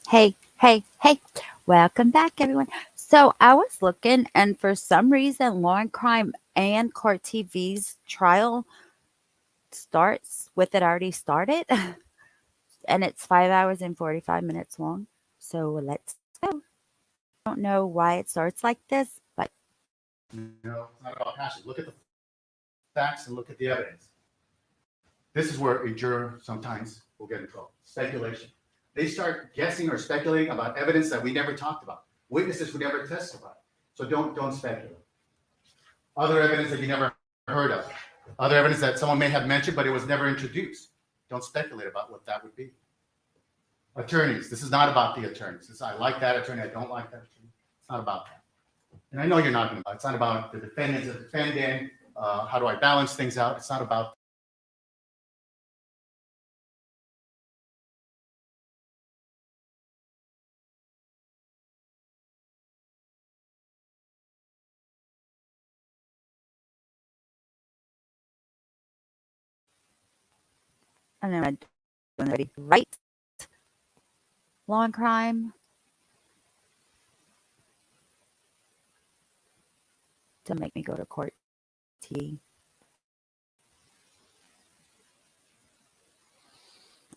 Hey, welcome back, everyone. So I was looking, and for some reason, Law and Crime and Court TV's trial starts with it already started, and it's 5 hours and 45 minutes long. So let's go. I don't know why it starts like this, but No, it's not about passion. Look at the facts and look at the evidence. This is where a juror sometimes will get in trouble. Speculation. They start guessing or speculating about evidence that we never talked about, witnesses who never testified. So don't speculate. Other evidence that you never heard of, other evidence that someone may have mentioned, but it was never introduced. Don't speculate about what that would be. Attorneys. This is not about the attorneys. I like that attorney. I don't like that attorney. It's not about that. And I know you're not going to. It's not about the defendant, how do I balance things out? It's not about. I know I'm doing ready. Right? Law and Crime. Don't make me go to Court TV.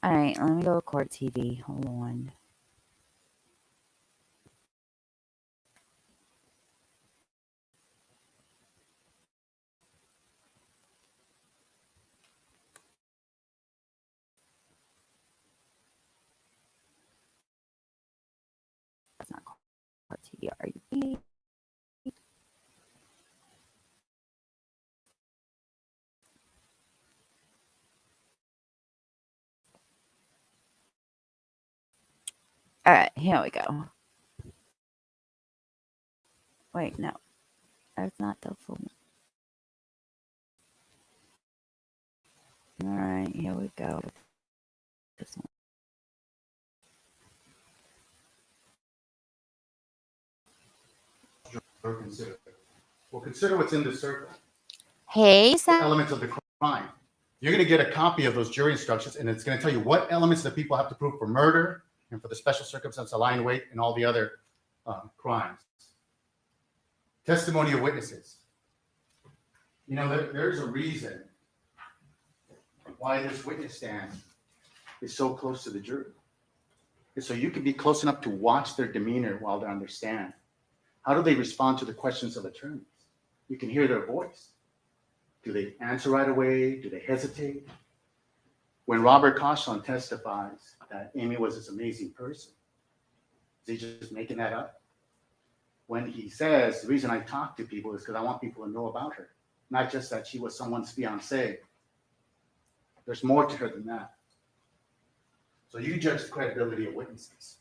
All right, let me go to Court TV. Hold on. That's not Court TV. Are you? All right, here we go. Wait, no, that's not the full one. All right, here we go. This one. Consider. Well, consider what's in the circle. Hey, The elements of the crime. You're going to get a copy of those jury instructions, and it's going to tell you what elements the people have to prove for murder and for the special circumstance of lying weight and all the other crimes. Testimony of witnesses. You know, there's a reason why this witness stand is so close to the jury. It's so you can be close enough to watch their demeanor while they're on their stand. How do they respond to the questions of attorneys? You can hear their voice. Do they answer right away? Do they hesitate? When Robert Cauchon testifies that Amie was this amazing person, is he just making that up? When he says, the reason I talk to people is because I want people to know about her, not just that she was someone's fiancée. There's more to her than that. So you judge the credibility of witnesses.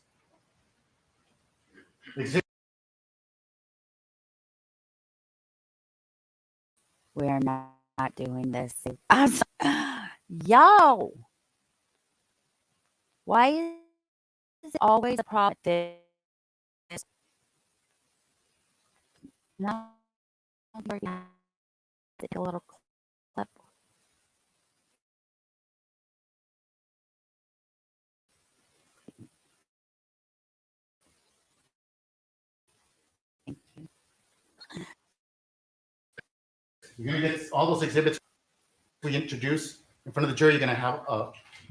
We're not doing this. Yo, why is it always a problem with this? No, a little clip. Thank you. You're going to get all those exhibits we introduce in front of the jury. You're going to have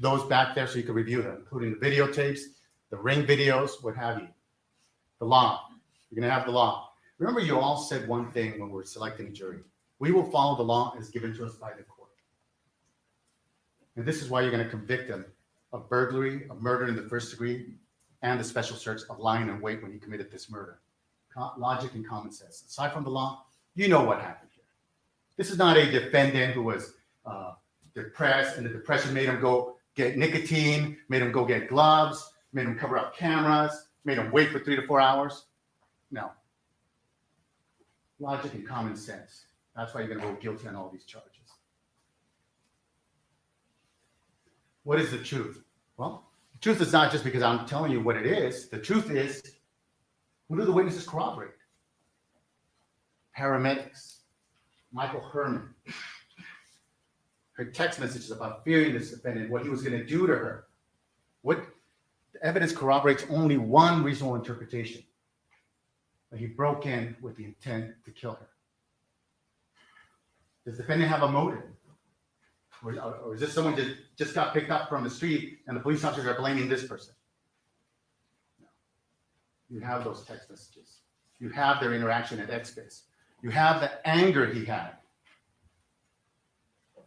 those back there so you can review them, including the videotapes, the ring videos, what have you. The law. You're going to have the law. Remember, you all said one thing when we're selecting a jury. We will follow the law as given to us by the court. And this is why you're going to convict them of burglary, of murder in the first degree, and the special search of lying in wait when he committed this murder. Logic and common sense. Aside from the law, you know what happened here. This is not a defendant who was depressed, and the depression made him go get nicotine, made him go get gloves, made him cover up cameras, made him wait for 3 to 4 hours. No. Logic and common sense. That's why you're going to go guilty on all these charges. What is the truth? Well, the truth is not just because I'm telling you what it is. The truth is, who do the witnesses corroborate? Paramedics. Michael Herman. Her text messages about fearing this defendant, what he was going to do to her. What The evidence corroborates only one reasonable interpretation, that he broke in with the intent to kill her. Does the defendant have a motive? Or is this someone that just got picked up from the street and the police officers are blaming this person? No. You have those text messages. You have their interaction at X-Biz. You have the anger he had.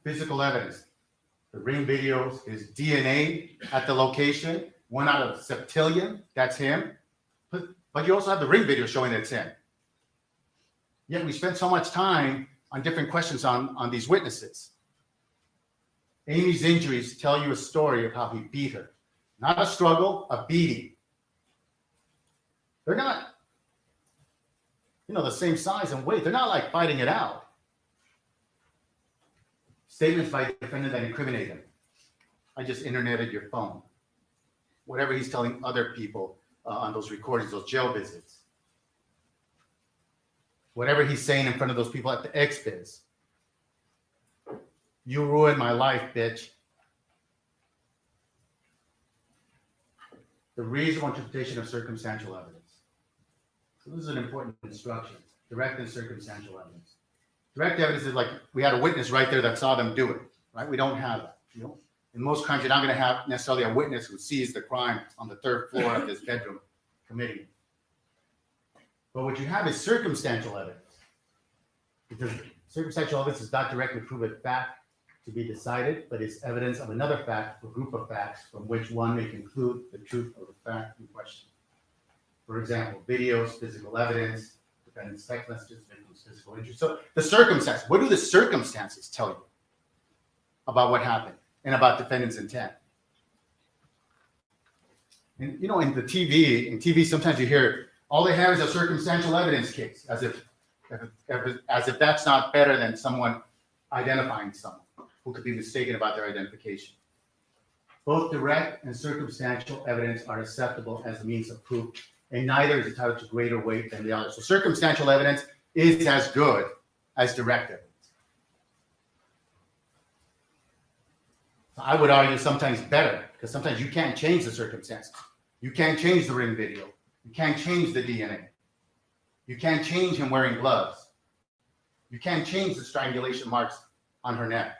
Physical evidence. The ring videos, his DNA at the location, 1 out of septillion, that's him. But you also have the ring video showing that it's him. Yet we spend so much time on different questions on these witnesses. Amie's injuries tell you a story of how he beat her. Not a struggle, a beating. They're not, the same size and weight. They're not like fighting it out. Statements by the defendant that incriminate him. I just interneted your phone. Whatever he's telling other people on those recordings, those jail visits. Whatever he's saying in front of those people at the X-Biz. You ruined my life, bitch. The reasonable interpretation of circumstantial evidence. So this is an important instruction. Direct and circumstantial evidence. Direct evidence is like we had a witness right there that saw them do it, right? We don't have that. In most crimes, you're not going to have necessarily a witness who sees the crime on the 3rd floor of this bedroom committing it. But what you have is circumstantial evidence. Because circumstantial evidence does not directly prove a fact to be decided, but is evidence of another fact or group of facts from which one may conclude the truth of the fact in question. For example, videos, physical evidence, defendant's text messages, victim's physical injury. So the circumstances, what do the circumstances tell you about what happened and about defendant's intent? And in the TV, sometimes you hear all they have is a circumstantial evidence case, as if that's not better than someone identifying someone who could be mistaken about their identification. Both direct and circumstantial evidence are acceptable as a means of proof, and neither is entitled to greater weight than the other. So circumstantial evidence is as good as direct evidence. So I would argue sometimes better, because sometimes you can't change the circumstances. You can't change the ring video. You can't change the DNA. You can't change him wearing gloves. You can't change the strangulation marks on her neck.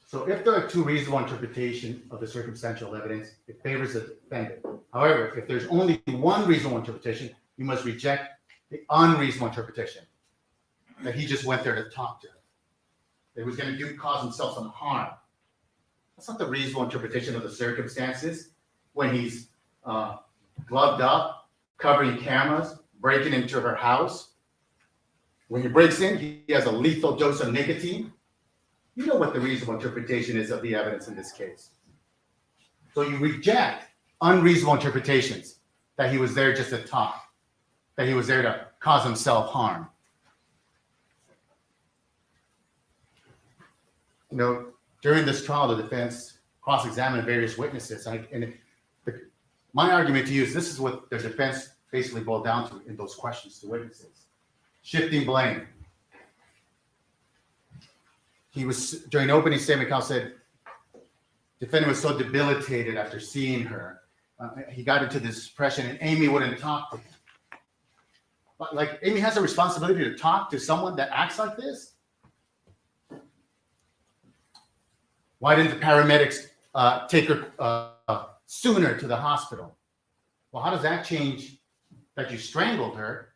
So if there are two reasonable interpretations of the circumstantial evidence, it favors the defendant. However, if there's only one reasonable interpretation, you must reject the unreasonable interpretation that he just went there to talk to her. That he was going to cause himself some harm. That's not the reasonable interpretation of the circumstances when he's gloved up, covering cameras, breaking into her house. When he breaks in, he has a lethal dose of nicotine. You know what the reasonable interpretation is of the evidence in this case. So you reject unreasonable interpretations that he was there just to talk, that he was there to cause himself harm. During this trial, the defense cross-examined various witnesses. My argument to you is this is what the defense basically boiled down to in those questions to witnesses. Shifting blame. He was, during opening statement, Cal said, defendant was so debilitated after seeing her. He got into this depression and Amie wouldn't talk to him. But like, Amie has a responsibility to talk to someone that acts like this? Why didn't the paramedics take her sooner to the hospital? Well, how does that change that you strangled her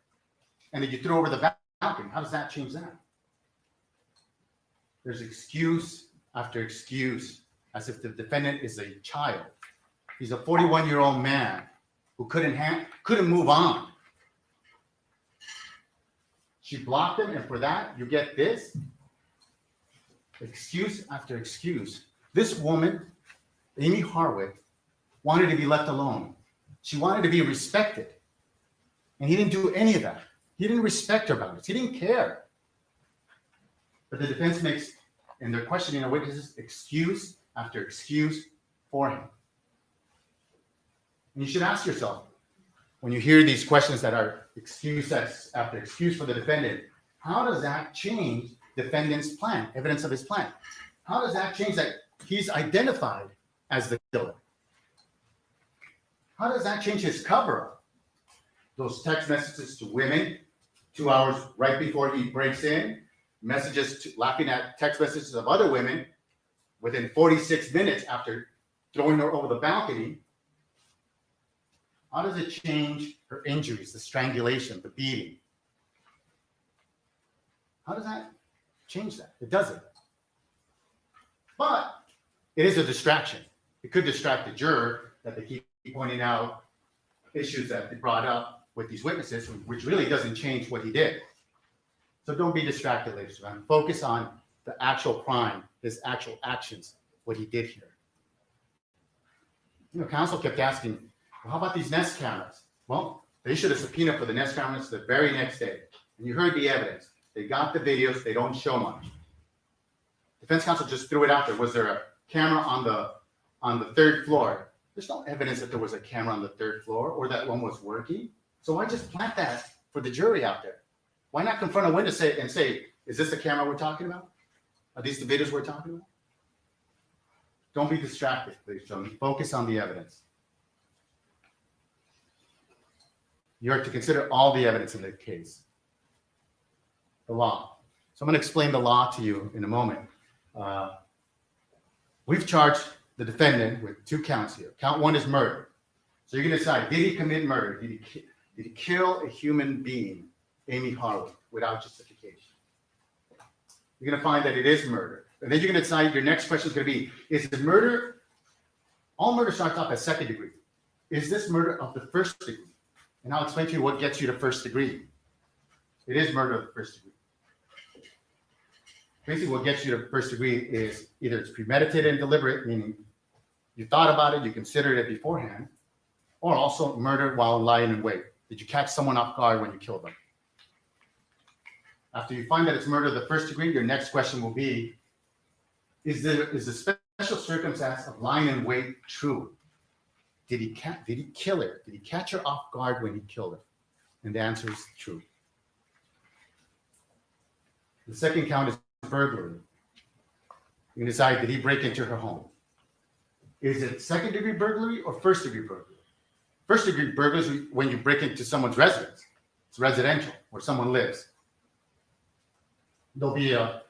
and that you threw over the balcony? How does that change that? There's excuse after excuse, as if the defendant is a child. He's a 41-year-old man who couldn't move on. She blocked him, and for that, you get this? Excuse after excuse. This woman, Amie Harwick, wanted to be left alone. She wanted to be respected. And he didn't do any of that. He didn't respect her boundaries. He didn't care. But the defense makes, in their questioning of witnesses, excuse after excuse for him. And you should ask yourself, when you hear these questions that are excuse after excuse for the defendant, how does that change defendant's plan, evidence of his plan? How does that change that he's identified as the killer. How does that change his cover-up? Those text messages to women 2 hours right before he breaks in, laughing at text messages of other women within 46 minutes after throwing her over the balcony. How does it change her injuries, the strangulation, the beating? How does that change that? It doesn't. But it is a distraction. It could distract the juror that they keep pointing out issues that they brought up with these witnesses, which really doesn't change what he did. So don't be distracted, ladies and gentlemen. Focus on the actual crime, his actual actions, what he did here. Counsel kept asking, well, how about these Nest cameras? Well, they issued a subpoena for the Nest cameras the very next day. And you heard the evidence. They got the videos. They don't show much. Defense counsel just threw it out there. Was there a camera on the third floor? There's no evidence that there was a camera on the third floor or that one was working. So why just plant that for the jury out there? Why not confront a witness and say, is this the camera we're talking about? Are these the videos we're talking about? Don't be distracted, ladies and gentlemen. Focus on the evidence. You are to consider all the evidence in the case. The law. So I'm going to explain the law to you in a moment. We've charged the defendant with 2 counts here. Count 1 is murder. So you're going to decide, did he commit murder? Did he kill a human being, Amie Harwick, without justification? You're going to find that it is murder. And then you're going to decide, your next question is going to be, is it murder? All murder starts off as second degree. Is this murder of the first degree? And I'll explain to you what gets you to first degree. It is murder of the first degree. Basically, what gets you to first degree is either it's premeditated and deliberate, meaning you thought about it, you considered it beforehand, or also murder while lying in wait. Did you catch someone off guard when you killed them? After you find that it's murder of the first degree, your next question will be, is the special circumstance of lying in wait true? Did he kill her? Did he catch her off guard when he killed her? And the answer is true. The second count is burglary. You can decide, did he break into her home? Is it second degree burglary or first degree burglary? First degree burglary is when you break into someone's residence. It's residential, where someone lives. There'll be a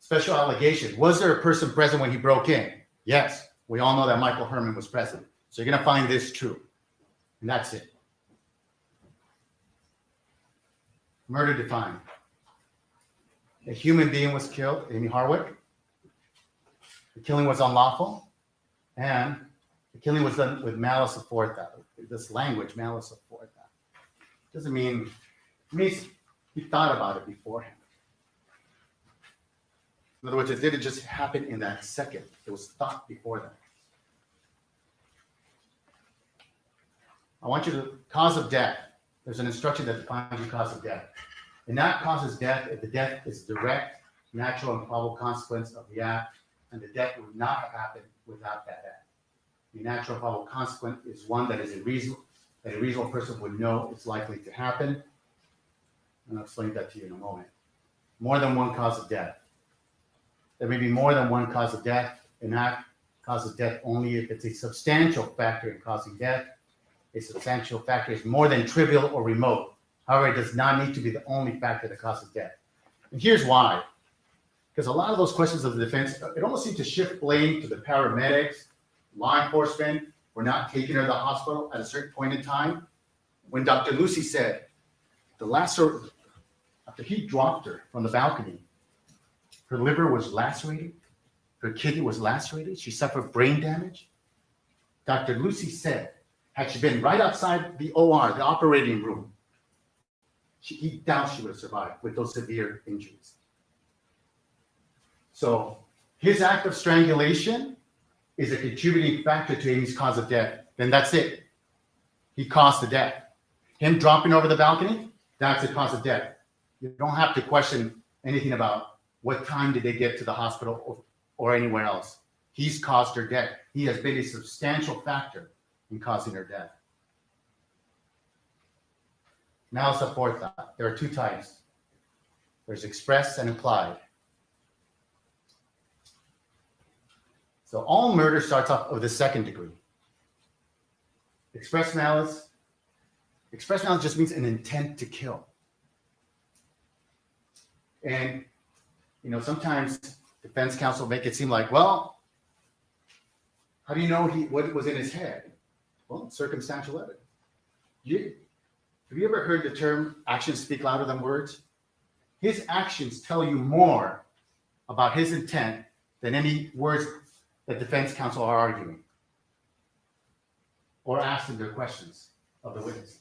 special allegation. Was there a person present when he broke in? Yes. We all know that Michael Herman was present. So you're going to find this true. And that's it. Murder defined. A human being was killed, Amie Harwick. The killing was unlawful. And the killing was done with malice aforethought. This language, malice aforethought, doesn't mean, it means he thought about it beforehand. In other words, it didn't just happen in that second. It was thought before that. I want you to, cause of death. There's an instruction that defines the cause of death. And that causes death if the death is direct, natural, and probable consequence of the act, and the death would not have happened without that act. The natural and probable consequence is one that is a reasonable person would know it's likely to happen. And I'll explain that to you in a moment. More than one cause of death. There may be more than one cause of death. An act causes death only if it's a substantial factor in causing death. A substantial factor is more than trivial or remote. However, it does not need to be the only factor that causes death. And here's why. Because a lot of those questions of the defense, it almost seems to shift blame to the paramedics, law enforcement, for not taking her to the hospital at a certain point in time. When Dr. Lucy said, after he dropped her from the balcony, her liver was lacerated, her kidney was lacerated, she suffered brain damage. Dr. Lucy said, had she been right outside the OR, the operating room, he doubts she would have survived with those severe injuries. So his act of strangulation is a contributing factor to Amie's cause of death. Then that's it. He caused the death. Him dropping over the balcony, that's the cause of death. You don't have to question anything about what time did they get to the hospital or anywhere else. He's caused her death. He has been a substantial factor in causing her death. Now it's the forethought. There are 2 types. There's express and implied. So all murder starts off with the second degree. Express malice just means an intent to kill. And, sometimes defense counsel make it seem like, well, how do you know what was in his head? Well, circumstantial evidence. Have you ever heard the term actions speak louder than words? His actions tell you more about his intent than any words that defense counsel are arguing or asking their questions of the witnesses.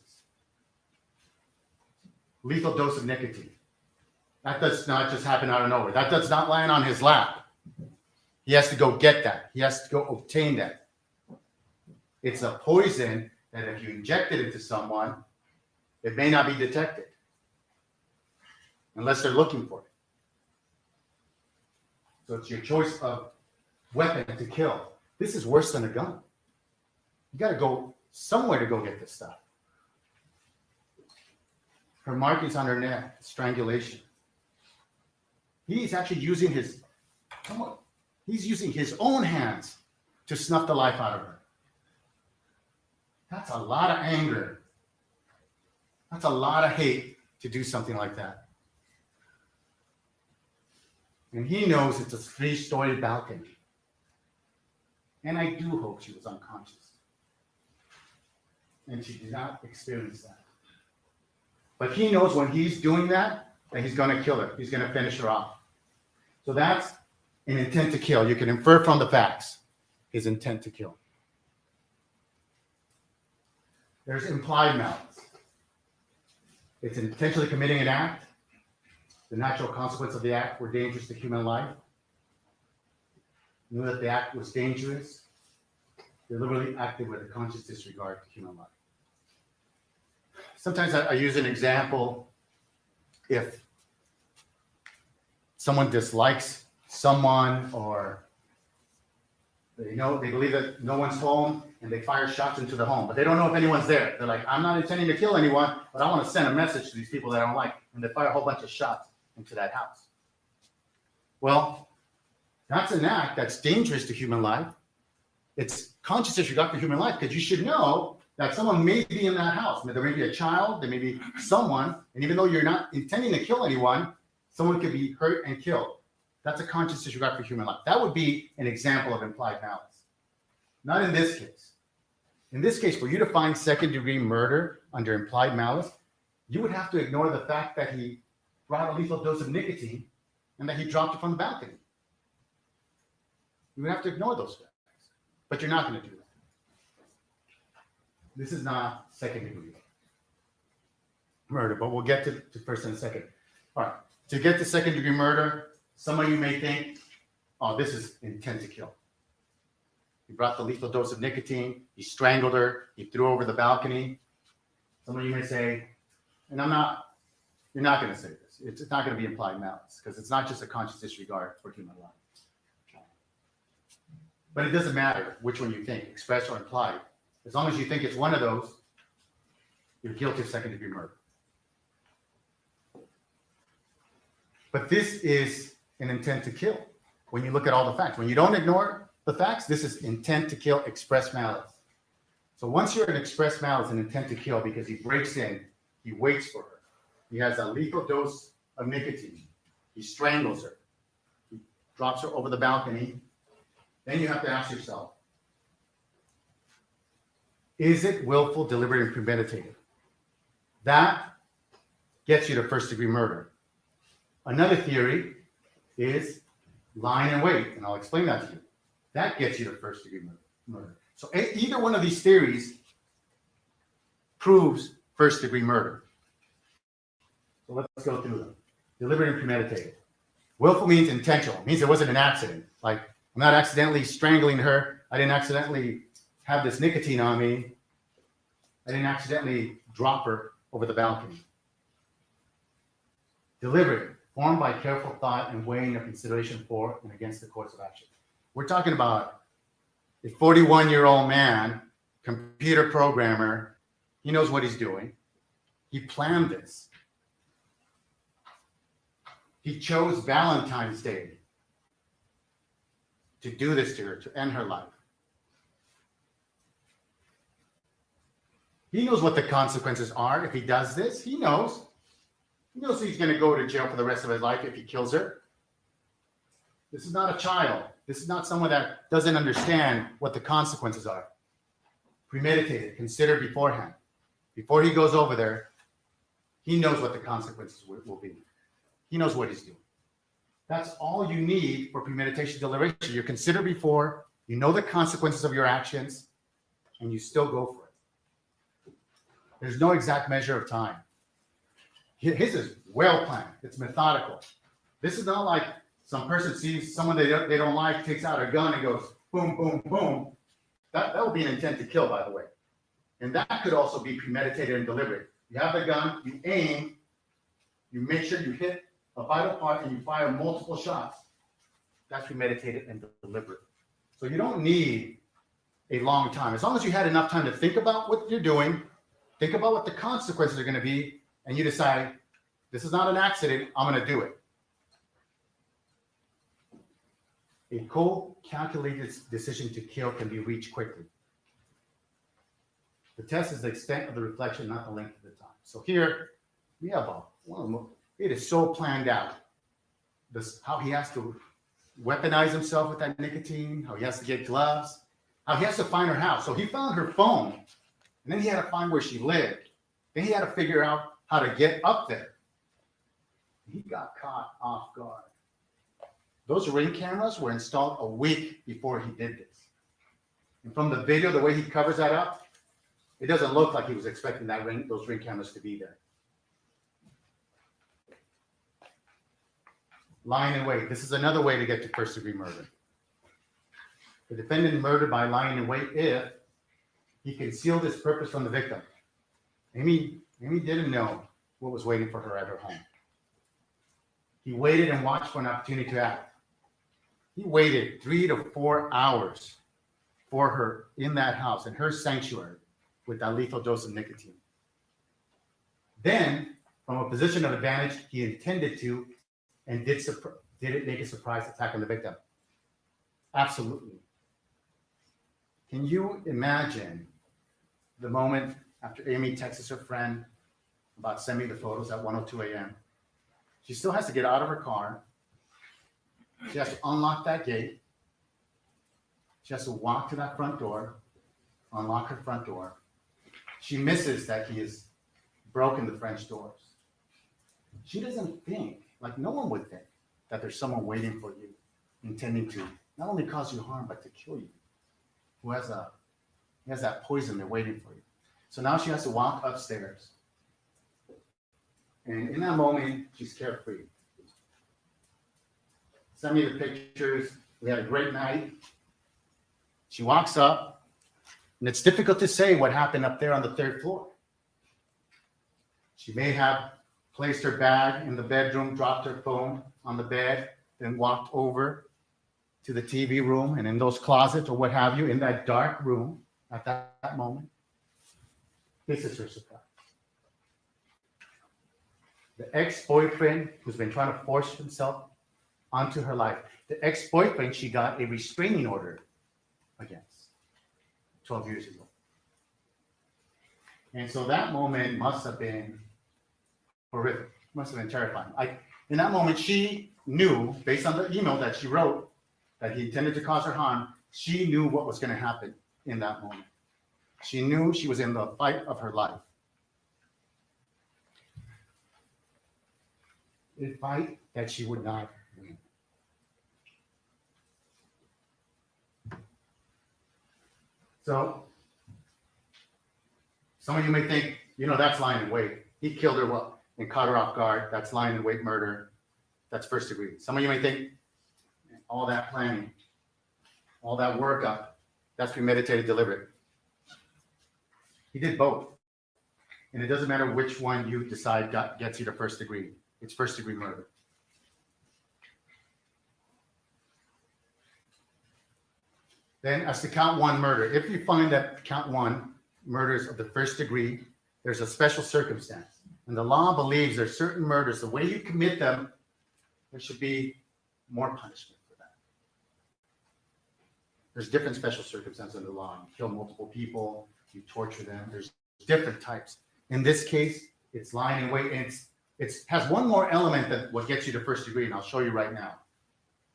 Lethal dose of nicotine. That does not just happen out of nowhere. That does not land on his lap. He has to go get that. He has to go obtain that. It's a poison that if you inject it into someone, it may not be detected unless they're looking for it. So it's your choice of weapon to kill. This is worse than a gun. You got to go somewhere to go get this stuff. Her markings on her neck, strangulation. He's actually using his own hands to snuff the life out of her. That's a lot of anger. That's a lot of hate to do something like that. And he knows it's a 3-story balcony. And I do hope she was unconscious. And she did not experience that. But he knows when he's doing that he's going to kill her. He's going to finish her off. So that's an intent to kill. You can infer from the facts his intent to kill. There's implied malice. It's intentionally committing an act. The natural consequence of the act were dangerous to human life. Knew that the act was dangerous. Deliberately acted with a conscious disregard to human life. Sometimes I use an example. If someone dislikes someone, or they believe that no one's home, and they fire shots into the home, but they don't know if anyone's there. They're like, I'm not intending to kill anyone, but I want to send a message to these people that I don't like, and they fire a whole bunch of shots into that house. Well, that's an act that's dangerous to human life. It's conscious disregard for human life, because you should know that someone may be in that house. There may be a child, there may be someone, and even though you're not intending to kill anyone, someone could be hurt and killed. That's a conscious disregard for human life. That would be an example of implied malice. Not in this case. In this case, for you to find second-degree murder under implied malice, you would have to ignore the fact that he brought a lethal dose of nicotine and that he dropped it from the balcony. You would have to ignore those facts. But you're not going to do that. This is not second-degree murder, but we'll get to first in a second. All right. To get to second-degree murder, some of you may think, oh, this is intent to kill. He brought the lethal dose of nicotine, he strangled her, he threw her over the balcony. Some of you may say, and you're not going to say this. It's not going to be implied malice, because it's not just a conscious disregard for human life. But it doesn't matter which one you think, expressed or implied. As long as you think it's one of those, you're guilty of second-degree murder. But this is an intent to kill when you look at all the facts. When you don't ignore the facts, this is intent to kill, express malice. So once you're in express malice and intent to kill, because he breaks in, he waits for her. He has a lethal dose of nicotine. He strangles her. He drops her over the balcony. Then you have to ask yourself, is it willful, deliberate, and premeditated? That gets you to first-degree murder. Another theory is lying in wait, and I'll explain that to you. That gets you to first-degree murder. So either one of these theories proves first-degree murder. So let's go through them. Deliberate and premeditated. Willful means intentional. It means it wasn't an accident. Like, I'm not accidentally strangling her. I didn't accidentally have this nicotine on me. I didn't accidentally drop her over the balcony. Deliberate, formed by careful thought and weighing of consideration for and against the course of action. We're talking about a 41-year-old man, computer programmer. He knows what he's doing. He planned this. He chose Valentine's Day. to do this to her, to end her life. He knows what the consequences are if he does this. He knows. He knows he's going to go to jail for the rest of his life if he kills her. This is not a child. This is not someone that doesn't understand what the consequences are. Premeditate it. Consider beforehand. Before he goes over there, he knows what the consequences will be. He knows what he's doing. That's all you need for premeditation deliberation. You consider before, you know the consequences of your actions, and you still go for it. There's no exact measure of time. His is well planned. It's methodical. This is not like some person sees someone they don't like, takes out a gun and goes boom, boom, boom. That will be an intent to kill, by the way. And that could also be premeditated and deliberate. You have the gun, you aim, you make sure you hit a vital part, and you fire multiple shots. That's premeditated and deliberate. So you don't need a long time. As long as you had enough time to think about what you're doing, think about what the consequences are going to be, and you decide, this is not an accident, I'm going to do it. A cold, calculated decision to kill can be reached quickly. The test is the extent of the reflection, not the length of the time. So here, we have it is so planned out. How he has to weaponize himself with that nicotine, how he has to get gloves, how he has to find her house. So he found her phone, and then he had to find where she lived. Then he had to figure out how to get up there. He got caught off guard. Those Ring cameras were installed a week before he did this. And from the video, the way he covers that up, it doesn't look like he was expecting those Ring cameras to be there. Lying in wait. This is another way to get to first-degree murder. The defendant murdered by lying in wait if he concealed his purpose from the victim. Amie didn't know what was waiting for her at her home. He waited and watched for an opportunity to act. He waited 3 to 4 hours for her in that house, in her sanctuary, with that lethal dose of nicotine. Then, from a position of advantage, he intended to and did it make a surprise attack on the victim? Absolutely. Can you imagine the moment after Amie texts her friend about sending the photos at 1:02 a.m.? She still has to get out of her car. She has to unlock that gate. She has to walk to that front door, unlock her front door. She misses that he has broken the French doors. She doesn't think, like no one would think, that there's someone waiting for you, intending to not only cause you harm, but to kill you, who has that poison there waiting for you. So now she has to walk upstairs. And in that moment, she's carefree. Send me the pictures. We had a great night. She walks up, and it's difficult to say what happened up there on the 3rd floor. She may have placed her bag in the bedroom, dropped her phone on the bed, then walked over to the TV room, and in those closets or what have you, in that dark room at that moment, this is her surprise. The ex-boyfriend who's been trying to force himself onto her life, the ex-boyfriend she got a restraining order against 12 years ago. And so that moment must have been horrific, must have been terrifying. In that moment, she knew, based on the email that she wrote, that he intended to cause her harm. She knew what was going to happen in that moment. She knew she was in the fight of her life. A fight that she would not win. So, some of you may think, that's lying in wait. He killed her and caught her off guard. That's lying in wait murder. That's first degree. Some of you may think, all that planning, all that workup, that's premeditated, deliberate. He did both. And it doesn't matter which one you decide gets you to first degree. It's first degree murder. Then as to count 1 murder, if you find that count 1 murders of the first degree, there's a special circumstance. And the law believes there's certain murders, the way you commit them, there should be more punishment for that. There's different special circumstances in the law. You kill multiple people, you torture them. There's different types. In this case, it's lying in wait, and it has one more element that what gets you to first degree, and I'll show you right now.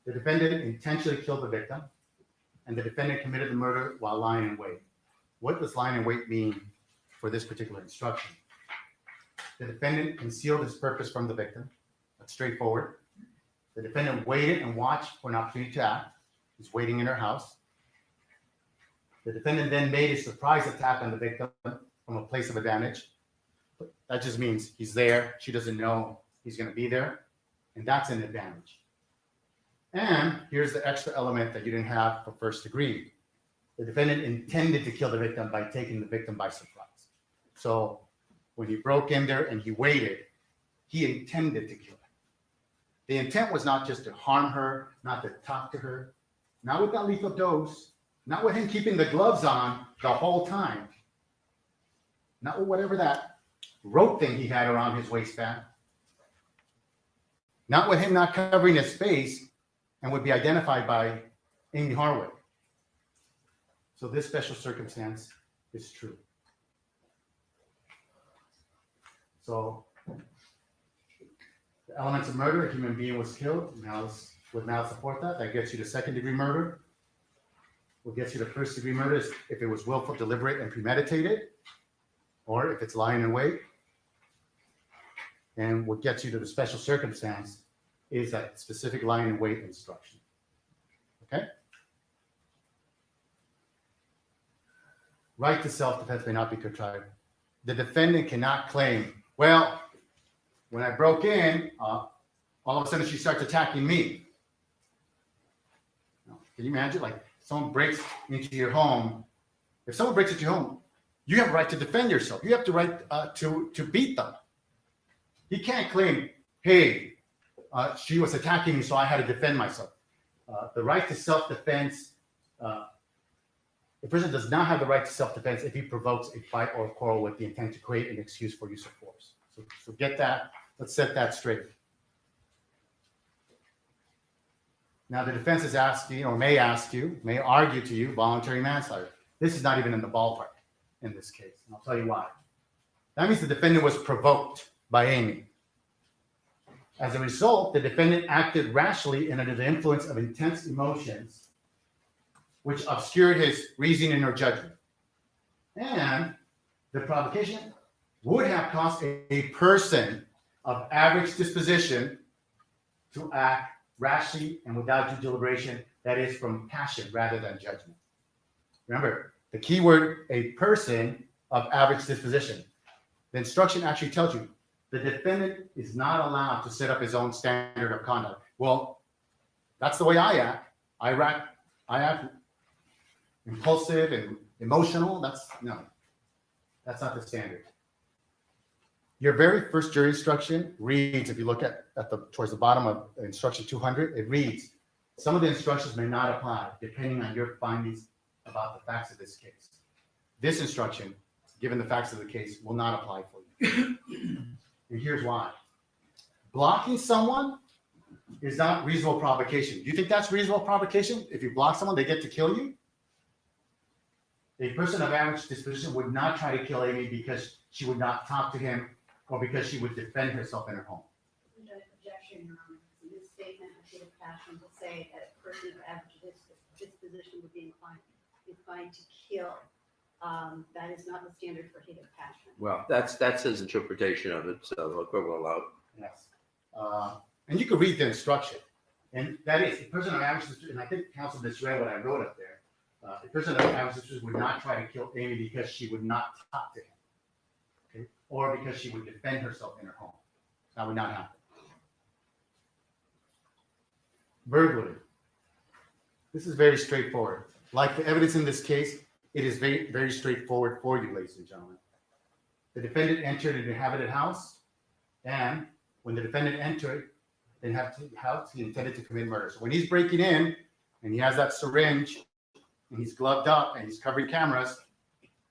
The defendant intentionally killed the victim, and the defendant committed the murder while lying in wait. What does lying in wait mean for this particular instruction? The defendant concealed his purpose from the victim. That's straightforward. The defendant waited and watched for an opportunity to act. He's waiting in her house. The defendant then made a surprise attack on the victim from a place of advantage. That just means he's there. She doesn't know he's going to be there. And that's an advantage. And here's the extra element that you didn't have for first degree. The defendant intended to kill the victim by taking the victim by surprise. So when he broke in there and he waited, he intended to kill her. The intent was not just to harm her, not to talk to her, not with that lethal dose, not with him keeping the gloves on the whole time, not with whatever that rope thing he had around his waistband, not with him not covering his face and would be identified by Amie Harwick. So this special circumstance is true. So the elements of murder, a human being was killed, would now support that. That gets you to second degree murder. What gets you to first degree murder is if it was willful, deliberate, and premeditated, or if it's lying in wait. And what gets you to the special circumstance is that specific lying in wait instruction. Okay? Right to self-defense may not be contrived. The defendant cannot claim, well, when I broke in, all of a sudden she starts attacking me. Can you imagine? Like someone breaks into your home. If someone breaks into your home, you have a right to defend yourself. You have the right to beat them. He can't claim, hey, she was attacking me, so I had to defend myself. The right to self-defense, the person does not have the right to self-defense if he provokes a fight or a quarrel with the intent to create an excuse for use of force. So get that. Let's set that straight. Now, the defense is asking, or may argue to you, voluntary manslaughter. This is not even in the ballpark in this case, and I'll tell you why. That means the defendant was provoked by Amie. As a result, the defendant acted rashly and under the influence of intense emotions, which obscured his reasoning or judgment. And the provocation would have caused a person of average disposition to act rashly and without due deliberation, that is from passion rather than judgment. Remember, the key word, a person of average disposition. The instruction actually tells you the defendant is not allowed to set up his own standard of conduct. Well, that's the way I act. I act impulsive and emotional. That's not the standard. Your very first jury instruction reads, if you look at towards the bottom of instruction 200, it reads, some of the instructions may not apply depending on your findings about the facts of this case. This instruction, given the facts of the case, will not apply for you. And here's why. Blocking someone is not reasonable provocation. Do you think that's reasonable provocation? If you block someone, they get to kill you? A person of average disposition would not try to kill Amie because she would not talk to him or because she would defend herself in her home. Objection, Your Honor. This statement of heat of passion will say that a person of average disposition would be inclined to kill. That is not the standard for heat of passion. Well, that's his interpretation of it, so the court will allow. Yes. And you can read the instruction. And that is, a person of average disposition, and I think counsel misread what I wrote up there. A person of average disposition would not try to kill Amie because she would not talk to him. Okay? Or because she would defend herself in her home. That would not happen. Burglary. This is very straightforward. Like the evidence in this case, it is very, very straightforward for you, ladies and gentlemen. The defendant entered an inhabited house, and when the defendant entered the inhabited house, he intended to commit murder. So when he's breaking in, and he has that syringe, and he's gloved up, and he's covering cameras,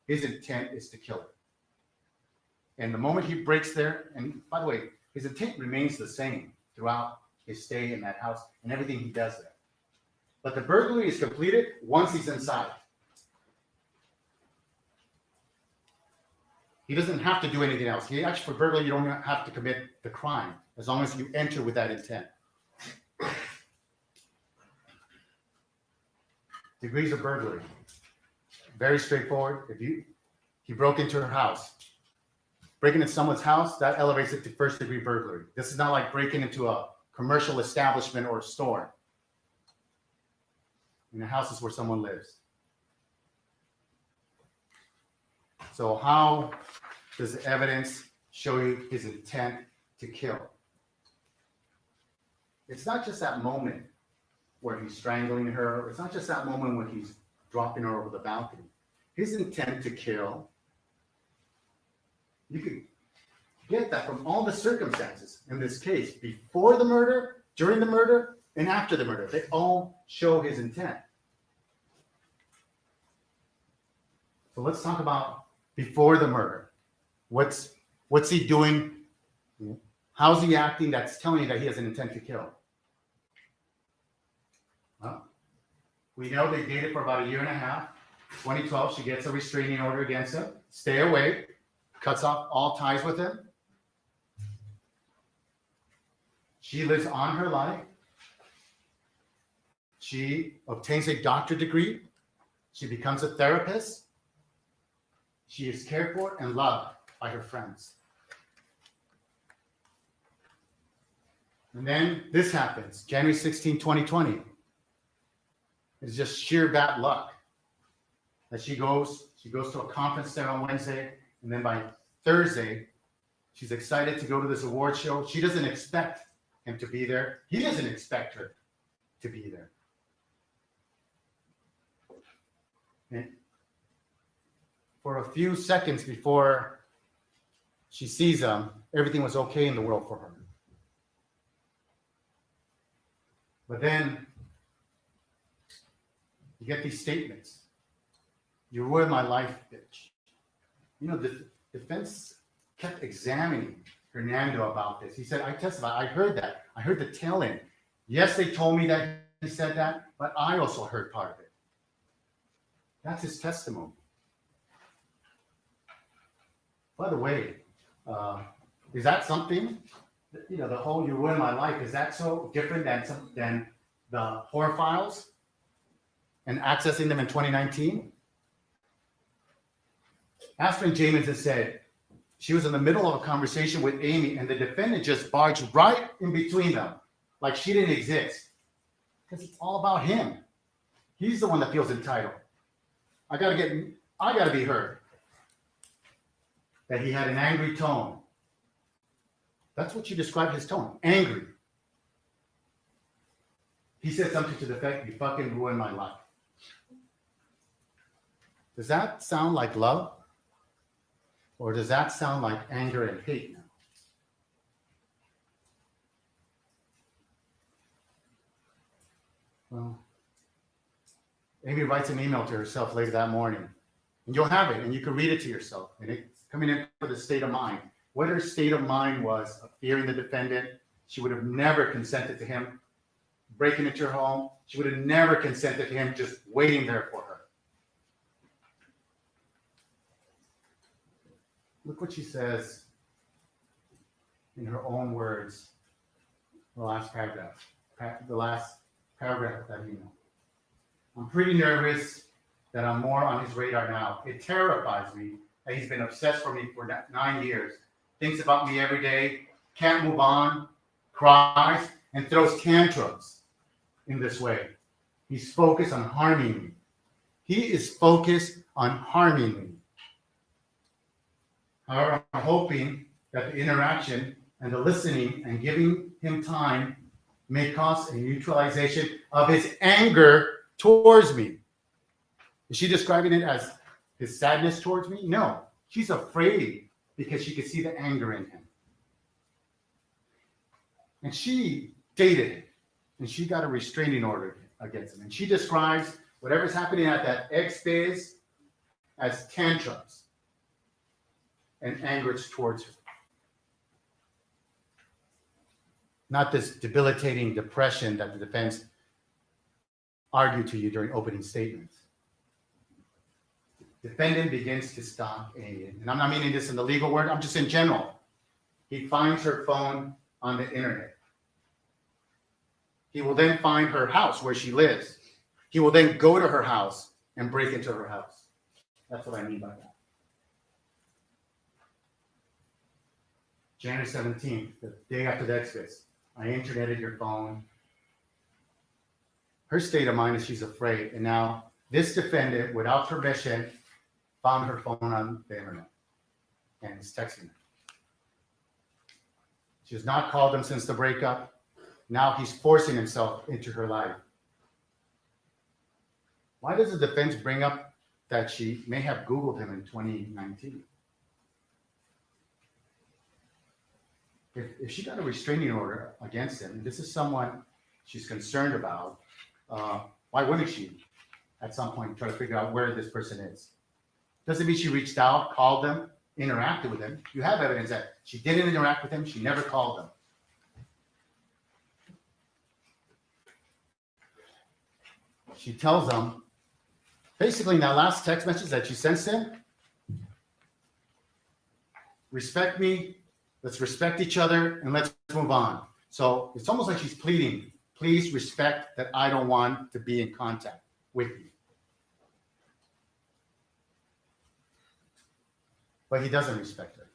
his intent is to kill her. And the moment he breaks there, and by the way, his intent remains the same throughout his stay in that house and everything he does there. But the burglary is completed once he's inside. He doesn't have to do anything else. He actually, for burglary, you don't have to commit the crime as long as you enter with that intent. Degrees of burglary. Very straightforward. If he broke into her house, breaking into someone's house, that elevates it to first degree burglary. This is not like breaking into a commercial establishment or a store. In the houses where someone lives. So how does the evidence show you his intent to kill? It's not just that moment where he's strangling her. It's not just that moment when he's dropping her over the balcony. His intent to kill, you could get that from all the circumstances in this case, before the murder, during the murder, and after the murder. They all show his intent. So let's talk about before the murder. What's he doing? How's he acting that's telling you that he has an intent to kill? Well, we know they dated for about 1.5 years. 2012, she gets a restraining order against him. Stay away. Cuts off all ties with him. She lives on her life. She obtains a doctorate degree. She becomes a therapist. She is cared for and loved by her friends. And then this happens, January 16, 2020. It's just sheer bad luck that she goes to a conference there on Wednesday, and then by Thursday, she's excited to go to this award show. She doesn't expect him to be there. He doesn't expect her to be there. And for a few seconds before she sees him, everything was okay in the world for her. But then you get these statements. You ruined my life, bitch. You know, the defense kept examining Hernando about this. He said, I testified. I heard that. I heard the tail end. Yes, they told me that he said that, but I also heard part of it. That's his testimony. By the way, is that something, you know, the whole "you ruined my life," is that so different than the horror files and accessing them in 2019? Astrid Jamison said she was in the middle of a conversation with Amie, and the defendant just barged right in between them, like she didn't exist. Because it's all about him. He's the one that feels entitled. I gotta be heard. That he had an angry tone. That's what you describe his tone, angry. He said something to the effect, "You fucking ruined my life." Does that sound like love? Or does that sound like anger and hate now? Well, Amie writes an email to herself later that morning. And you'll have it, and you can read it to yourself. And it's coming in for the state of mind. What her state of mind was of fearing the defendant. She would have never consented to him breaking into her home. She would have never consented to him just waiting there for her. Look what she says in her own words, the last paragraph of that email. I'm pretty nervous that I'm more on his radar now. It terrifies me that he's been obsessed for me for 9 years, thinks about me every day, can't move on, cries, and throws tantrums in this way. He's focused on harming me. He is focused on harming me. However, I'm hoping that the interaction and the listening and giving him time may cause a neutralization of his anger towards me. Is she describing it as his sadness towards me? No. She's afraid because she could see the anger in him. And she dated him, and she got a restraining order against him. And she describes whatever's happening at that ex-biz as tantrums and anger towards her. Not this debilitating depression that the defense argue to you during opening statements. Defendant begins to stalk Amie. And I'm not meaning this in the legal word, I'm just in general. He finds her phone on the internet. He will then find her house where she lives. He will then go to her house and break into her house. That's what I mean by that. January 17th, the day after the Exodus, I interneted your phone. Her state of mind is she's afraid. And now this defendant, without permission, found her phone on the internet and is texting her. She has not called him since the breakup. Now he's forcing himself into her life. Why does the defense bring up that she may have Googled him in 2019? If she got a restraining order against him, and this is someone she's concerned about, why wouldn't she at some point try to figure out where this person is? Doesn't mean she reached out, called them, interacted with him. You have evidence that she didn't interact with him, she never called them. She tells them, basically in that last text message that she sends him, respect me, let's respect each other, and let's move on. So it's almost like she's pleading, please respect that I don't want to be in contact with you. But he doesn't respect her.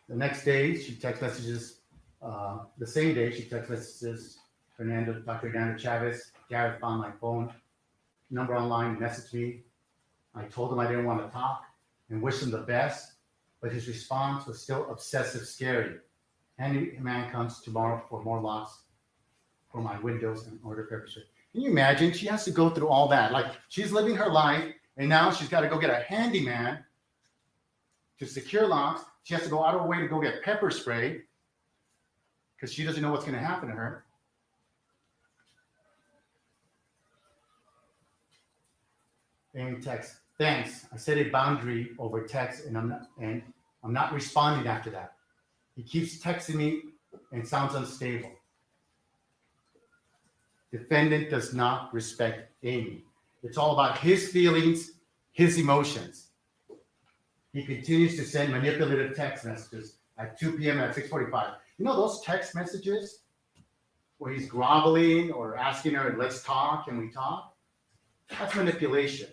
The next day, she text messages, the same day, she text messages Dr. Fernando Chavez, Gareth found my phone number online, messaged me. I told him I didn't want to talk and wish him the best, but his response was still obsessive, scary. Handyman comes tomorrow for more locks for my windows and order pepper spray. Can you imagine? She has to go through all that. Like, she's living her life, and now she's got to go get a handyman to secure locks. She has to go out of her way to go get pepper spray because she doesn't know what's going to happen to her. Amie texts, thanks. I set a boundary over text, and I'm not responding after that. He keeps texting me and sounds unstable. Defendant does not respect Amie. It's all about his feelings, his emotions. He continues to send manipulative text messages at 2 p.m. and at 6:45. You know those text messages where he's groveling or asking her, let's talk, can we talk? That's manipulation.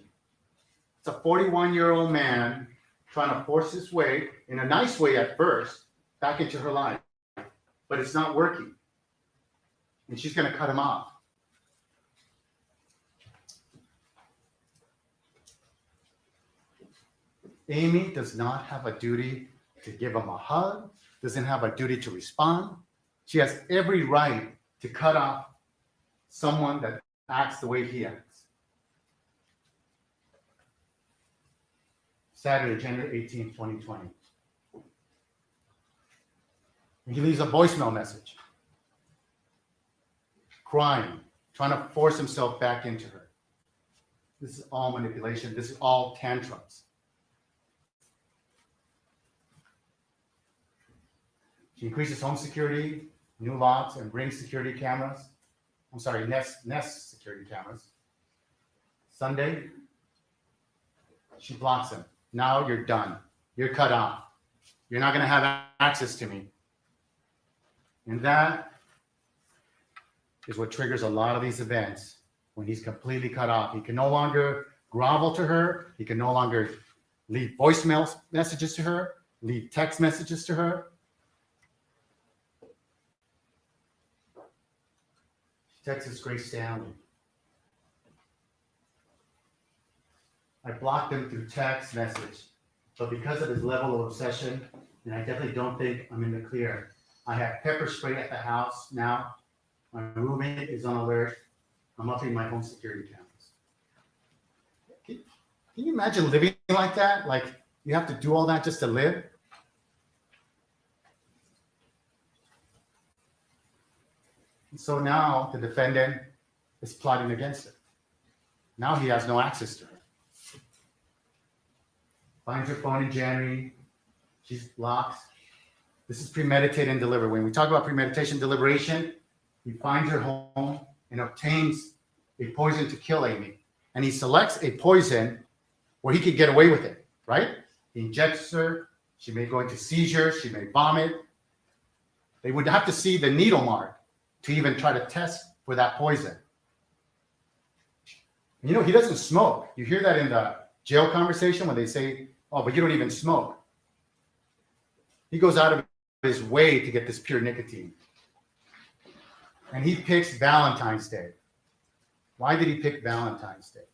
It's a 41-year-old man trying to force his way, in a nice way at first, back into her life. But it's not working. And she's going to cut him off. Amie does not have a duty to give him a hug, doesn't have a duty to respond. She has every right to cut off someone that acts the way he acts. Saturday, January 18th, 2020. And he leaves a voicemail message, crying, trying to force himself back into her. This is all manipulation. This is all tantrums. She increases home security, new locks, and brings security cameras. I'm sorry, Nest security cameras. Sunday, she blocks him. Now you're done. You're cut off. You're not going to have access to me. And that is what triggers a lot of these events when he's completely cut off. He can no longer grovel to her. He can no longer leave voicemail messages to her, leave text messages to her. She texts Grace Stanley. I blocked him through text message, but because of his level of obsession, and I definitely don't think I'm in the clear, I have pepper spray at the house now. My roommate is on alert. I'm upping my home security cameras. Can you imagine living like that? Like you have to do all that just to live? And so now the defendant is plotting against her. Now he has no access to her. Finds her phone in January. She's locked. This is premeditated and deliberate. When we talk about premeditation, deliberation, he finds her home and obtains a poison to kill Amie. And he selects a poison where he could get away with it, right? He injects her. She may go into seizures. She may vomit. They would have to see the needle mark to even try to test for that poison. You know, he doesn't smoke. You hear that in the jail conversation when they say, oh, but you don't even smoke. He goes out of his way to get this pure nicotine. And he picks Valentine's Day. Why did he pick Valentine's Day?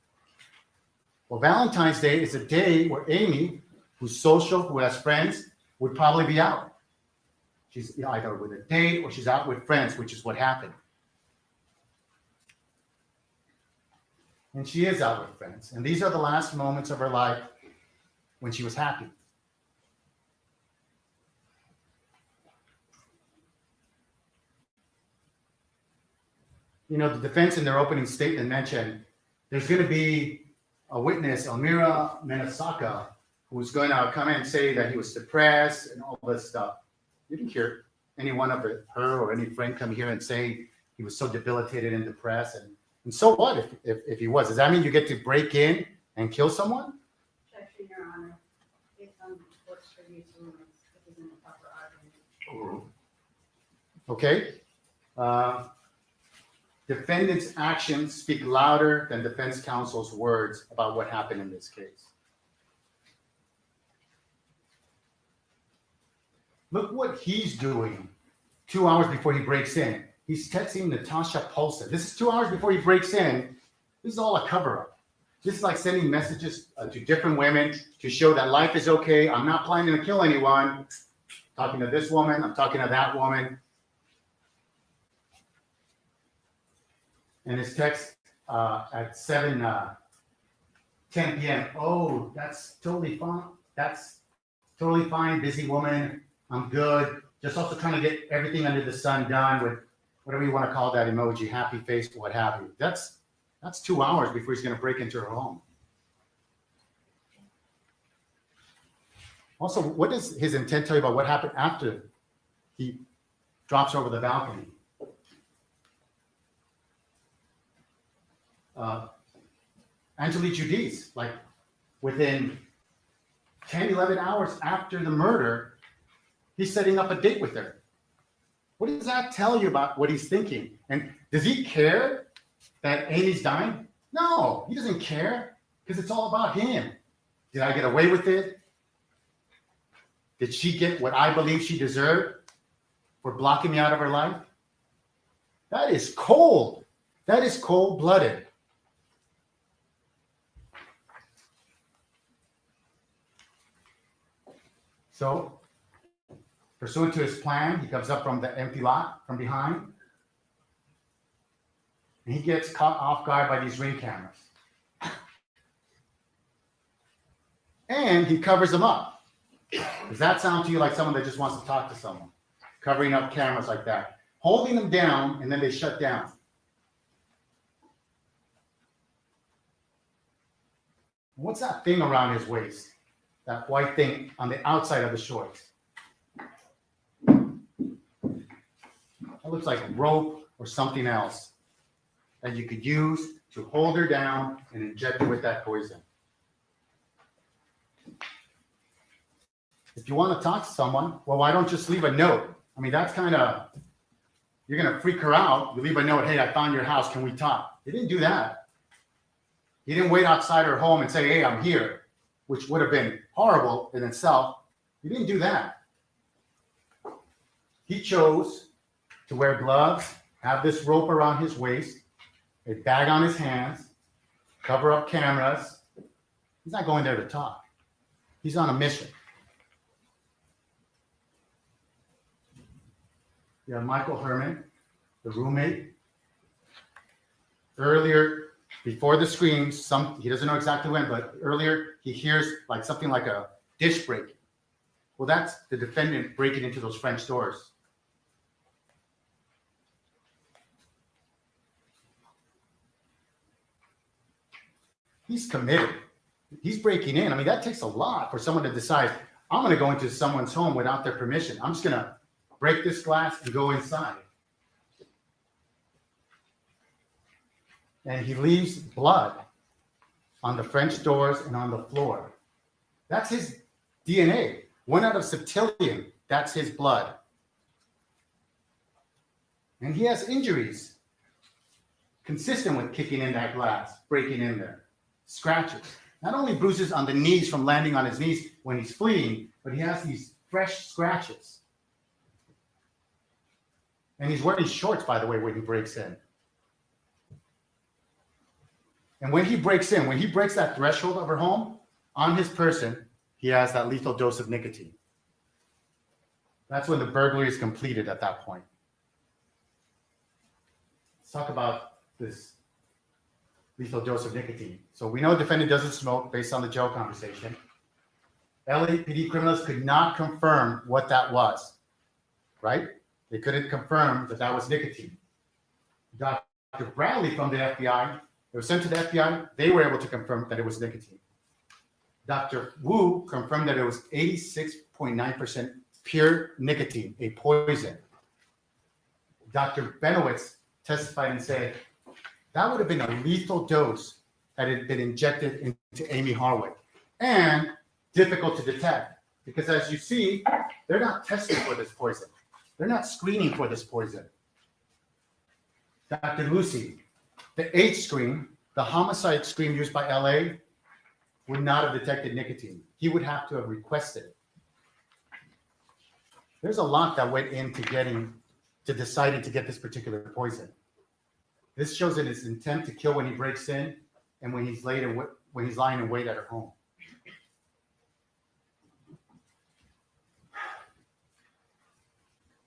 Well, Valentine's Day is a day where Amie, who's social, who has friends, would probably be out. She's either with a date or she's out with friends, which is what happened. And she is out with friends. And these are the last moments of her life when she was happy. You know, the defense in their opening statement mentioned there's going to be a witness, Elmira Menasaka, who's going to come in and say that he was depressed and all this stuff. You didn't hear any one of her or any friend come here and say he was so debilitated and depressed. And so what if he was? Does that mean you get to break in and kill someone? Objection, Your Honor. Based on what's previous rulings, it isn't a proper argument. Okay. Defendant's actions speak louder than defense counsel's words about what happened in this case. Look what he's doing 2 hours before he breaks in. He's texting Natasha Paulson. This is 2 hours before he breaks in. This is all a cover-up. This is like sending messages to different women to show that life is okay. I'm not planning to kill anyone. Talking to this woman. I'm talking to that woman. And his text at 7:10 p.m. Oh, that's totally fine. That's totally fine. Busy woman. I'm good. Just also trying to get everything under the sun done with whatever you want to call that emoji, happy face, what have you. That's 2 hours before he's going to break into her home. Also, what does his intent tell you about what happened after he drops over the balcony? Angelique Judice, like within 10, 11 hours after the murder, he's setting up a date with her. What does that tell you about what he's thinking? And does he care that Amie's dying? No, he doesn't care because it's all about him. Did I get away with it? Did she get what I believe she deserved for blocking me out of her life? That is cold. That is cold-blooded. So, pursuant to his plan, he comes up from the empty lot from behind. And he gets caught off guard by these ring cameras. And he covers them up. Does that sound to you like someone that just wants to talk to someone? Covering up cameras like that. Holding them down, and then they shut down. What's that thing around his waist? That white thing on the outside of the shorts. That looks like rope or something else that you could use to hold her down and inject her with that poison. If you want to talk to someone, well, why don't you just leave a note? I mean, that's kind of, you're going to freak her out. You leave a note, hey, I found your house. Can we talk? He didn't do that. He didn't wait outside her home and say, hey, I'm here, which would have been horrible in itself. He didn't do that. He chose to wear gloves, have this rope around his waist, a bag on his hands, cover up cameras. He's not going there to talk. He's on a mission. You have Michael Herman, the roommate. Earlier, before the screams, he doesn't know exactly when, but earlier he hears like something like a dish breaking. Well, that's the defendant breaking into those French doors. He's committed. He's breaking in. I mean, that takes a lot for someone to decide, I'm going to go into someone's home without their permission. I'm just going to break this glass and go inside. and he leaves blood on the French doors and on the floor. That's his DNA. 1 out of septillion, that's his blood. And he has injuries consistent with kicking in that glass, breaking in there. Scratches. Not only bruises on the knees from landing on his knees when he's fleeing, but he has these fresh scratches. And he's wearing shorts, by the way, when he breaks in. And when he breaks in, when he breaks that threshold of her home, on his person, he has that lethal dose of nicotine. That's when the burglary is completed at that point. Let's talk about this lethal dose of nicotine. So we know the defendant doesn't smoke based on the jail conversation. LAPD criminals could not confirm what that was, right? They couldn't confirm that that was nicotine. Dr. Bradley from the FBI, it was sent to the FBI, they were able to confirm that it was nicotine. Dr. Wu confirmed that it was 86.9% pure nicotine, a poison. Dr. Benowitz testified and said, that would have been a lethal dose had it been injected into Amie Harwick, and difficult to detect because, as you see, they're not testing for this poison. They're not screening for this poison. Dr. Lucy, the H screen, the homicide screen used by LA, would not have detected nicotine. He would have to have requested it. There's a lot that went into deciding to get this particular poison. This shows in his intent to kill when he breaks in and when he's lying in wait at her home.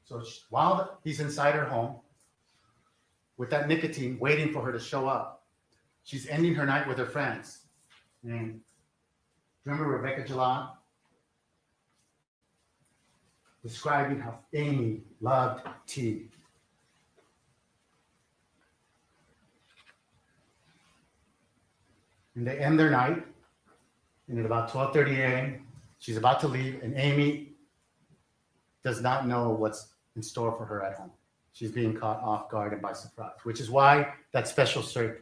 So while he's inside her home with that nicotine waiting for her to show up, she's ending her night with her friends. And remember Rebecca Gillard describing how Amie loved tea. And they end their night, and at about 12:30 a.m., she's about to leave, and Amie does not know what's in store for her at home. She's being caught off guard and by surprise, which is why that special cert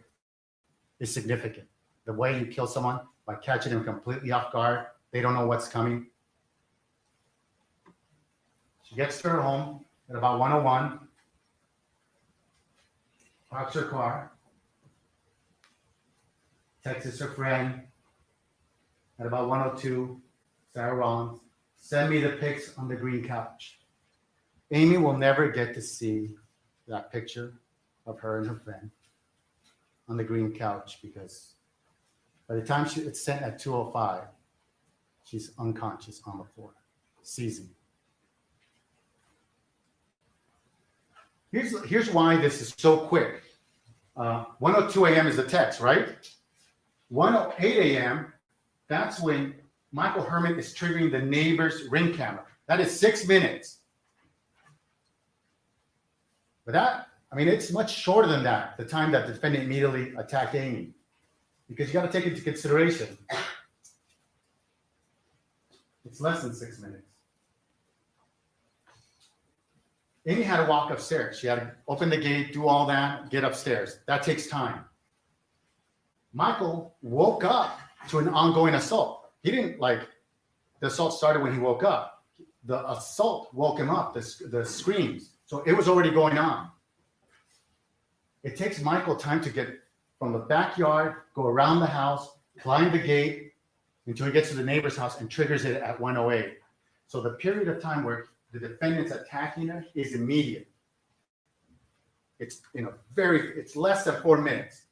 is significant. The way you kill someone by catching them completely off guard, they don't know what's coming. She gets to her home at about 1:01, parks her car, texts her friend at about 1:02, Sarah Rollins, send me the pics on the green couch. Amie will never get to see that picture of her and her friend on the green couch because by the time it's sent at 2:05, she's unconscious on the floor, seizing. Here's why this is so quick. 1:02 a.m. is the text, right? 1:08 a.m., that's when Michael Herman is triggering the neighbor's Ring camera. That is 6 minutes. But it's much shorter than that, the time that the defendant immediately attacked Amie. Because you got to take into consideration, it's less than 6 minutes. Amie had to walk upstairs. She had to open the gate, do all that, get upstairs. That takes time. Michael woke up to an ongoing assault. He didn't the assault started when he woke up. The assault woke him up, the screams. So it was already going on. It takes Michael time to get from the backyard, go around the house, climb the gate until he gets to the neighbor's house and triggers it at 1:08. So the period of time where the defendant's attacking her is immediate. It's it's less than 4 minutes.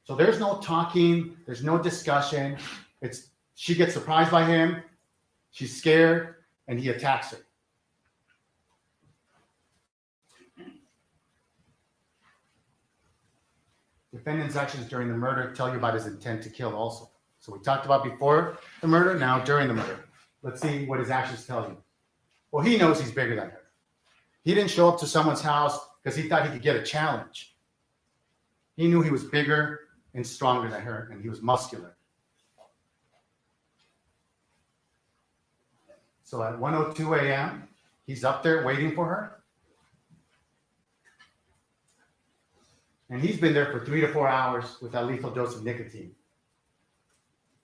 So there's no talking, there's no discussion. She gets surprised by him, she's scared, and he attacks her. Defendant's actions during the murder tell you about his intent to kill also. So we talked about before the murder, now during the murder. Let's see what his actions tell you. Well, he knows he's bigger than her. He didn't show up to someone's house because he thought he could get a challenge. He knew he was bigger and stronger than her, and he was muscular. So at 1:02 a.m., he's up there waiting for her. And he's been there for 3 to 4 hours with that lethal dose of nicotine.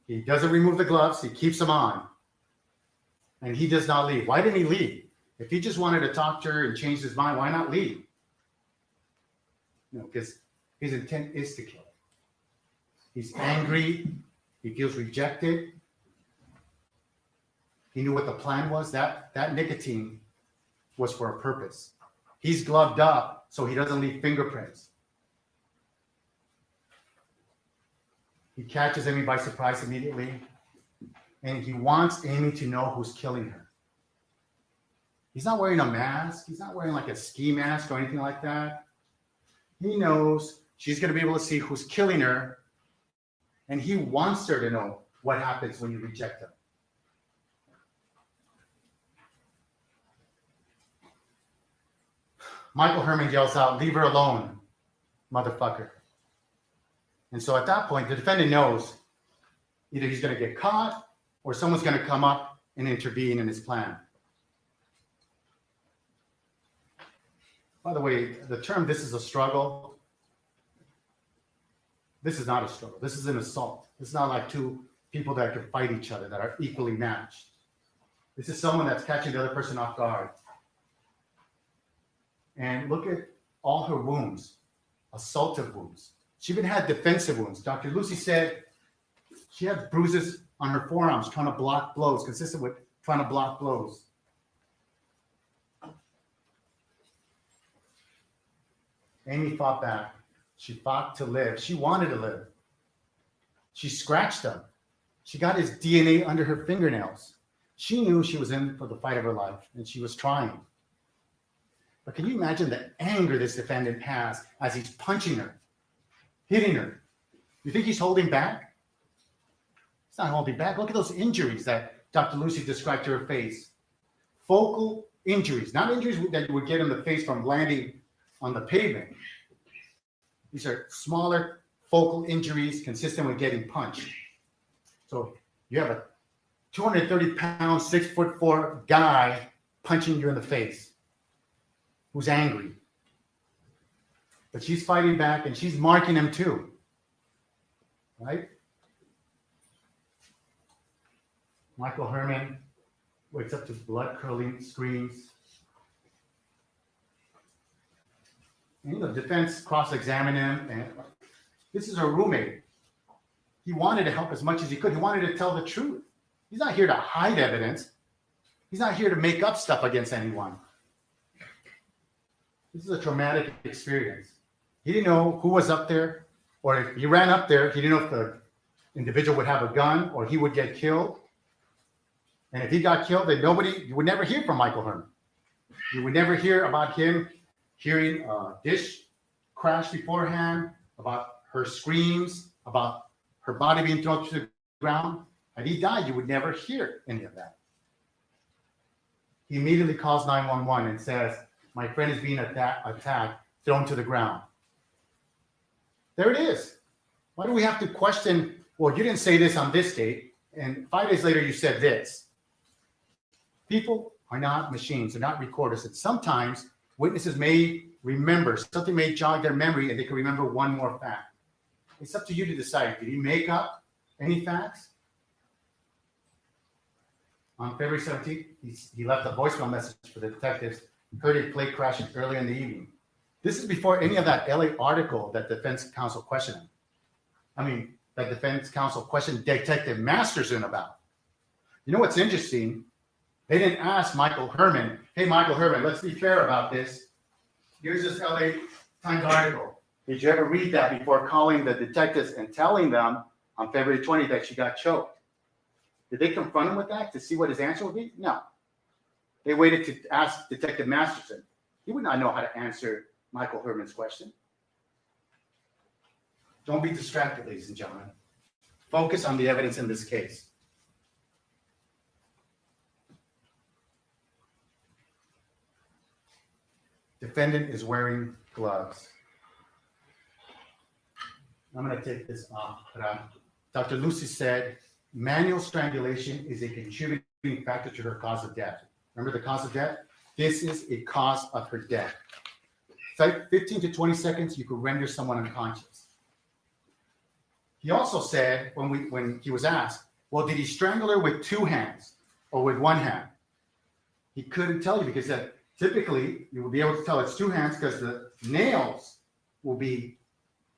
He doesn't remove the gloves, he keeps them on. And he does not leave. Why didn't he leave? If he just wanted to talk to her and change his mind, why not leave? No, because his intent is to kill. He's angry. He feels rejected. He knew what the plan was. That nicotine was for a purpose. He's gloved up so he doesn't leave fingerprints. He catches Amie by surprise immediately, and he wants Amie to know who's killing her. He's not wearing a mask. He's not wearing like a ski mask or anything like that. He knows she's going to be able to see who's killing her, and he wants her to know what happens when you reject them. Michael Herman yells out, "Leave her alone, motherfucker." And so at that point, the defendant knows either he's going to get caught or someone's going to come up and intervene in his plan. By the way, the term "this is a struggle," this is not a struggle. This is an assault. This is not like two people that can fight each other, that are equally matched. This is someone that's catching the other person off guard. And look at all her wounds, assaultive wounds. She even had defensive wounds. Dr. Lucy said she had bruises on her forearms trying to block blows, consistent with trying to block blows. Amie fought back. She fought to live. She wanted to live. She scratched him. She got his DNA under her fingernails. She knew she was in for the fight of her life, and she was trying. But can you imagine the anger this defendant has as he's punching her, hitting her? You think he's holding back? He's not holding back. Look at those injuries that Dr. Lucy described to her face. Focal injuries, not injuries that you would get in the face from landing on the pavement. These are smaller focal injuries consistent with getting punched. So you have a 230-pound, 6'4" guy punching you in the face who's angry. But she's fighting back and she's marking him too. Right? Michael Herman wakes up to blood-curdling screams. And the defense cross-examined him, and this is her roommate. He wanted to help as much as he could. He wanted to tell the truth. He's not here to hide evidence. He's not here to make up stuff against anyone. This is a traumatic experience. He didn't know who was up there, or if he ran up there, he didn't know if the individual would have a gun or he would get killed. And if he got killed, then you would never hear from Michael Herman. You would never hear about him hearing a dish crash beforehand, about her screams, about her body being thrown to the ground. Had he died, you would never hear any of that. He immediately calls 911 and says, "My friend is being attacked, thrown to the ground." There it is. Why do we have to question, well, you didn't say this on this date, and 5 days later you said this? People are not machines. They're not recorders. And sometimes witnesses may remember, something may jog their memory, and they can remember one more fact. It's up to you to decide. Did he make up any facts? On February 17th, he left a voicemail message for the detectives, heard a plane crash early in the evening. This is before any of that LA article that defense counsel questioned him. That defense counsel questioned Detective Masterson about. You know what's interesting? They didn't ask Michael Herman, "Hey, Michael Herman, let's be fair about this. Here's this LA Times article. Did you ever read that before calling the detectives and telling them on February 20th that she got choked?" Did they confront him with that to see what his answer would be? No. They waited to ask Detective Masterson. He would not know how to answer Michael Herman's question. Don't be distracted, ladies and gentlemen. Focus on the evidence in this case. Defendant is wearing gloves. I'm going to take this off. Dr. Lucy said manual strangulation is a contributing factor to her cause of death. Remember the cause of death? This is a cause of her death. 15 to 20 seconds, you could render someone unconscious. He also said, when he was asked, well, did he strangle her with 2 hands or with 1 hand? He couldn't tell you because typically you will be able to tell it's 2 hands because the nails will be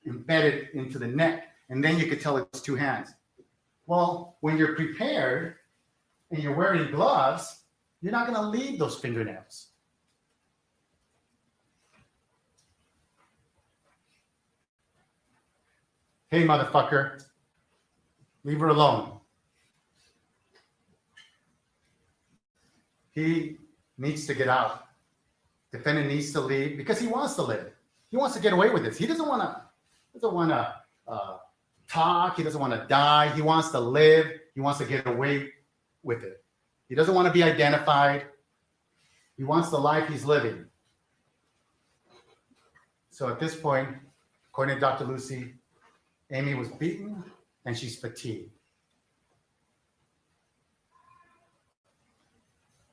embedded into the neck, and then you could tell it's 2 hands. Well, when you're prepared and you're wearing gloves, you're not going to leave those fingernails. Hey, motherfucker, leave her alone. He needs to get out. Defendant needs to leave because he wants to live. He wants to get away with this. He doesn't want to talk. He doesn't want to die. He wants to live. He wants to get away with it. He doesn't want to be identified. He wants the life he's living. So at this point, according to Dr. Lucy, Amie was beaten and she's fatigued.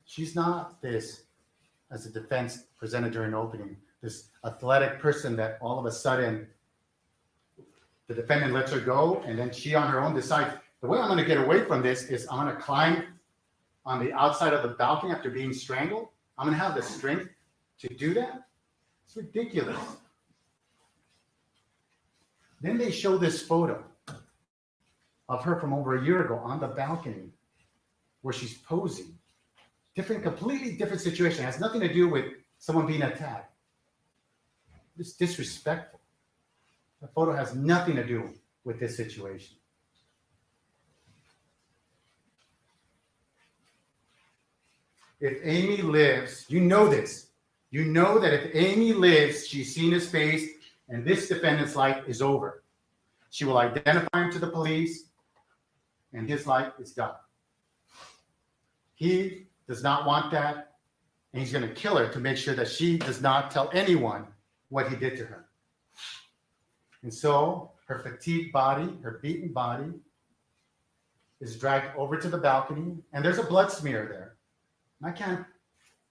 She's not this, as the defense presented during opening, this athletic person that all of a sudden the defendant lets her go and then she on her own decides, the way I'm going to get away from this is I'm going to climb on the outside of the balcony after being strangled. I'm going to have the strength to do that. It's ridiculous. Then they show this photo of her from over a year ago on the balcony where she's posing. Completely different situation. It has nothing to do with someone being attacked. It's disrespectful. The photo has nothing to do with this situation. If Amie lives, you know this. You know that if Amie lives, she's seen his face, and this defendant's life is over. She will identify him to the police, and his life is done. He does not want that, and he's going to kill her to make sure that she does not tell anyone what he did to her. And so her fatigued body, her beaten body, is dragged over to the balcony, and there's a blood smear there. And I can't,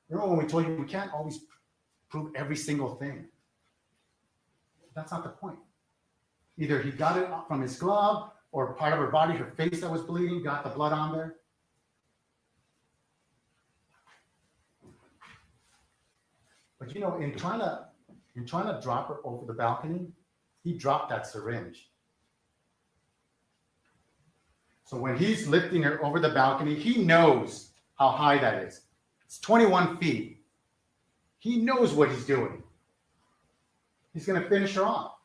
remember when we told you we can't always prove every single thing. That's not the point. Either he got it from his glove or part of her body, her face that was bleeding, got the blood on there. But you know, in trying to drop her over the balcony, he dropped that syringe. So when he's lifting her over the balcony, he knows how high that is. It's 21 feet. He knows what he's doing. He's going to finish her off.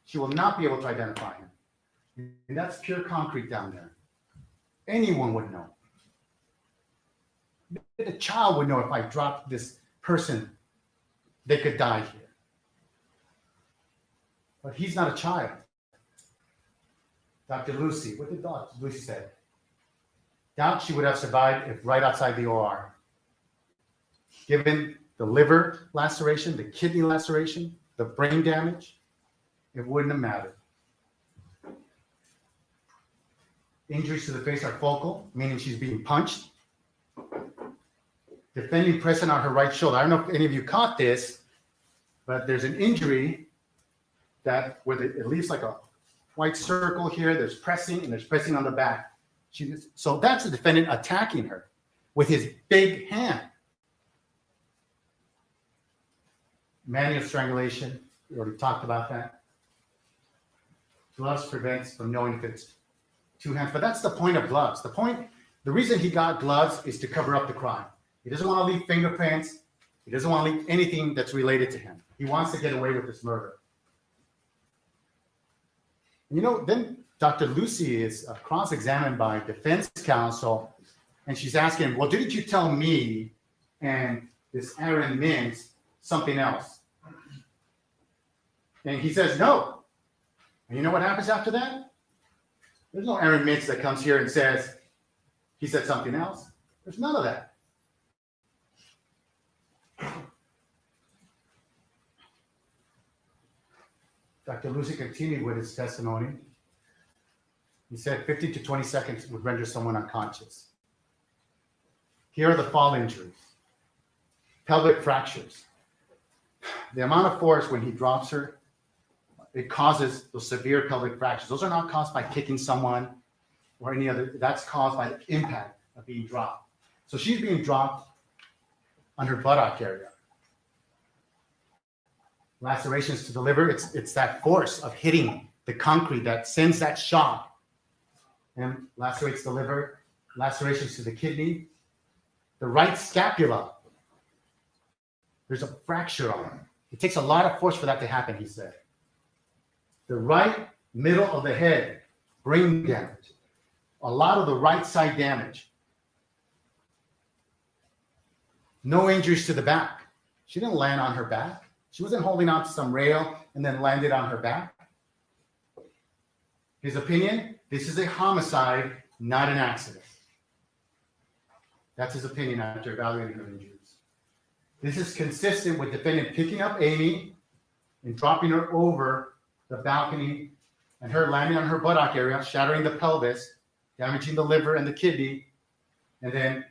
She will not be able to identify him. And that's pure concrete down there. Anyone would know. A child would know if I dropped this person, they could die here. But he's not a child. Dr. Lucy, what did Dr. Lucy say? Doubt she would have survived if right outside the OR. Given the liver laceration, the kidney laceration, the brain damage, it wouldn't have mattered. Injuries to the face are focal, meaning she's being punched. Defending pressing on her right shoulder. I don't know if any of you caught this, but there's an injury that where it leaves like a white circle here. There's pressing and there's pressing on the back. So that's the defendant attacking her with his big hand. Manual strangulation, we already talked about that. Gloves prevents from knowing if it's 2 hands, but that's the point of gloves. The reason he got gloves is to cover up the crime. He doesn't want to leave fingerprints. He doesn't want to leave anything that's related to him. He wants to get away with this murder. You know, then Dr. Lucy is cross-examined by defense counsel, and she's asking him, well, didn't you tell me and this Aaron Mintz something else? And he says, no. And you know what happens after that? There's no Aaron Mintz that comes here and says, he said something else. There's none of that. Dr. Lucy continued with his testimony. He said 15 to 20 seconds would render someone unconscious. Here are the fall injuries. Pelvic fractures. The amount of force when he drops her, it causes those severe pelvic fractures. Those are not caused by kicking someone or any other. That's caused by the impact of being dropped. So she's being dropped on her buttock area. Lacerations to the liver, it's that force of hitting the concrete that sends that shock and lacerates the liver. Lacerations to the kidney. The right scapula, there's a fracture on it. It takes a lot of force for that to happen, he said. The right middle of the head, brain damage. A lot of the right side damage. No injuries to the back. She didn't land on her back. She wasn't holding on to some rail and then landed on her back. His opinion, this is a homicide, not an accident. That's his opinion after evaluating her injuries. This is consistent with defendant picking up Amie and dropping her over the balcony and her landing on her buttock area, shattering the pelvis, damaging the liver and the kidney, and then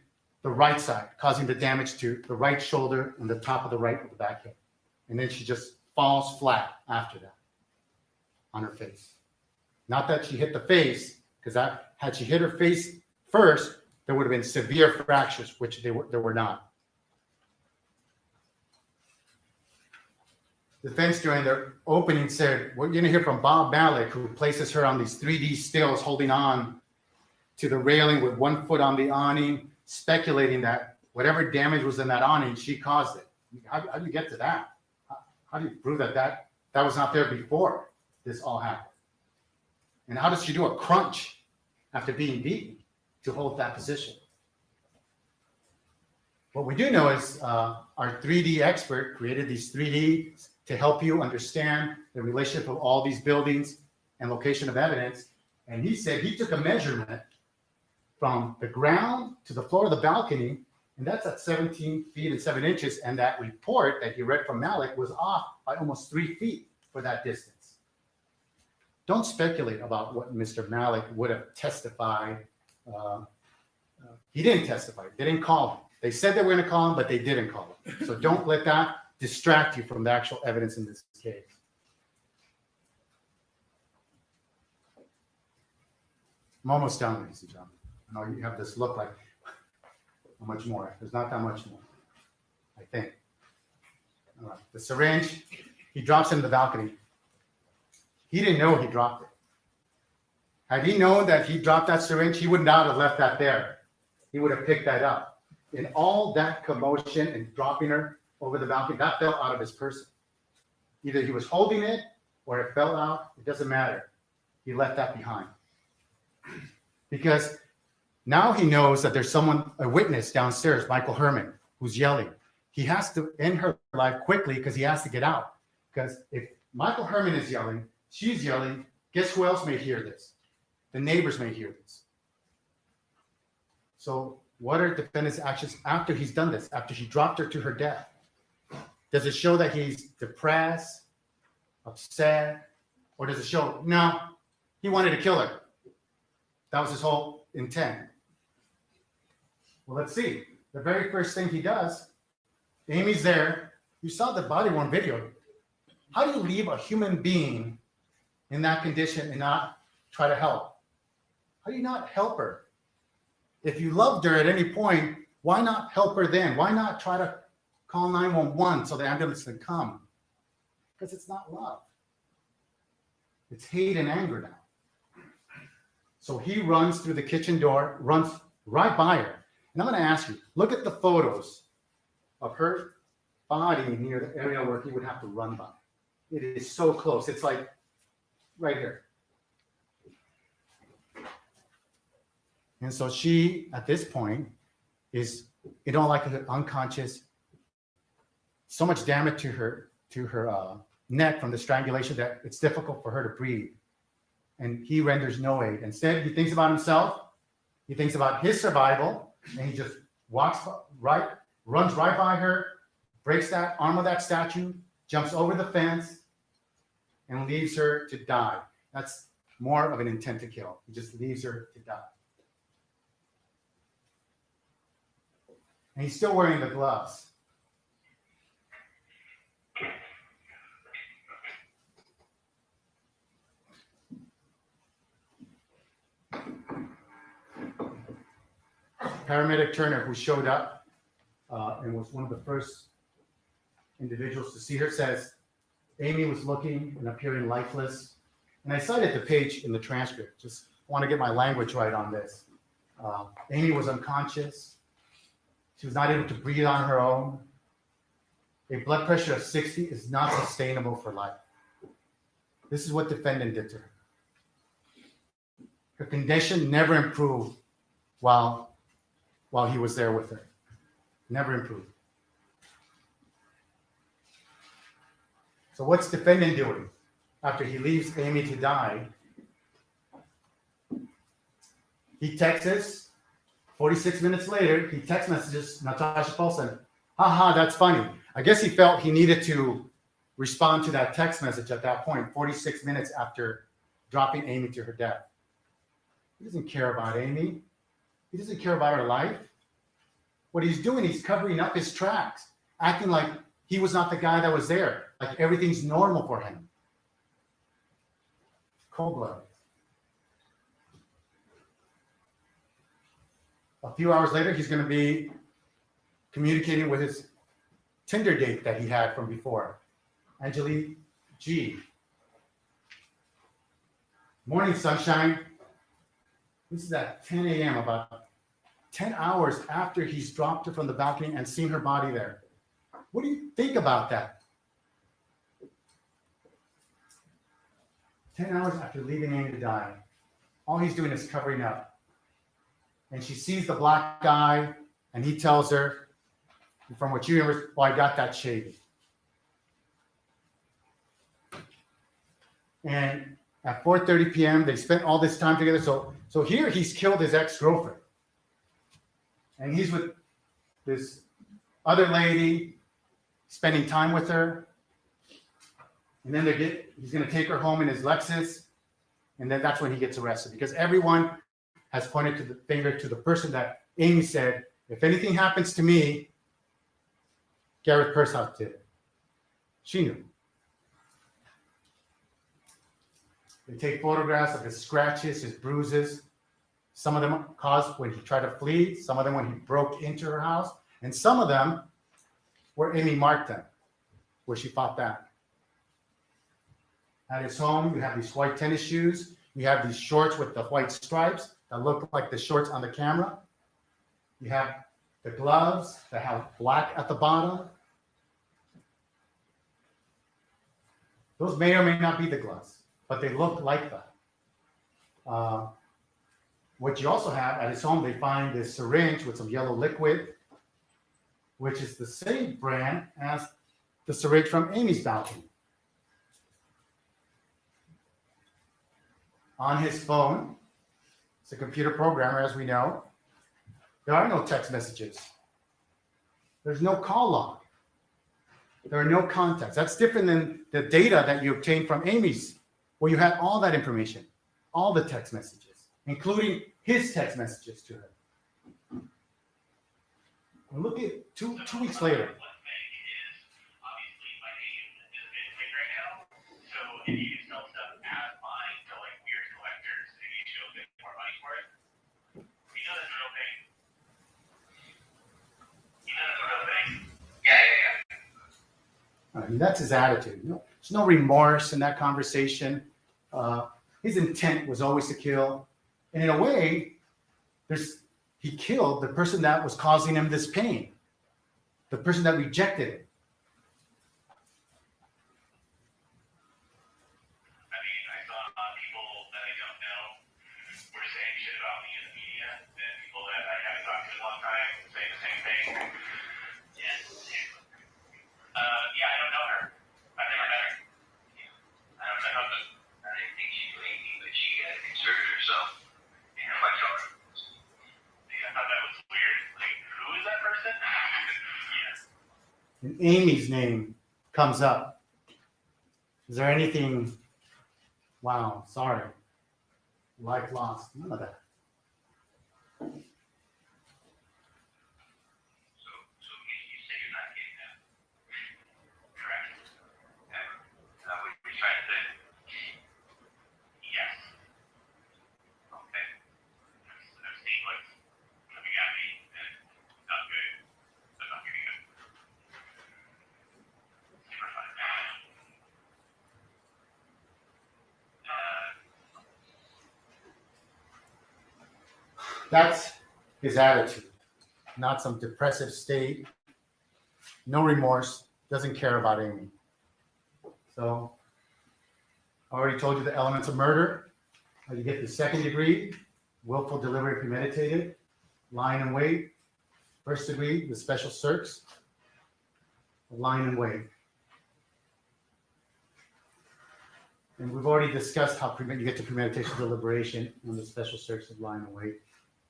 the right side, causing the damage to the right shoulder and the top of the right of the back hip. And then she just falls flat after that on her face. Not that she hit the face, because had she hit her face first, there would have been severe fractures, which there were not. The defense during their opening said, we're going to hear from Bob Malik, who places her on these 3D stills, holding on to the railing with one foot on the awning, speculating that whatever damage was in that awning, she caused it. How do you get to that? How do you prove that was not there before this all happened? And how does she do a crunch after being beaten to hold that position? What we do know is our 3D expert created these 3D to help you understand the relationship of all these buildings and location of evidence. And he said he took a measurement from the ground to the floor of the balcony, and that's at 17 feet and 7 inches. And that report that he read from Malik was off by almost 3 feet for that distance. Don't speculate about what Mr. Malik would have testified. He didn't testify. They didn't call him. They said they were going to call him, but they didn't call him. So don't let that distract you from the actual evidence in this case. I'm almost done, ladies and gentlemen. I know you have this look like, how much more? There's not that much more, I think. All right. The syringe, he drops into the balcony. He didn't know he dropped it. Had he known that he dropped that syringe, he would not have left that there. He would have picked that up. In all that commotion and dropping her over the balcony, that fell out of his person. Either he was holding it or it fell out. It doesn't matter. He left that behind. Because now he knows that there's someone, a witness downstairs, Michael Herman, who's yelling. He has to end her life quickly because he has to get out. Because if Michael Herman is yelling, she's yelling, guess who else may hear this? The neighbors may hear this. So what are defendant's actions after he's done this, after he dropped her to her death? Does it show that he's depressed, upset, or does it show, no, he wanted to kill her? That was his whole intent. Well, let's see. The very first thing he does, Amie's there. You saw the body-worn video. How do you leave a human being in that condition and not try to help? How do you not help her? If you loved her at any point, why not help her then? Why not try to call 911 so the ambulance can come? Because it's not love. It's hate and anger now. So he runs through the kitchen door, runs right by her. And I'm going to ask you, look at the photos of her body near the area where he would have to run by. It is so close. It's like right here. And so she, at this point, is in all likelihood unconscious. So much damage to her neck from the strangulation that it's difficult for her to breathe. And he renders no aid. Instead, he thinks about himself. He thinks about his survival, and he just runs right by her, breaks that arm of that statue, jumps over the fence, and leaves her to die. That's more of an intent to kill. He just leaves her to die. And he's still wearing the gloves. paramedic Turner, who showed up and was one of the first individuals to see her, says Amie was looking and appearing lifeless. And I cited the page in the transcript. Just want to get my language right on this. Amie was unconscious. She was not able to breathe on her own. A blood pressure of 60 is not sustainable for life. This is what defendant did to her. Her condition never improved while he was there with her. Never improved. So what's defendant doing after he leaves Amie to die? He texts us. 46 minutes later, he text messages Natasha Paulson. Haha, that's funny. I guess he felt he needed to respond to that text message at that point, 46 minutes after dropping Amie to her death. He doesn't care about Amie. He doesn't care about her life. What he's doing, he's covering up his tracks, acting like he was not the guy that was there, like everything's normal for him. Cold-blooded. A few hours later, he's going to be communicating with his Tinder date that he had from before, Angelique G. Morning, sunshine. This is at 10 a.m., about 10 hours after he's dropped her from the balcony and seen her body there. What do you think about that? 10 hours after leaving Amie to die, all he's doing is covering up. And she sees the black guy, and he tells her, from what you remember, well, I got that shaved. And at 4:30 p.m., they spent all this time together. So here he's killed his ex-girlfriend. And he's with this other lady, spending time with her. And then he's going to take her home in his Lexus. And then that's when he gets arrested, because everyone has pointed to the finger to the person that Amie said, if anything happens to me, Gareth Pursehouse did it. She knew. They take photographs of his scratches, his bruises. Some of them caused when he tried to flee, some of them when he broke into her house, and some of them where Amie marked them, where she fought back. At his home, you have these white tennis shoes. You have these shorts with the white stripes that look like the shorts on the camera. You have the gloves that have black at the bottom. Those may or may not be the gloves, but they look like that. What you also have at his home, they find this syringe with some yellow liquid, which is the same brand as the syringe from Amie's balcony. On his phone, it's a computer programmer, as we know, there are no text messages. There's no call log. There are no contacts. That's different than the data that you obtained from Amie's, where you had all that information, all the text messages, including his text messages to her. And look at two weeks later. I mean, that's his attitude. There's no remorse in that conversation. His intent was always to kill. And in a way, he killed the person that was causing him this pain, the person that rejected him. I mean, I saw people that I don't know were saying shit about me in the media, and people that I haven't talked to in a long time saying the same thing. Yeah, I don't know her. I've never met her. I don't know her. I didn't think she knew Amie, but she inserted herself in my car. Yeah, I thought that was weird. Like, who is that person? Yes. And Amie's name comes up. Is there anything, wow, sorry, life lost? None of that. Yes. Okay. I've seen what's coming at me. That's his attitude, not some depressive state, no remorse, doesn't care about Amie. So I already told you the elements of murder. How you get the second degree, willful, deliberate, premeditated, lying in wait. First degree, the special circs, lying in wait. And we've already discussed how you get to premeditation, deliberation, and the special circs of lying in wait.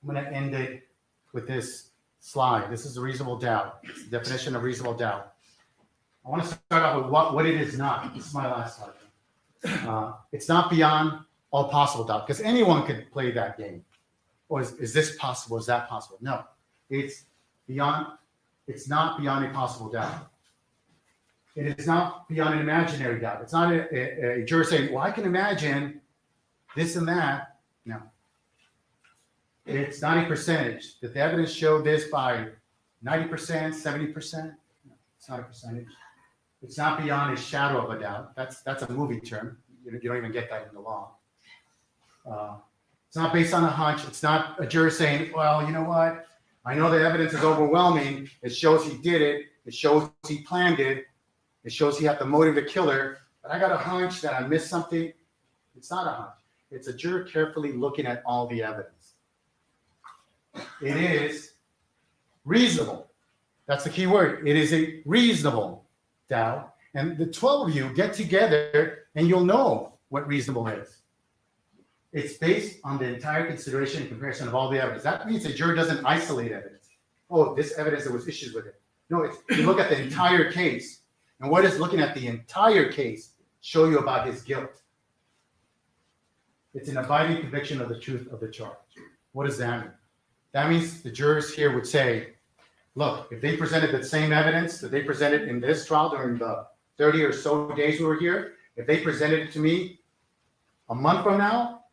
I'm going to end it with this slide. This is a reasonable doubt. It's the definition of reasonable doubt. I want to start off with what it is not. This is my last slide. It's not beyond all possible doubt, because anyone could play that game. Or is this possible? Is that possible? No, it's not beyond a possible doubt. It is not beyond an imaginary doubt. It's not a juror saying, well, I can imagine this and that. No. It's not a percentage. Did the evidence show this by 90%, 70%? No, it's not a percentage. It's not beyond a shadow of a doubt. That's a movie term. You don't even get that in the law. It's not based on a hunch. It's not a juror saying, well, you know what? I know the evidence is overwhelming. It shows he did it. It shows he planned it. It shows he had the motive to kill her. But I got a hunch that I missed something. It's not a hunch. It's a juror carefully looking at all the evidence. It is reasonable. That's the key word. It is a reasonable doubt. And the 12 of you get together and you'll know what reasonable is. It's based on the entire consideration and comparison of all the evidence. That means the juror doesn't isolate evidence. Oh, this evidence, there was issues with it. No, you look at the entire case. And what is looking at the entire case show you about his guilt? It's an abiding conviction of the truth of the charge. What does that mean? That means the jurors here would say, look, if they presented the same evidence that they presented in this trial during the 30 or so days we were here, if they presented it to me a month from now,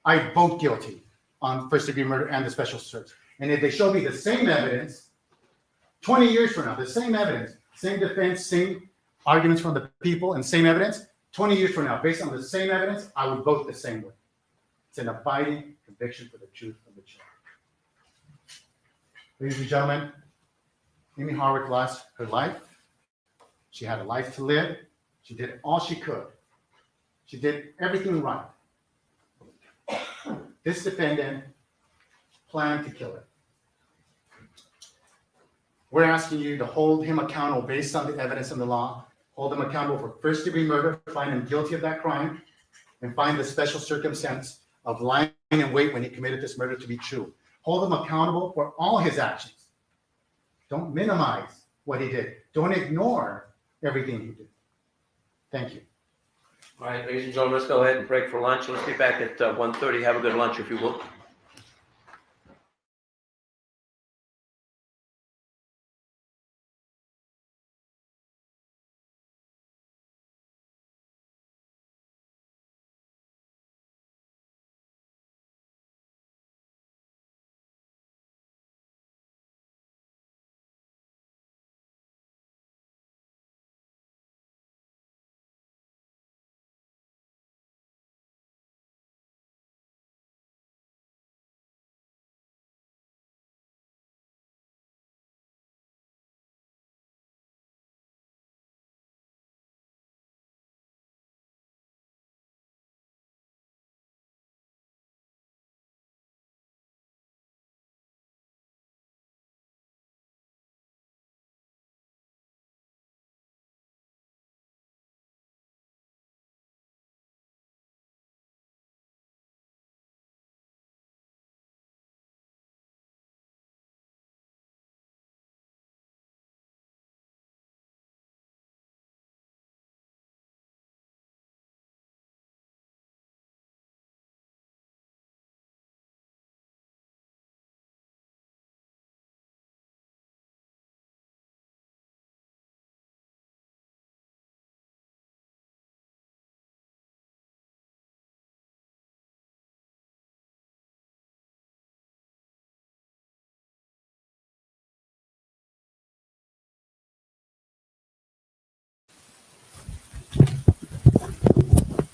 I vote guilty on first-degree murder and the special search. And if they show me the same evidence 20 years from now, the same evidence, same defense, same arguments from the people, and same evidence, 20 years from now, based on the same evidence, I would vote the same way. It's an abiding conviction for the truth of the charge. Ladies and gentlemen, Amie Harwick lost her life. She had a life to live. She did all she could. She did everything right. This defendant planned to kill her. We're asking you to hold him accountable based on the evidence in the law, hold him accountable for first-degree murder, find him guilty of that crime, and find the special circumstance of lying in wait when he committed this murder to be true. Hold him accountable for all his actions. Don't minimize what he did. Don't ignore everything he did. Thank you. All right, ladies and gentlemen, let's go ahead and break for lunch. Let's be back at 1:30. Have a good lunch, if you will.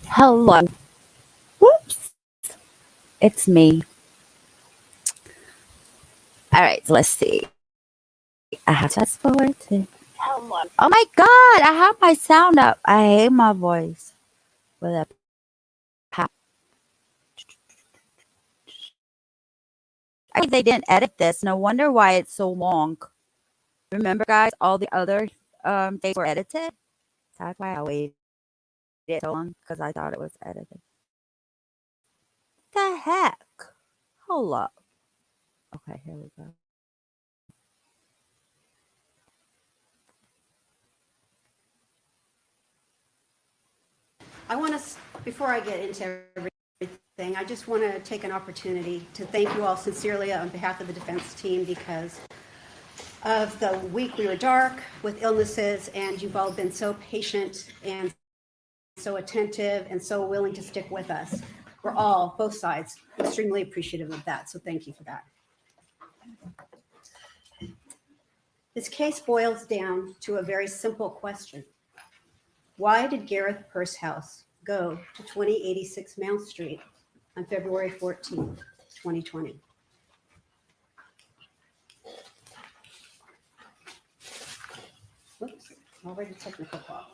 Hello. Whoops. It's me. All right, so let's see. I have to fast forward to. Oh my God, I have my sound up. I hate my voice with a pow. I think they didn't edit this. No wonder why it's so long. Remember, guys, all the other days were edited. That's why I waited so long because I thought it was edited. The heck? Hold up. Okay, here we go. I want to, before I get into everything, I just want to take an opportunity to thank you all sincerely on behalf of the defense team because of the week we were dark with illnesses, and you've all been so patient and so attentive and so willing to stick with us. We're all, both sides, extremely appreciative of that, so thank you for that. This case boils down to a very simple question. Why did Gareth Pursehouse go to 2086 Mount Street on February 14th, 2020? Whoops, already technical problem.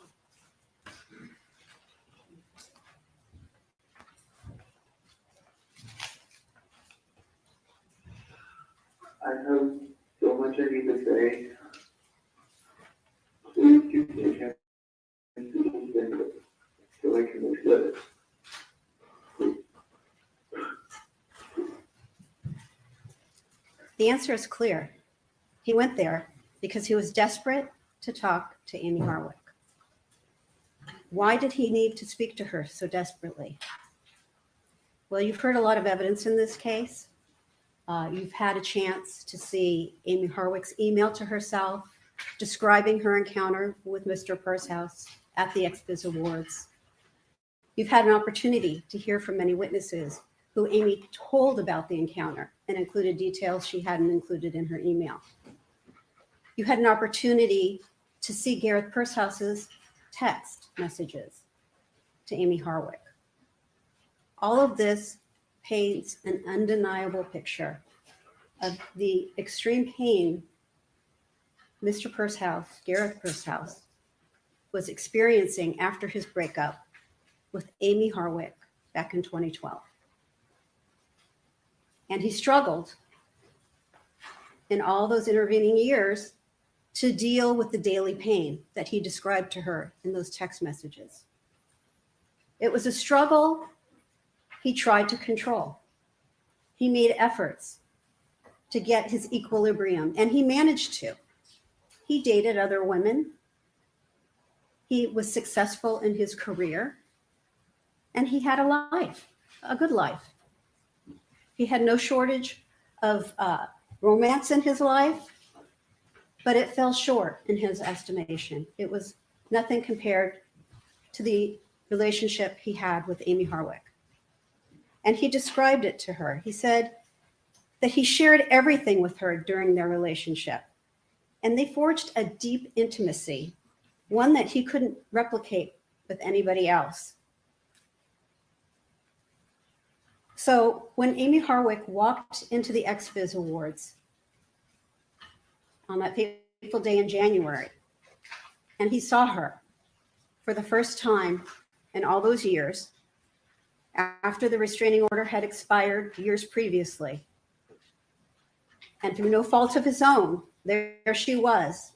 I have so much I need to say. Please give me a chance to think so I can accept it. The answer is clear. He went there because he was desperate to talk to Amie Harwick. Why did he need to speak to her so desperately? Well, you've heard a lot of evidence in this case. You've had a chance to see Amie Harwick's email to herself describing her encounter with Mr. Pursehouse at the XBiz Awards. You've had an opportunity to hear from many witnesses who Amie told about the encounter and included details she hadn't included in her email. You had an opportunity to see Gareth Purshouse's text messages to Amie Harwick. All of this paints an undeniable picture of the extreme pain Mr. Pursehouse, Gareth Pursehouse, was experiencing after his breakup with Amie Harwick back in 2012. And he struggled in all those intervening years to deal with the daily pain that he described to her in those text messages. It was a struggle he tried to control. He made efforts to get his equilibrium, and he managed to. He dated other women. He was successful in his career, and he had a life, a good life. He had no shortage of romance in his life, but it fell short in his estimation. It was nothing compared to the relationship he had with Amie Harwick. And he described it to her. He said that he shared everything with her during their relationship. And they forged a deep intimacy, one that he couldn't replicate with anybody else. So when Amie Harwick walked into the XBiz Awards on that fateful day in January, and he saw her for the first time in all those years, after the restraining order had expired years previously, and through no fault of his own, there she was.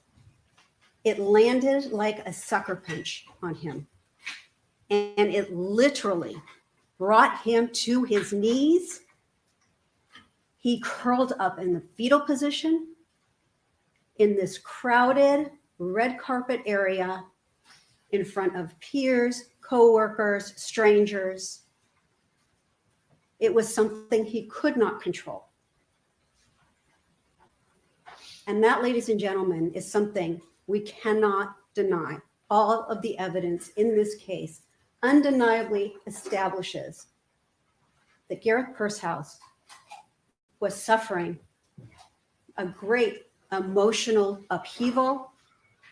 It landed like a sucker punch on him. And it literally brought him to his knees. He curled up in the fetal position in this crowded red carpet area in front of peers, coworkers, strangers. It was something he could not control. And that, ladies and gentlemen, is something we cannot deny. All of the evidence in this case undeniably establishes that Gareth Pursehouse was suffering a great emotional upheaval,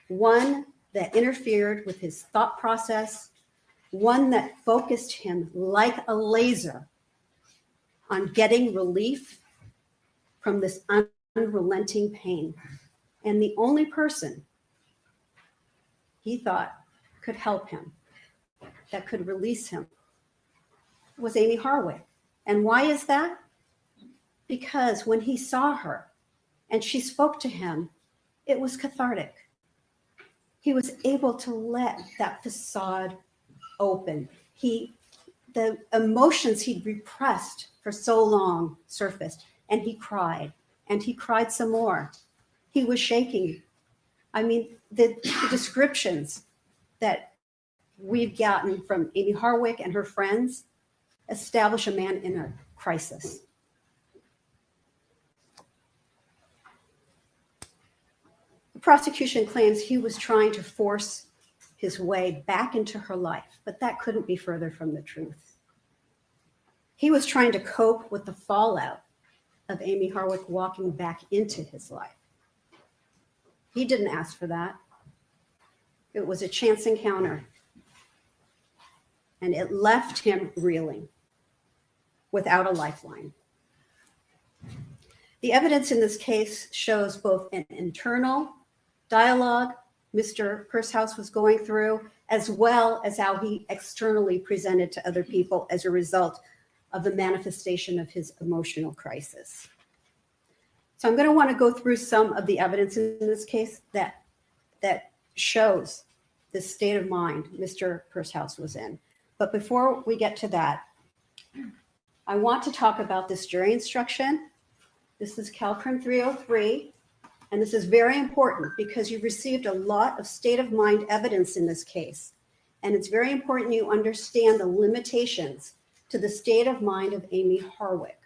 one that interfered with his thought process, one that focused him like a laser on getting relief from this unrelenting pain. And the only person he thought could help him, that could release him, was Amie Harwick. And why is that? Because when he saw her and she spoke to him, it was cathartic. He was able to let that facade open. The emotions he'd repressed for so long surfaced, and he cried some more. He was shaking. I mean, the descriptions that we've gotten from Amie Harwick and her friends establish a man in a crisis. The prosecution claims he was trying to force his way back into her life, but that couldn't be further from the truth. He was trying to cope with the fallout of Amie Harwick walking back into his life. He didn't ask for that. It was a chance encounter, and it left him reeling without a lifeline. The evidence in this case shows both an internal dialogue Mr. Pursehouse was going through, as well as how he externally presented to other people as a result of the manifestation of his emotional crisis. So I'm going to want to go through some of the evidence in this case that shows the state of mind Mr. Pursehouse was in. But before we get to that, I want to talk about this jury instruction. This is CalCrim 303, and this is very important because you've received a lot of state of mind evidence in this case. And it's very important you understand the limitations to the state of mind of Amie Harwick,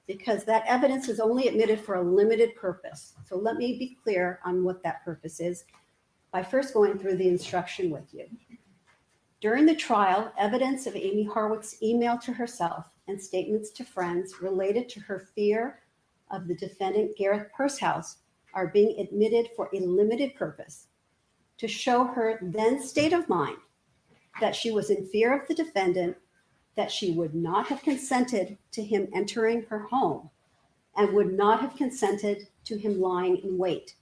because that evidence is only admitted for a limited purpose. So let me be clear on what that purpose is by first going through the instruction with you. During the trial, evidence of Amie Harwick's email to herself and statements to friends related to her fear of the defendant, Gareth Pursehouse, are being admitted for a limited purpose: to show her then state of mind that she was in fear of the defendant, that she would not have consented to him entering her home, and would not have consented to him lying in wait.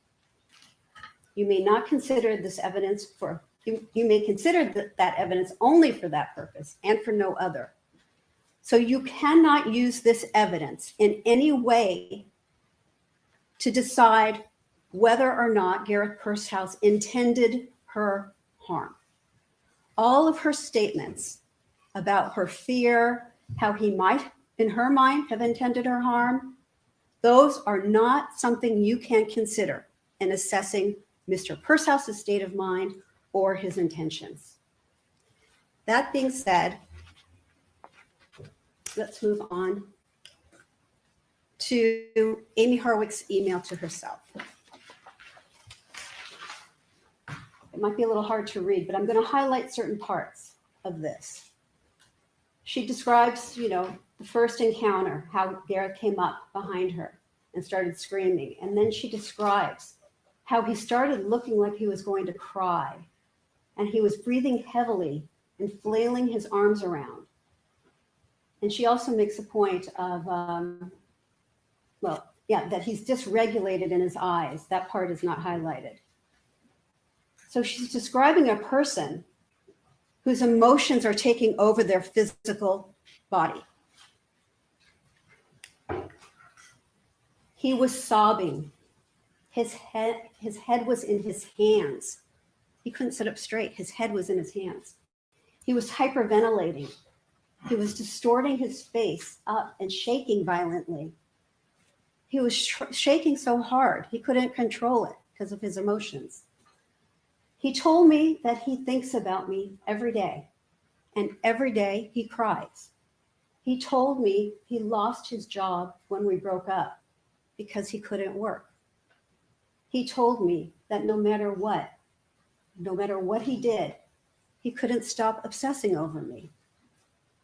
You may not consider this evidence you may consider that evidence only for that purpose and for no other. So you cannot use this evidence in any way to decide whether or not Gareth Pursehouse intended her harm. All of her statements about her fear, how he might, in her mind, have intended her harm, those are not something you can consider in assessing Mr. Pursehouse's state of mind or his intentions. That being said, let's move on to Amie Harwick's email to herself. It might be a little hard to read, but I'm going to highlight certain parts of this. She describes, the first encounter, how Gareth came up behind her and started screaming. And then she describes how he started looking like he was going to cry. And he was breathing heavily and flailing his arms around. And she also makes a point of, that he's dysregulated in his eyes. That part is not highlighted. So she's describing a person whose emotions are taking over their physical body. He was sobbing. His head was in his hands. He couldn't sit up straight. His head was in his hands. He was hyperventilating. He was distorting his face up and shaking violently. He was shaking so hard, he couldn't control it because of his emotions. He told me that he thinks about me every day, and every day he cries. He told me he lost his job when we broke up because he couldn't work. He told me that no matter what he did, he couldn't stop obsessing over me.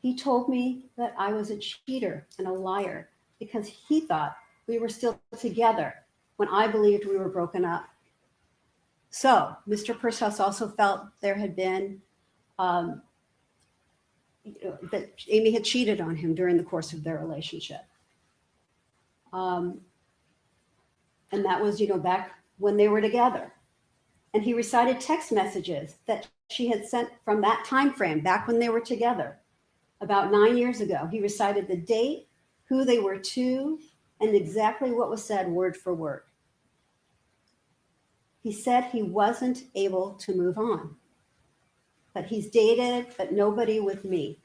He told me that I was a cheater and a liar because he thought we were still together when I believed we were broken up. So Mr. Pursehouse also felt there had been, that Amie had cheated on him during the course of their relationship. And that was, back when they were together. And he recited text messages that she had sent from that time frame, back when they were together, about 9 years ago. He recited the date, who they were to, and exactly what was said word for word. He said he wasn't able to move on, but he's dated, but nobody with me.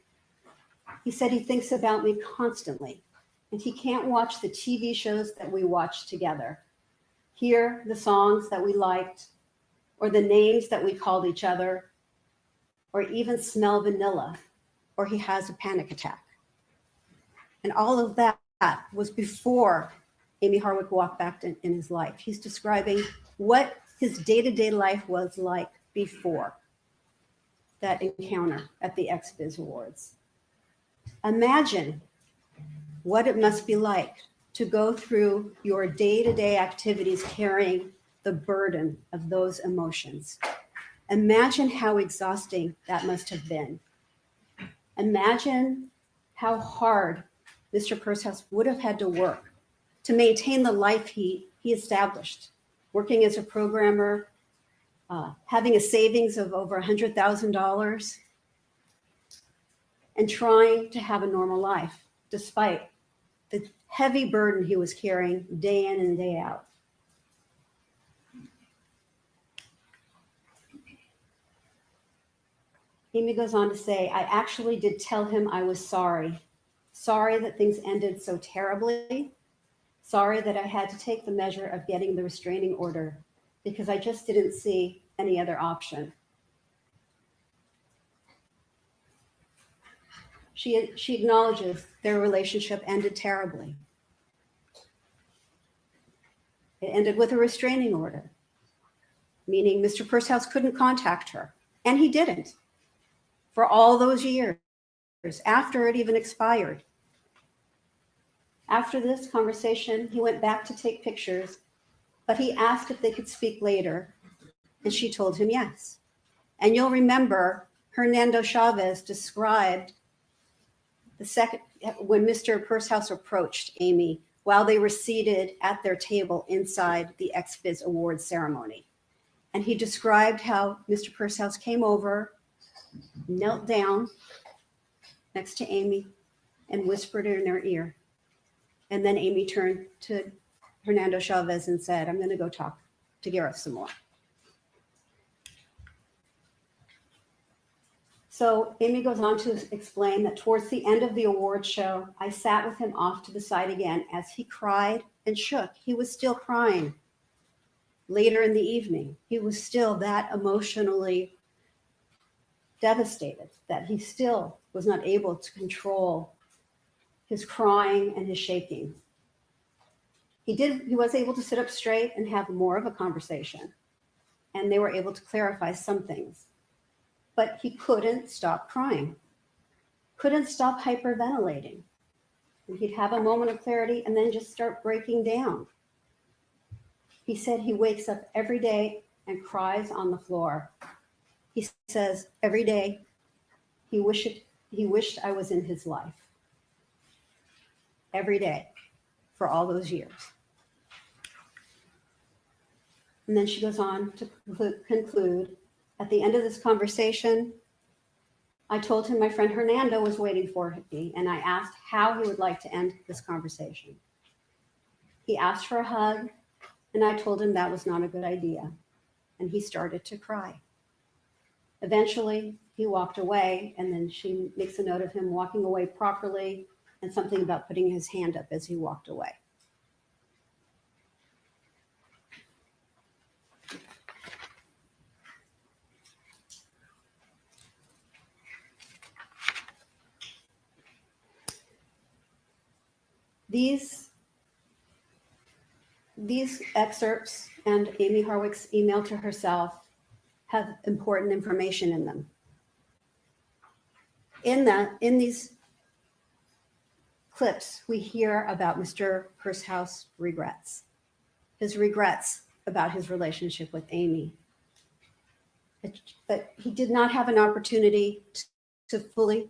He said he thinks about me constantly, and he can't watch the TV shows that we watched together, hear the songs that we liked, or the names that we called each other, or even smell vanilla, or he has a panic attack. And all of that was before Amie Harwick walked back in his life. He's describing what his day-to-day life was like before that encounter at the XBiz Awards. Imagine what it must be like to go through your day-to-day activities carrying the burden of those emotions. Imagine how exhausting that must have been. Imagine how hard Mr. Pursehouse would have had to work to maintain the life he established, working as a programmer, having a savings of over $100,000, and trying to have a normal life, despite the heavy burden he was carrying day in and day out. Amie goes on to say, I actually did tell him I was sorry. Sorry that things ended so terribly. Sorry that I had to take the measure of getting the restraining order because I just didn't see any other option. She acknowledges their relationship ended terribly. It ended with a restraining order, meaning Mr. Pursehouse couldn't contact her, and he didn't for all those years after it even expired. After this conversation, he went back to take pictures, but he asked if they could speak later, and she told him yes. And you'll remember Hernando Chavez described the second, when Mr. Pursehouse approached Amie while they were seated at their table inside the XBiz Awards ceremony. And he described how Mr. Pursehouse came over, knelt down next to Amie, and whispered in her ear. And then Amie turned to Hernando Chavez and said, I'm going to go talk to Gareth some more. So Amie goes on to explain that towards the end of the award show, I sat with him off to the side again as he cried and shook. He was still crying. Later in the evening, he was still that emotionally devastated that he still was not able to control his crying and his shaking. He was able to sit up straight and have more of a conversation, and they were able to clarify some things. But he couldn't stop crying, couldn't stop hyperventilating. And he'd have a moment of clarity and then just start breaking down. He said he wakes up every day and cries on the floor. He says every day he wished I was in his life. Every day for all those years. And then she goes on to conclude, at the end of this conversation, I told him my friend Hernando was waiting for me, and I asked how he would like to end this conversation. He asked for a hug, and I told him that was not a good idea, and he started to cry. Eventually, he walked away, and then she makes a note of him walking away properly and something about putting his hand up as he walked away. These excerpts and Amie Harwick's email to herself have important information in them. In these clips, we hear about Mr. Pursehouse regrets, his regrets about his relationship with Amie. But he did not have an opportunity to fully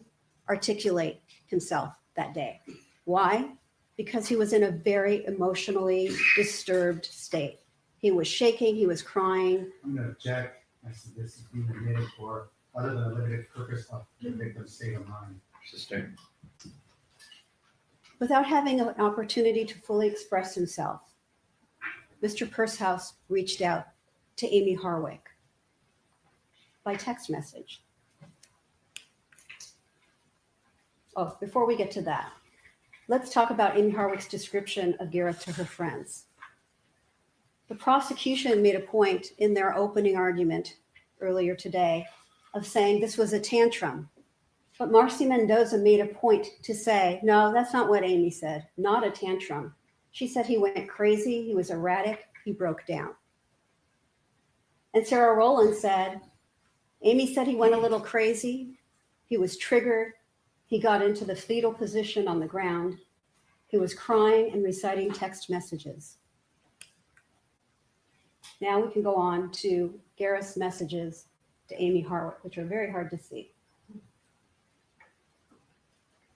articulate himself that day. Why? because he was in a very emotionally disturbed state. He was shaking, he was crying. I'm going to object. I said this is being admitted for other than a limited purpose of the victim's state of mind. Sister. Without having an opportunity to fully express himself, Mr. Pursehouse reached out to Amie Harwick by text message. Oh, before we get to that, let's talk about Amie Harwick's description of Gareth to her friends. The prosecution made a point in their opening argument earlier today of saying this was a tantrum. But Marcy Mendoza made a point to say, no, that's not what Amie said, not a tantrum. She said he went crazy, he was erratic, he broke down. And Sarah Rowland said, Amie said he went a little crazy, he was triggered, he got into the fetal position on the ground, he was crying and reciting text messages. Now we can go on to Gareth's messages to Amie Harwick, which are very hard to see.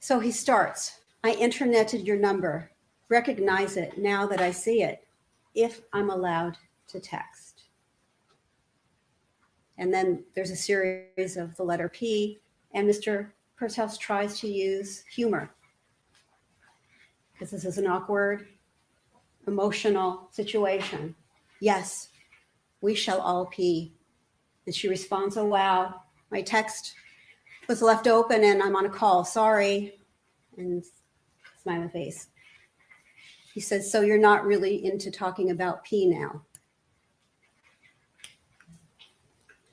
So he starts, I interneted your number, recognize it now that I see it, if I'm allowed to text. And then there's a series of the letter P, and Mr. Pursehouse tries to use humor, because this is an awkward, emotional situation. Yes, we shall all pee. And she responds, oh, wow, my text was left open and I'm on a call, sorry. And smiley face. He says, so you're not really into talking about pee now.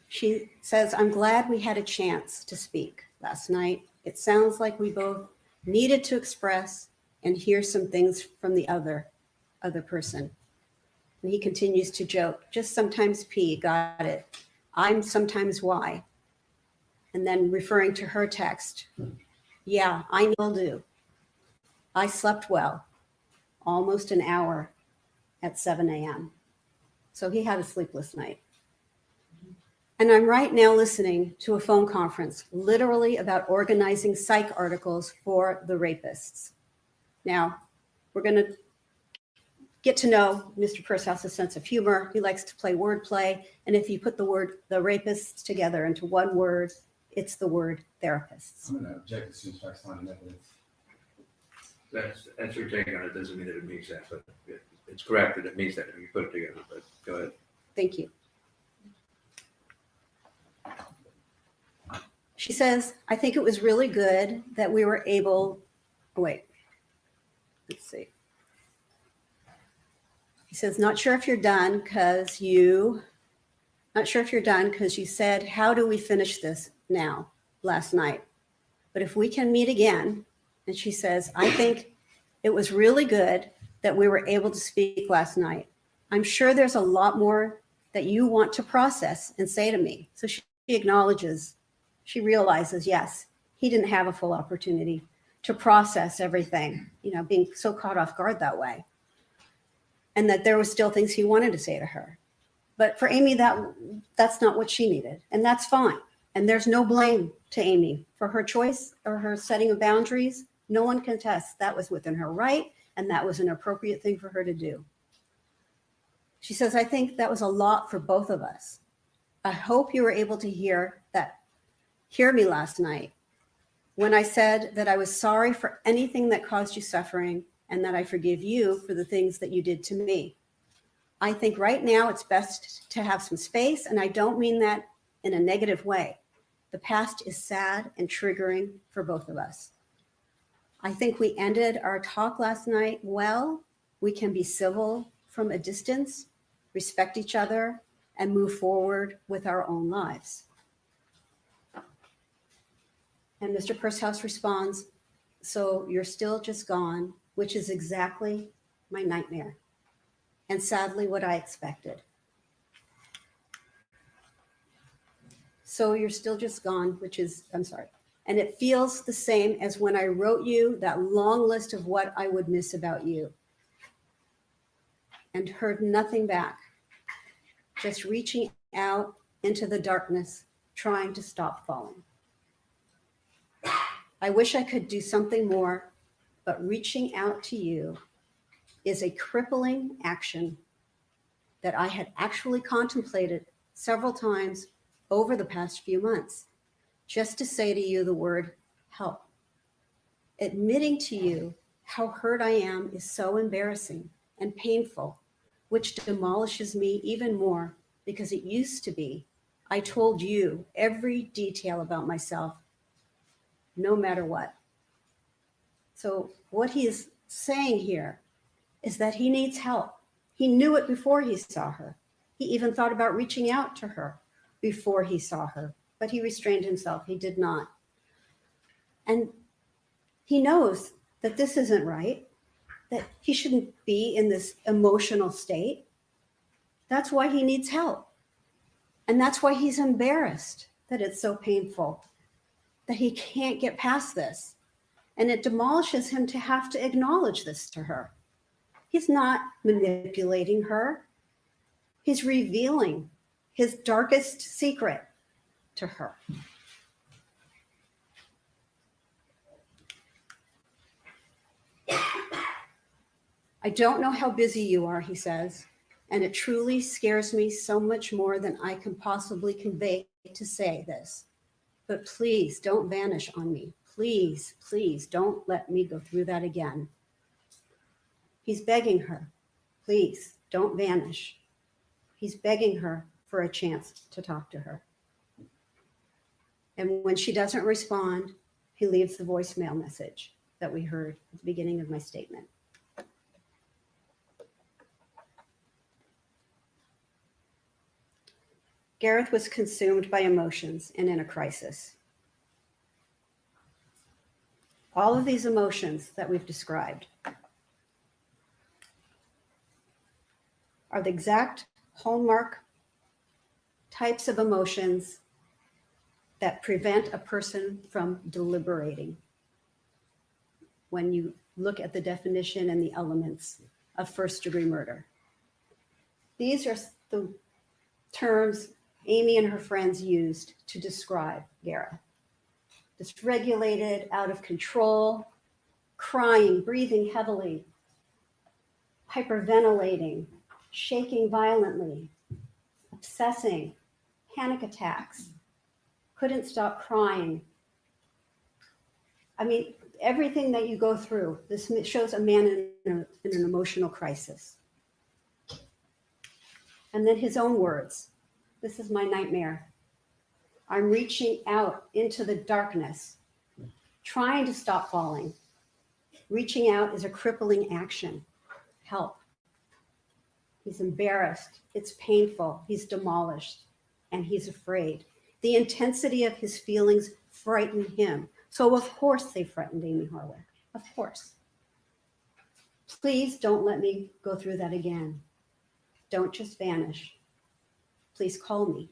She says, I'm glad we had a chance to speak last night. It sounds like we both needed to express and hear some things from the other person. And he continues to joke, just sometimes pee, got it. I'm sometimes why. And then referring to her text, yeah, I will do. I slept well, almost an hour at 7 a.m. So he had a sleepless night. And I'm right now listening to a phone conference, literally about organizing psych articles for the rapists. Now, we're going to get to know Mr. Pursehouse's sense of humor. He likes to play wordplay. And if you put the rapists together into one word, it's the word therapists. I'm going to object as soon as I find evidence. That's your take on it. Doesn't mean that it means that, but it's correct that it means that if you put it together. But go ahead. Thank you. She says, I think it was really good that we were able, let's see. He says, not sure if you're done because you said, how do we finish this now, last night? But if we can meet again, and she says, I think it was really good that we were able to speak last night. I'm sure there's a lot more that you want to process and say to me. So she acknowledges, she realizes, yes, he didn't have a full opportunity to process everything, being so caught off guard that way. And that there was still things he wanted to say to her. But for Amie, that's not what she needed. And that's fine. And there's no blame to Amie for her choice or her setting of boundaries. No one contests that was within her right, and that was an appropriate thing for her to do. She says, I think that was a lot for both of us. I hope you were able to hear me last night when I said that I was sorry for anything that caused you suffering and that I forgive you for the things that you did to me. I think right now it's best to have some space, and I don't mean that in a negative way. The past is sad and triggering for both of us. I think we ended our talk last night well. We can be civil from a distance, respect each other, and move forward with our own lives. And Mr. Pursehouse responds, so you're still just gone, which is exactly my nightmare, and sadly what I expected. So you're still just gone, and it feels the same as when I wrote you that long list of what I would miss about you, and heard nothing back, just reaching out into the darkness, trying to stop falling. I wish I could do something more, but reaching out to you is a crippling action that I had actually contemplated several times over the past few months, just to say to you the word help. Admitting to you how hurt I am is so embarrassing and painful, which demolishes me even more because it used to be I told you every detail about myself, no matter what. So what he is saying here is that he needs help. He knew it before he saw her. He even thought about reaching out to her before he saw her, but he restrained himself. He did not. And he knows that this isn't right, that he shouldn't be in this emotional state. That's why he needs help. And that's why he's embarrassed that it's so painful, that he can't get past this. And it demolishes him to have to acknowledge this to her. He's not manipulating her. He's revealing his darkest secret to her. I don't know how busy you are, he says, and it truly scares me so much more than I can possibly convey to say this. But please don't vanish on me. Please, please don't let me go through that again. He's begging her, please don't vanish. He's begging her for a chance to talk to her. And when she doesn't respond, he leaves the voicemail message that we heard at the beginning of my statement. Gareth was consumed by emotions and in a crisis. All of these emotions that we've described are the exact hallmark types of emotions that prevent a person from deliberating when you look at the definition and the elements of first-degree murder. These are the terms Amie and her friends used to describe Gareth. Dysregulated, out of control, crying, breathing heavily, hyperventilating, shaking violently, obsessing, panic attacks, couldn't stop crying. I mean, everything that you go through, this shows a man in an emotional crisis. And then his own words, this is my nightmare. I'm reaching out into the darkness, trying to stop falling. Reaching out is a crippling action. Help. He's embarrassed. It's painful. He's demolished. And he's afraid. The intensity of his feelings frightened him. So of course they frightened Amie Harwick. Of course. Please don't let me go through that again. Don't just vanish. Please call me.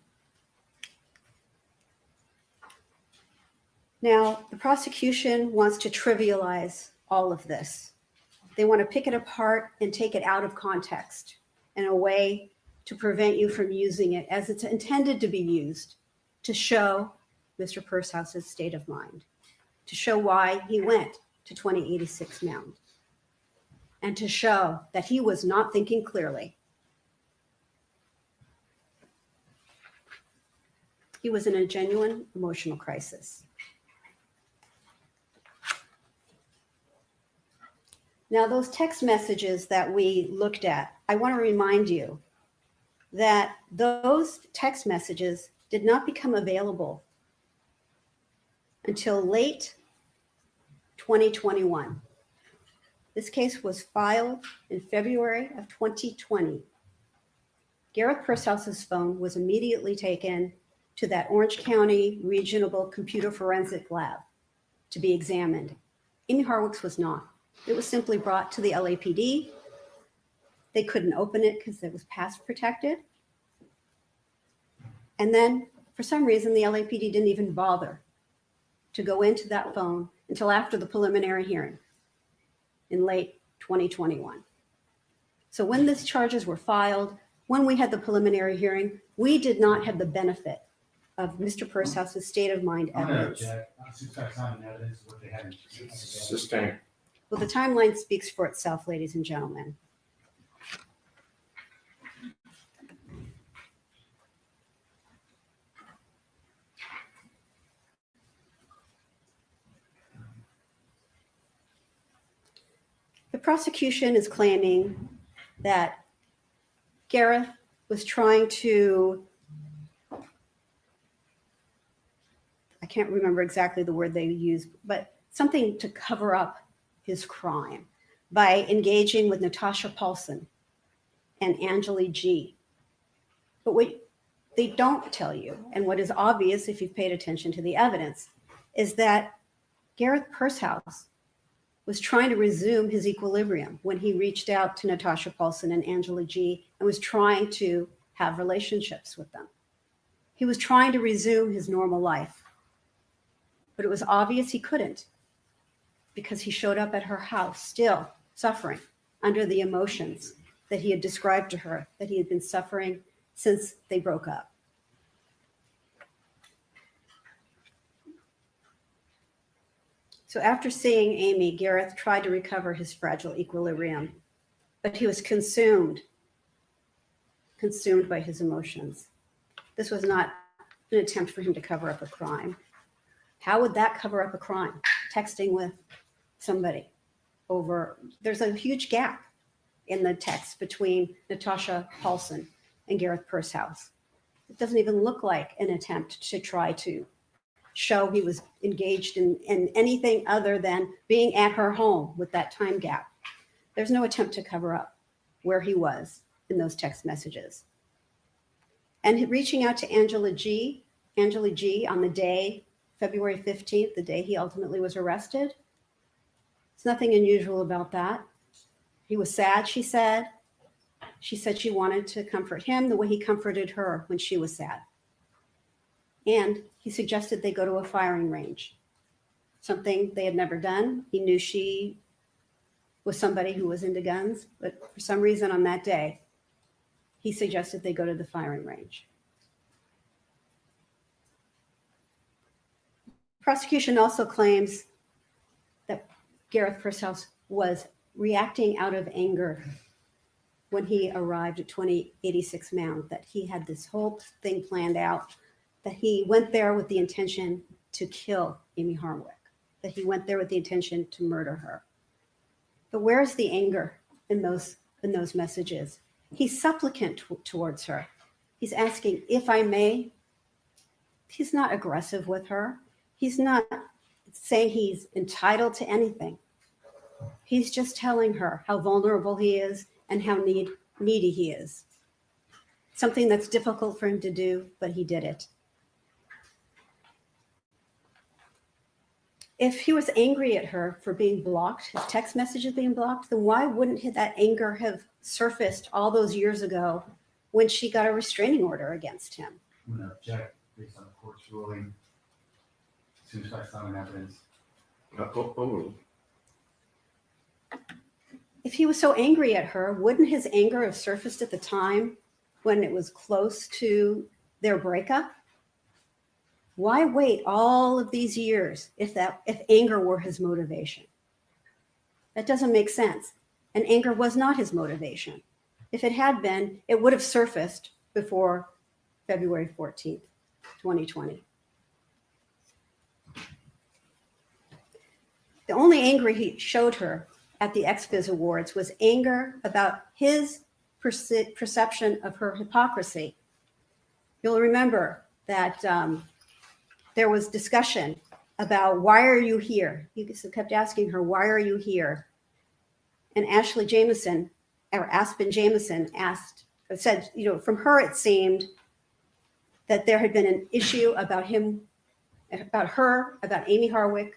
Now, the prosecution wants to trivialize all of this. They want to pick it apart and take it out of context in a way to prevent you from using it as it's intended to be used to show Mr. Purshouse's state of mind, to show why he went to 2086 Mound, and to show that he was not thinking clearly. He was in a genuine emotional crisis. Now, those text messages that we looked at, I want to remind you that those text messages did not become available until late 2021. This case was filed in February of 2020. Gareth Purshouse's phone was immediately taken to that Orange County Regional Computer Forensic Lab to be examined. Amie Harwick's was not. It was simply brought to the LAPD. They couldn't open it because it was pass protected. And then for some reason, the LAPD didn't even bother to go into that phone until after the preliminary hearing in late 2021. So when these charges were filed, when we had the preliminary hearing, we did not have the benefit of Mr. Purshouse's state of mind I'm gonna evidence. object. Since that's not an evidence, what they had. Sustain. Well, the timeline speaks for itself, ladies and gentlemen. The prosecution is claiming that Gareth was trying to, I can't remember exactly the word they used, but something to cover up his crime by engaging with Natasha Paulson and Angela G. But what they don't tell you, and what is obvious if you've paid attention to the evidence, is that Gareth Pursehouse was trying to resume his equilibrium when he reached out to Natasha Paulson and Angela G and was trying to have relationships with them. He was trying to resume his normal life, but it was obvious he couldn't because he showed up at her house still suffering under the emotions that he had described to her that he had been suffering since they broke up. So after seeing Amie, Gareth tried to recover his fragile equilibrium, but he was consumed by his emotions. This was not an attempt for him to cover up a crime. How would that cover up a crime? Texting with somebody over, there's a huge gap in the text between Natasha Paulson and Gareth Pursehouse. It doesn't even look like an attempt to try to show he was engaged in anything other than being at her home with that time gap. There's no attempt to cover up where he was in those text messages. And reaching out to Angela G on the day, February 15th, the day he ultimately was arrested, there's nothing unusual about that. He was sad, she said. She said she wanted to comfort him the way he comforted her when she was sad. And he suggested they go to a firing range, something they had never done. He knew she was somebody who was into guns, but for some reason on that day, he suggested they go to the firing range. Prosecution also claims that Gareth Pursehouse was reacting out of anger when he arrived at 2086 Mound, that he had this whole thing planned out, that he went there with the intention to kill Amie Harwick, that he went there with the intention to murder her. But where's the anger in those messages? He's supplicant towards her. He's asking, if I may. He's not aggressive with her. He's not saying he's entitled to anything. He's just telling her how vulnerable he is and how needy he is. Something that's difficult for him to do, but he did it. If he was angry at her for being blocked, his text messages being blocked, then why wouldn't that anger have surfaced all those years ago when she got a restraining order against him? I'm going to object based on the court's ruling. As soon as I found evidence. If he was so angry at her, wouldn't his anger have surfaced at the time when it was close to their breakup? Why wait all of these years if anger were his motivation? That doesn't make sense. And anger was not his motivation. If it had been, it would have surfaced before February 14th, 2020. The only anger he showed her at the XBiz Awards was anger about his perception of her hypocrisy. You'll remember that there was discussion about, why are you here? He kept asking her, why are you here? And Aspen Jameson said, from her it seemed that there had been an issue about Amie Harwick,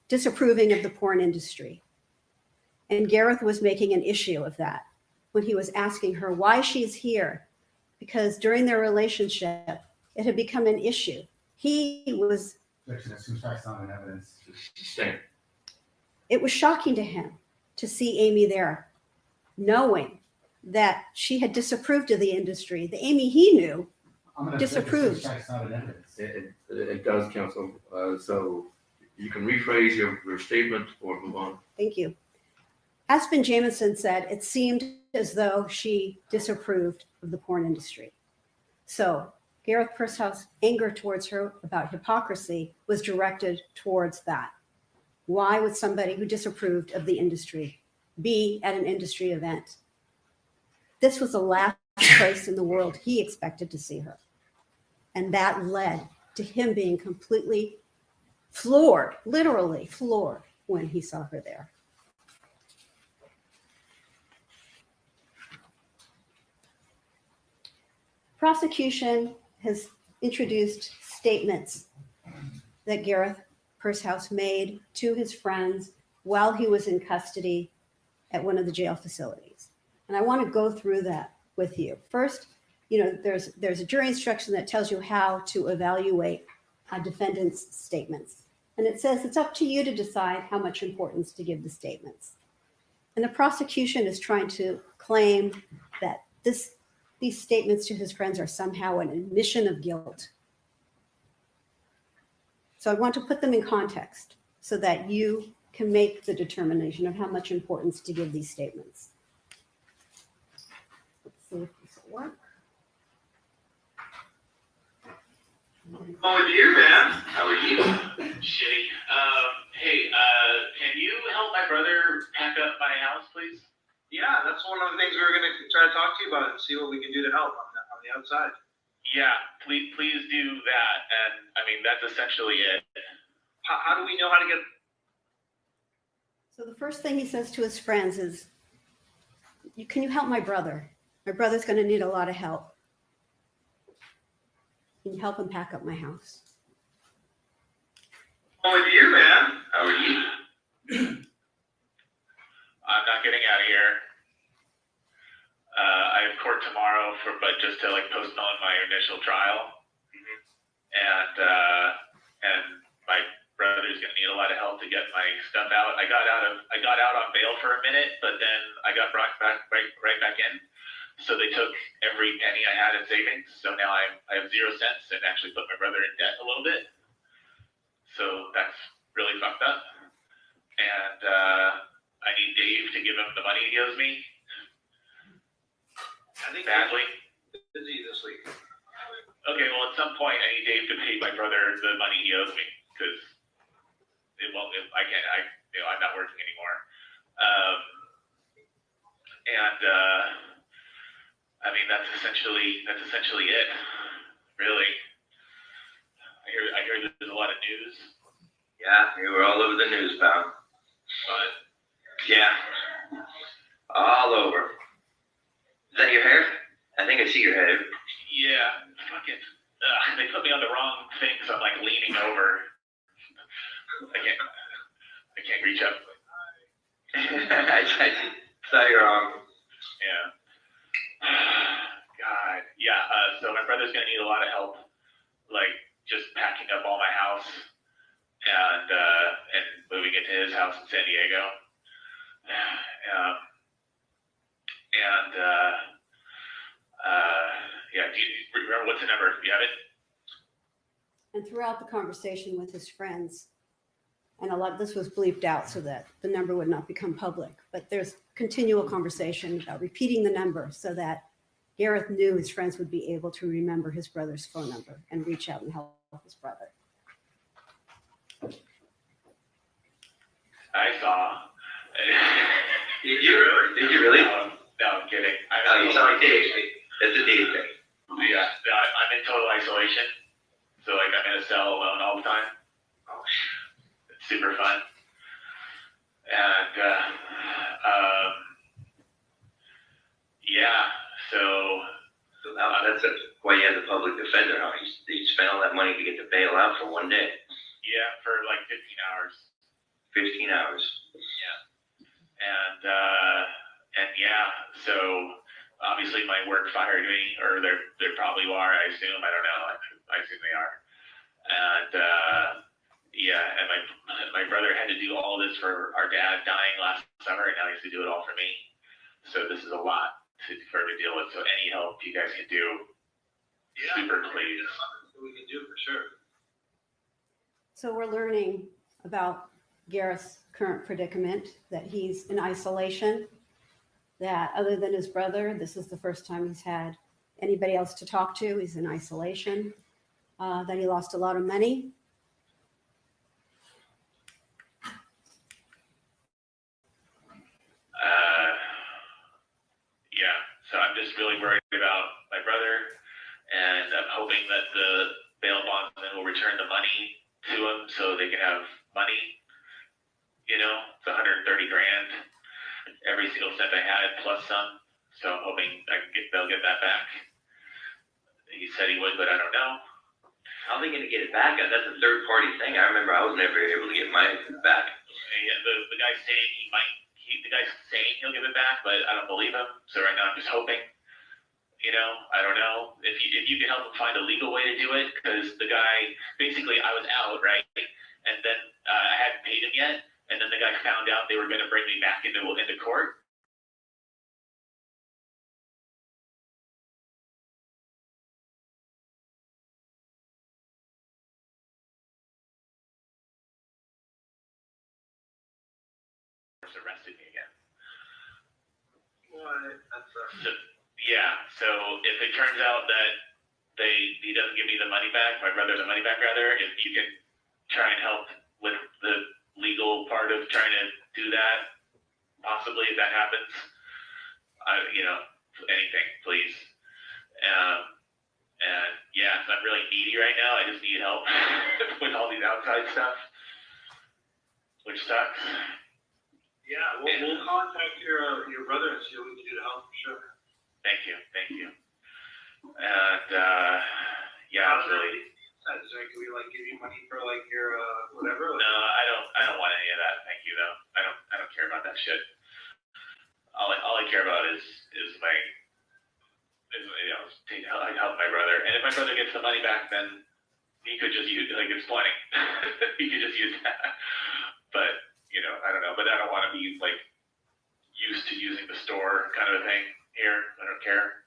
disapproving of the porn industry. And Gareth was making an issue of that when he was asking her why she's here, because during their relationship, it had become an issue. He was. It was shocking to him to see Amie there, knowing that she had disapproved of the industry. The Amie he knew disapproved. It does, counsel. So you can rephrase your statement or move on. Thank you. Aspen Jamison said it seemed as though she disapproved of the porn industry. So Gareth Pursehouse' anger towards her about hypocrisy was directed towards that. Why would somebody who disapproved of the industry be at an industry event? This was the last place in the world he expected to see her. And that led to him being completely floored, literally floored, when he saw her there. Prosecution has introduced statements that Gareth Pursehouse made to his friends while he was in custody at one of the jail facilities. And I want to go through that with you. First, there's a jury instruction that tells you how to evaluate a defendant's statements. And it says it's up to you to decide how much importance to give the statements. And the prosecution is trying to claim that these statements to his friends are somehow an admission of guilt. So I want to put them in context so that you can make the determination of how much importance to give these statements. Let's see if this will work. Oh, dear, man. How are you? Shitty. Hey, can you help my brother pack up my house, please? Yeah, that's one of the things we were going to try to talk to you about and see what we can do to help on the outside. Yeah, please do that. And I mean, that's essentially it. How do we know how to get? So the first thing he says to his friends is, can you help my brother? My brother's going to need a lot of help. Can you help him pack up my house? Oh, dear, man. How are you? I'm not getting out of here. I have court tomorrow but just to like postpone my initial trial. And my brother's gonna need a lot of help to get my stuff out. I got out on bail for a minute, but then I got brought back right back in. So they took every penny I had in savings. So now I have 0 cents and actually put my brother in debt a little bit. So that's really fucked up. And I need Dave to give him the money he owes me. I think badly. Busy this week. Okay, well at some point I need Dave to pay my brother the money he owes me because I'm not working anymore. I mean that's essentially it, really. I hear there's a lot of news. Yeah, we were all over the news, pal. But yeah, All over. Is that your hair? I think I see your hair. yeah, fucking. They put me on the wrong thing, so I'm like leaning over. I can't reach up. I saw your arm. Yeah. God. Yeah. So my brother's gonna need a lot of help, like just packing up all my house and moving it to his house in San Diego. Yeah. Do you remember what's the number? Do you have it? And throughout the conversation with his friends, and a lot of this was bleeped out so that the number would not become public, but there's continual conversation about repeating the number so that Gareth knew his friends would be able to remember his brother's phone number and reach out and help his brother. I saw. Did you really? Did you really? No, I'm kidding. Oh, you saw me Dave. That's a Dave thing. Yeah, I'm in total isolation. So like I'm in a cell alone all the time. Oh, It's super fun. And yeah, so now that's why you have the public defender, huh? You spent all that money to get the bail out for one day. yeah, for like 15 hours. 15 hours. Yeah. And yeah, so obviously my work fired me, or they probably are, I assume. I don't know. I assume they are. And yeah, and my brother had to do all this for our dad dying last summer, and now he has to do it all for me. So this is a lot for him to deal with. So any help you guys can do, super please. We can do for sure. So we're learning about Gareth's current predicament, that he's in isolation, that other than his brother, this is the first time he's had anybody else to talk to. He's in isolation, that he lost a lot of money. Yeah, so I'm just really worried about my brother, and I'm hoping that the bail bondsman will return the money to him so they can have money. You know, it's 130 grand, every single cent I had plus some. So I'm hoping they'll get that back. He said he would, but I don't know. How are they gonna get it back? That's a third party thing. I remember I was never able to get mine back. Yeah, the guy's saying the guy's saying he'll give it back, but I don't believe him. So right now I'm just hoping. You know, I don't know if you can help him find a legal way to do it, because the guy, basically I was out, right? And then I hadn't paid him yet. And then the guy found out they were going to bring me back into court. Arrested me again. What? So, yeah. So if it turns out that he doesn't give me the money back, my brother the money back rather, if you can try and help with the legal part of trying to do that, possibly if that happens, anything, please. And yeah, I'm really needy right now. I just need help with all these outside stuff, which sucks. Yeah, we'll contact your brother and see what we can do to help for sure. Thank you. And yeah, it's really. So can we give you money for your whatever? No, I don't want any of that. Thank you though. I don't care about that shit. All I care about is I help my brother, and if my brother gets the money back, then he could just use it's plenty. He could just use that. But I don't know. But I don't want to be used to using the store kind of a thing here. I don't care.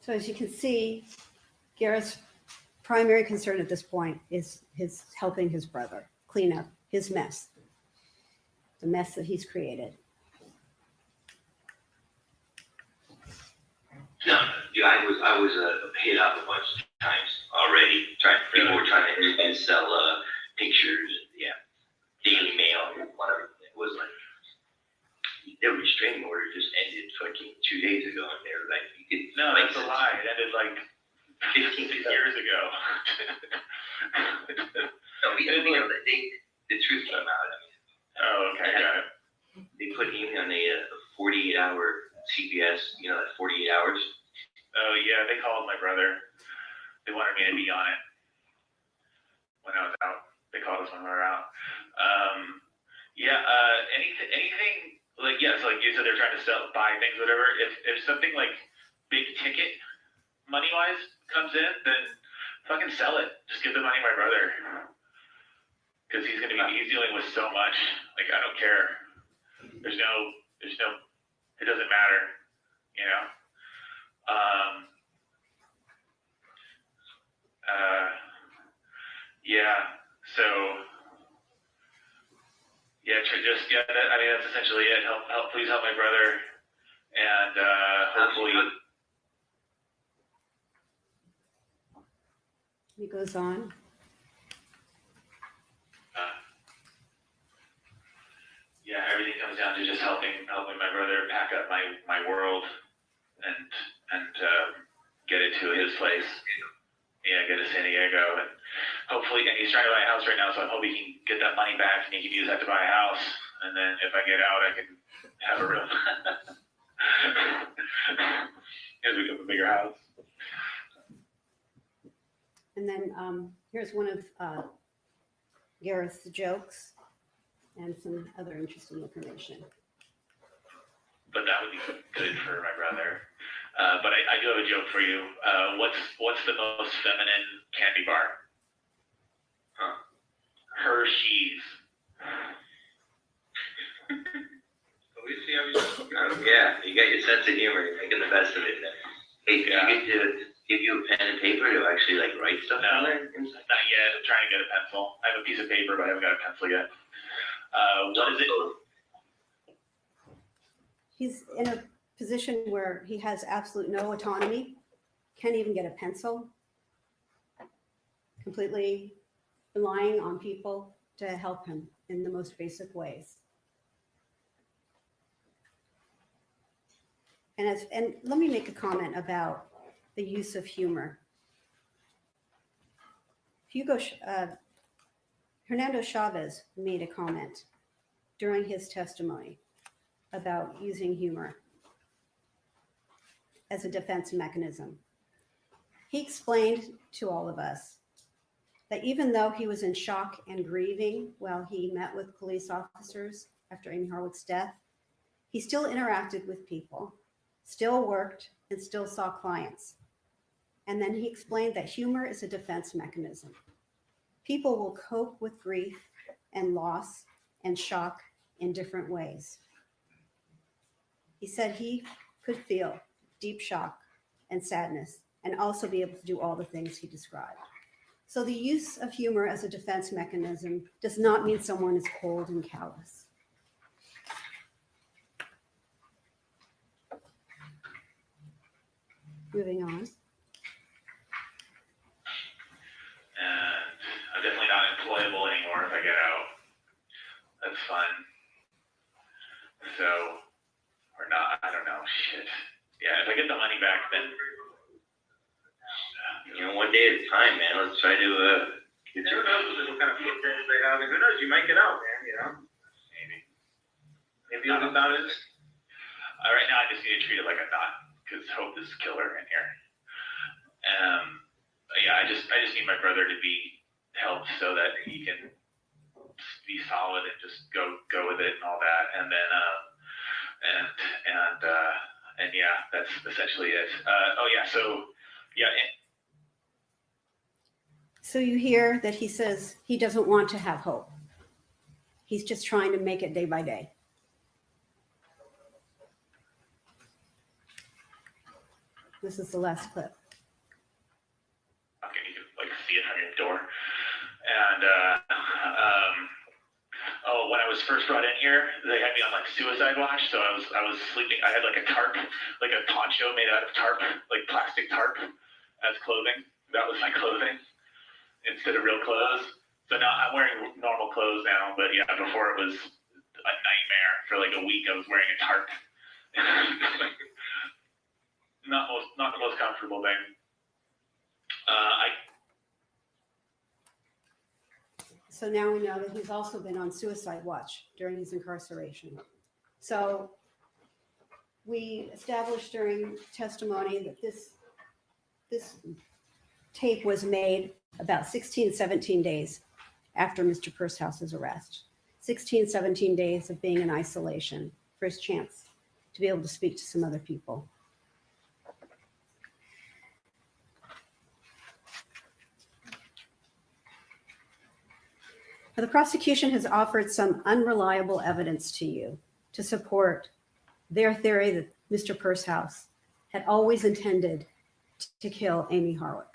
So as you can see, Gareth's primary concern at this point is helping his brother clean up his mess, the mess that he's created. No, dude, I was hit up a bunch of times already. People were trying to sell pictures, Daily Mail, whatever. It was their restraining order just ended 2 days ago, and they're you could. No, that's a lie. It ended 15 years ago. No, the truth came out. Oh, okay, got it. They put Amie on a 48-hour CPS, that 48 hours. Oh yeah, they called my brother. They wanted me to be on it when I was out. They called us when we were out. Anything so you said they're trying to buy things, whatever. If something big ticket money wise comes in, then fucking sell it. Just give the money to my brother, because he's dealing with so much. I don't care. There's no. It doesn't matter. So that's essentially it. Please help my brother, and hopefully. He goes on. Everything comes down to just helping my brother pack up my world and get it to his place. Get to San Diego, and hopefully, and he's trying to buy a house right now, so I hope he can get that money back and he can use that to buy a house. And then if I get out, I can have a real, become a bigger house. And then here's one of Gareth's jokes and some other interesting information. But that would be good for my brother. But I do have a joke for you. What's the most feminine candy bar? Hershey's. We see how Yeah, you got your sense of humor. You're making the best of it. Hey, give you a pen and paper to actually like write stuff down there? Not yet. I'm trying to get a pencil. I have a piece of paper, but I haven't got a pencil yet. What is it? He's in a position where he has absolute no autonomy, can't even get a pencil, completely relying on people to help him in the most basic ways. And let me make a comment about the use of humor. Hernando Chavez made a comment during his testimony about using humor as a defense mechanism. He explained to all of us that even though he was in shock and grieving while he met with police officers after Amie Harwick's death, he still interacted with people, still worked, and still saw clients. And then he explained that humor is a defense mechanism. People will cope with grief and loss and shock in different ways. He said he could feel deep shock and sadness and also be able to do all the things he described. So the use of humor as a defense mechanism does not mean someone is cold and callous. Moving on. And I'm definitely not employable anymore if I get out. That's fun. So, or not, I don't know, shit. Yeah, if I get the money back, then. You know, one day at a time, man. Let's try to get Who your. knows what kind of footprints they have, and who knows, you might get out, man, you know? Maybe. Maybe you'll be found in this. Right now, I just need to treat it like a knot, because Hope is killer in here. Yeah, I just need my brother to be helped so that he can be solid and just go with it and all that. And then, and yeah, that's essentially it. So you hear that he says he doesn't want to have hope. He's just trying to make it day by day. This is the last clip. Okay, you can like see it on your door. And when I was first brought in here, they had me on like suicide watch. So I was sleeping. I had like a tarp, like a poncho made out of tarp, like plastic tarp, as clothing. That was my clothing instead of real clothes. So now I'm wearing normal clothes now. But yeah, before it was a nightmare. For like a week, I was wearing a tarp. Not the most comfortable thing. So now we know that he's also been on suicide watch during his incarceration. So we established during testimony that this tape was made about 16, 17 days after Mr. Purshouse's arrest. 16, 17 days of being in isolation for his chance to be able to speak to some other people. The prosecution has offered some unreliable evidence to you to support their theory that Mr. Pursehouse had always intended to kill Amie Harwick.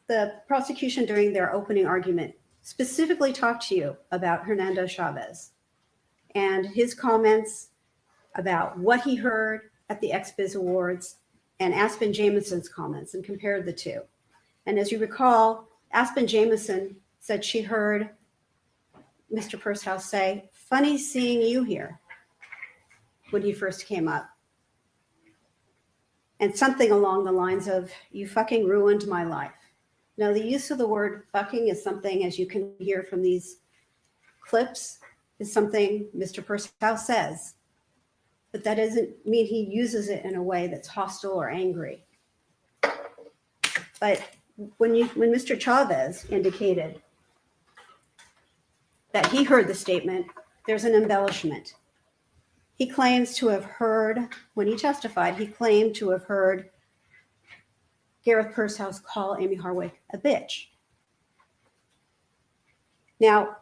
The prosecution during their opening argument specifically talked to you about Hernando Chavez and his comments about what he heard at the XBiz Awards and Aspen Jamison's comments and compared the two. And as you recall, Aspen Jamison said she heard Mr. Pursehouse say, "Funny seeing you here," when he first came up. And something along the lines of, "You fucking ruined my life." Now, the use of the word fucking is something, as you can hear from these clips, is something Mr. Pursehouse says. But that doesn't mean he uses it in a way that's hostile or angry. But when Mr. Chavez indicated that he heard the statement, there's an embellishment. He claims to have heard, when he testified, he claimed to have heard Gareth Pursehouse call Amie Harwick a bitch. Now,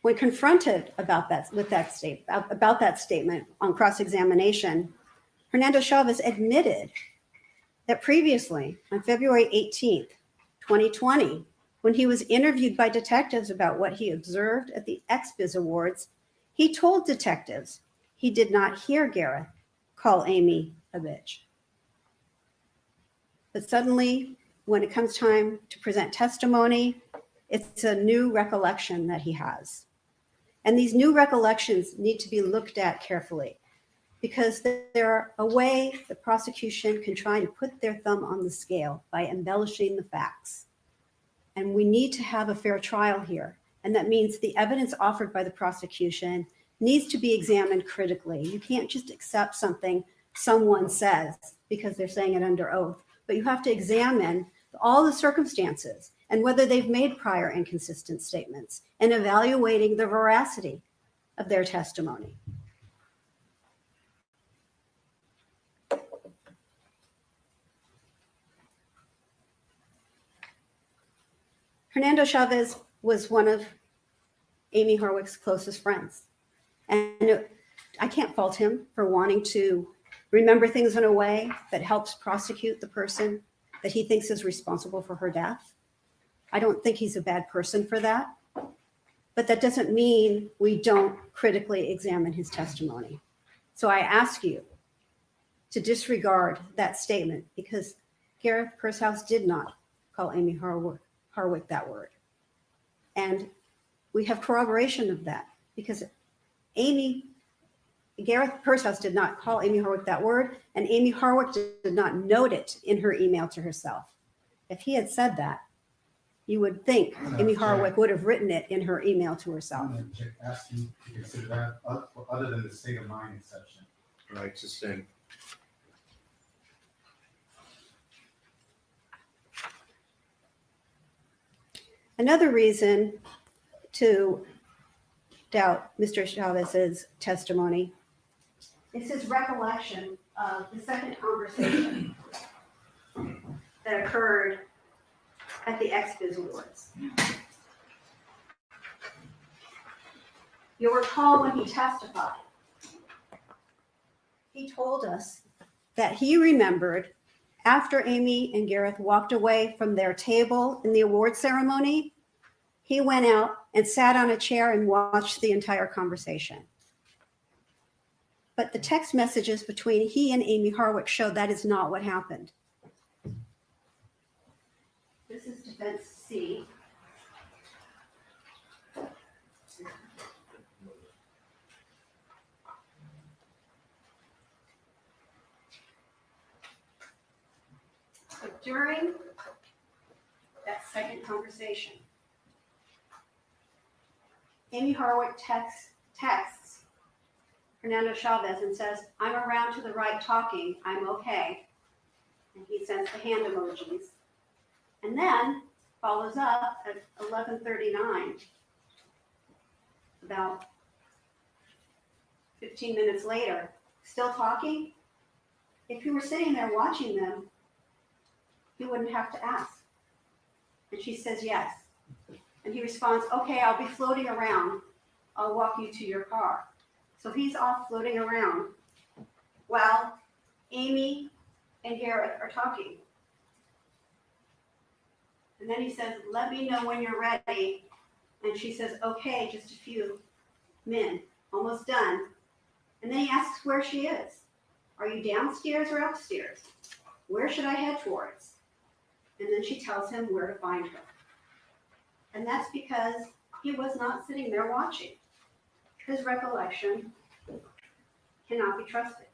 when confronted about that statement on cross-examination, Hernando Chavez admitted that previously, on February 18th, 2020, when he was interviewed by detectives about what he observed at the XBiz Awards, he told detectives he did not hear Gareth call Amie a bitch. But suddenly, when it comes time to present testimony, it's a new recollection that he has. And these new recollections need to be looked at carefully because they're a way the prosecution can try to put their thumb on the scale by embellishing the facts. And we need to have a fair trial here. And that means the evidence offered by the prosecution needs to be examined critically. You can't just accept something someone says because they're saying it under oath, but you have to examine all the circumstances and whether they've made prior inconsistent statements and evaluating the veracity of their testimony. Hernando Chavez was one of Amie Harwick's closest friends. And I can't fault him for wanting to remember things in a way that helps prosecute the person that he thinks is responsible for her death. I don't think he's a bad person for that. But that doesn't mean we don't critically examine his testimony. So I ask you to disregard that statement because Gareth Pursehouse did not call Amie Harwick that word. And we have corroboration of that because Gareth Pursehouse did not call Amie Harwick that word, and Amie Harwick did not note it in her email to herself. If he had said that, you would think Amie Harwick would have written it in her email to herself. I'm going to ask you to consider that other than the state of mind exception. Right, sustained. Another reason to doubt Mr. Chavez's testimony is his recollection of the second conversation that occurred at the XBiz Awards. You'll recall when he testified, he told us that he remembered after Amie and Gareth walked away from their table in the award ceremony, he went out and sat on a chair and watched the entire conversation. But the text messages between he and Amie Harwick show that is not what happened. This is defense C. So during that second conversation, Amie Harwick texts Hernando Chavez and says, "I'm around to the right talking, I'm okay." And he sends the hand emojis. And then follows up at 11:39, about 15 minutes later, still talking. If you were sitting there watching them, you wouldn't have to ask. And she says yes. And he responds, "Okay, I'll be floating around. I'll walk you to your car." So he's off floating around while Amie and Gareth are talking. And then he says, "Let me know when you're ready." And she says, "Okay, just a few min, almost done." And then he asks where she is. "Are you downstairs or upstairs? Where should I head towards?" And then she tells him where to find her. And that's because he was not sitting there watching. His recollection cannot be trusted.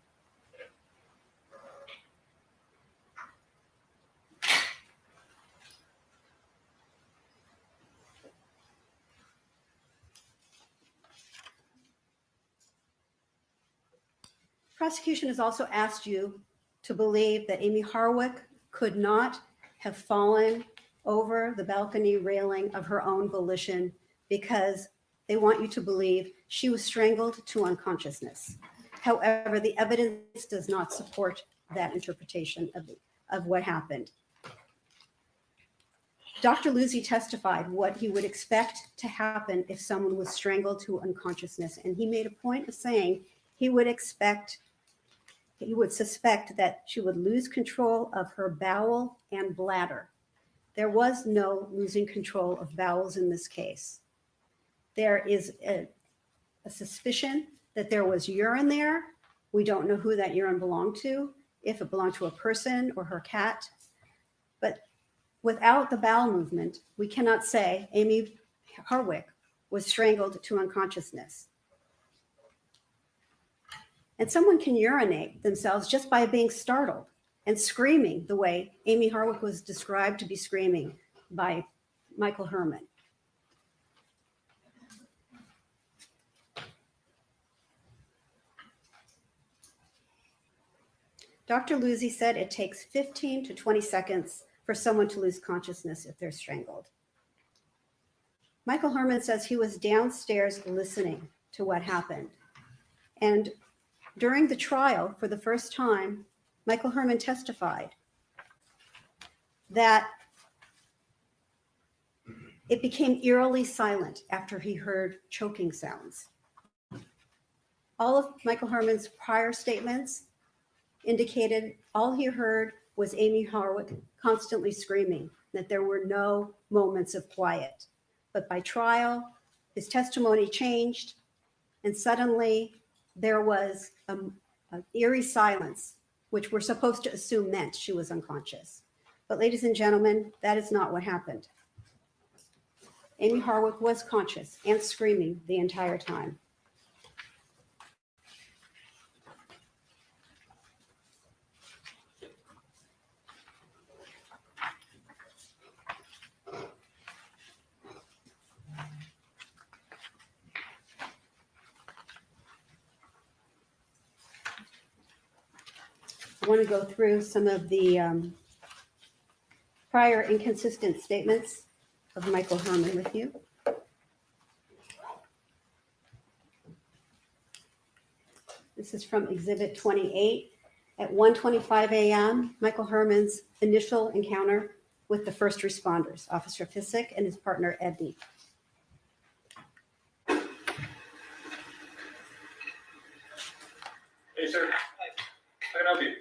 Prosecution has also asked you to believe that Amie Harwick could not have fallen over the balcony railing of her own volition because they want you to believe she was strangled to unconsciousness. However, the evidence does not support that interpretation of what happened. Dr. Luzzi testified what he would expect to happen if someone was strangled to unconsciousness, and he made a point of saying he would expect he would suspect that she would lose control of her bowel and bladder. There was no losing control of bowels in this case. There is a suspicion that there was urine there. We don't know who that urine belonged to, if it belonged to a person or her cat. But without the bowel movement, we cannot say Amie Harwick was strangled to unconsciousness. And someone can urinate themselves just by being startled and screaming the way Amie Harwick was described to be screaming by Michael Herman. Dr. Luzzi said it takes 15 to 20 seconds for someone to lose consciousness if they're strangled. Michael Herman says he was downstairs listening to what happened. And during the trial, for the first time, Michael Herman testified that it became eerily silent after he heard choking sounds. All of Michael Herman's prior statements indicated all he heard was Amie Harwick constantly screaming, that there were no moments of quiet. But by trial, his testimony changed, and suddenly there was an eerie silence, which we're supposed to assume meant she was unconscious. But ladies and gentlemen, that is not what happened. Amie Harwick was conscious and screaming the entire time. I want to go through some of the prior inconsistent statements of Michael Herman with you. This is from Exhibit 28. At 1:25 a.m., Michael Herman's initial encounter with the first responders, Officer Fissick and his partner, Edney. Hey, sir. Hi. How can I help you?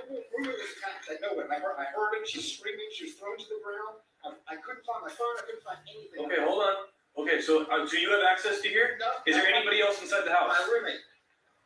Rumor was attacked. I know it. I heard it. She's screaming. She was thrown to the ground. I couldn't find my phone. I couldn't find anything. Okay, hold on. Okay, so you have access to here? No. Is there anybody else inside the house? My roommate.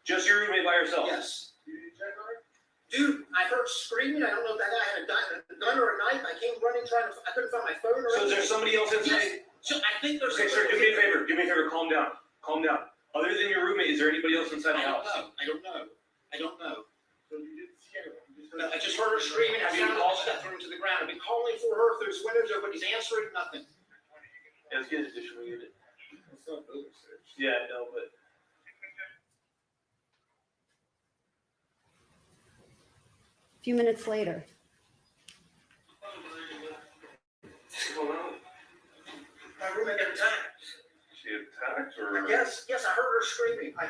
Just your roommate by yourself? Yes. You did check on her? Dude, I heard screaming. I don't know if that guy had a gun or a knife. I came running trying to. I couldn't find my phone or So is anything. there somebody else inside? Yes. So I think there's. Okay, sir, do me a favor. Do me a favor. Calm down. Calm down. Other than your roommate, is there anybody else inside the house? I don't know. I don't know. So you didn't scare her. No, I just heard her screaming. I found her. Got thrown to the ground. I've been calling for her. If there's windows open, he's answering nothing. Yeah, let's get an additional unit. It's not building search. Yeah, I know, but. A few minutes later, What's going on? My roommate got attacked. She attacked or? Yes, I heard her screaming. I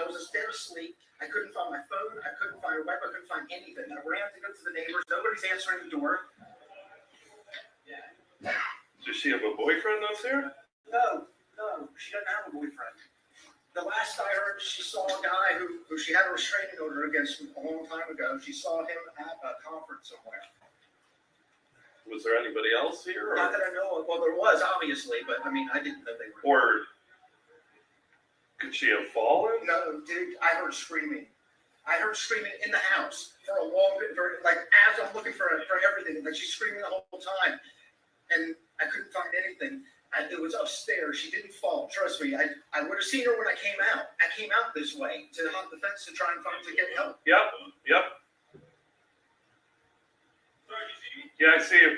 was dead asleep. I couldn't find my phone. I couldn't find her wife. I couldn't find anything. I ran to go to the neighbors. Nobody's answering the door. Yeah. Does she have a boyfriend that's here? No, she doesn't have a boyfriend. The last I heard, she saw a guy who she had a restraining order against a long time ago. She saw him at a conference somewhere. Was there anybody else here? Not that I know of. Well, there was, obviously, but I mean, I didn't know they were. Or could she have fallen? No, dude, I heard screaming. I heard screaming in the house for a long bit, like as I'm looking for everything. Like she's screaming the whole time, and I couldn't find anything. It was upstairs. She didn't fall. Trust me. I would have seen her when I came out. I came out this way to hop the fence to try and get help. Yep. Yeah, I see him.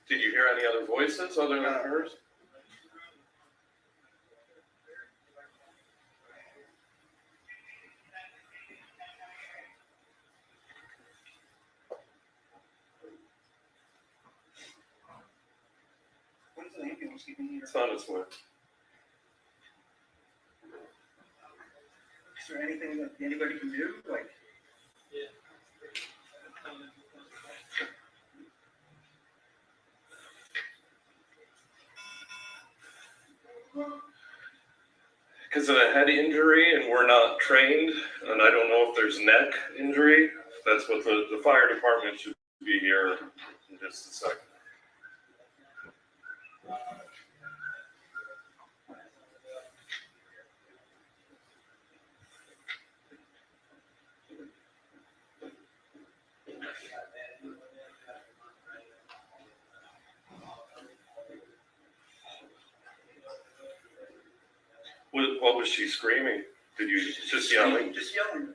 Did you hear any other voices other than hers? What is the ambulance giving you? It's on its way. Is there anything that anybody can do? Like, because of a head injury and we're not trained, and I don't know if there's neck injury. That's what the fire department should be here in just a second. What was she screaming? Did you just yelling? Just yelling.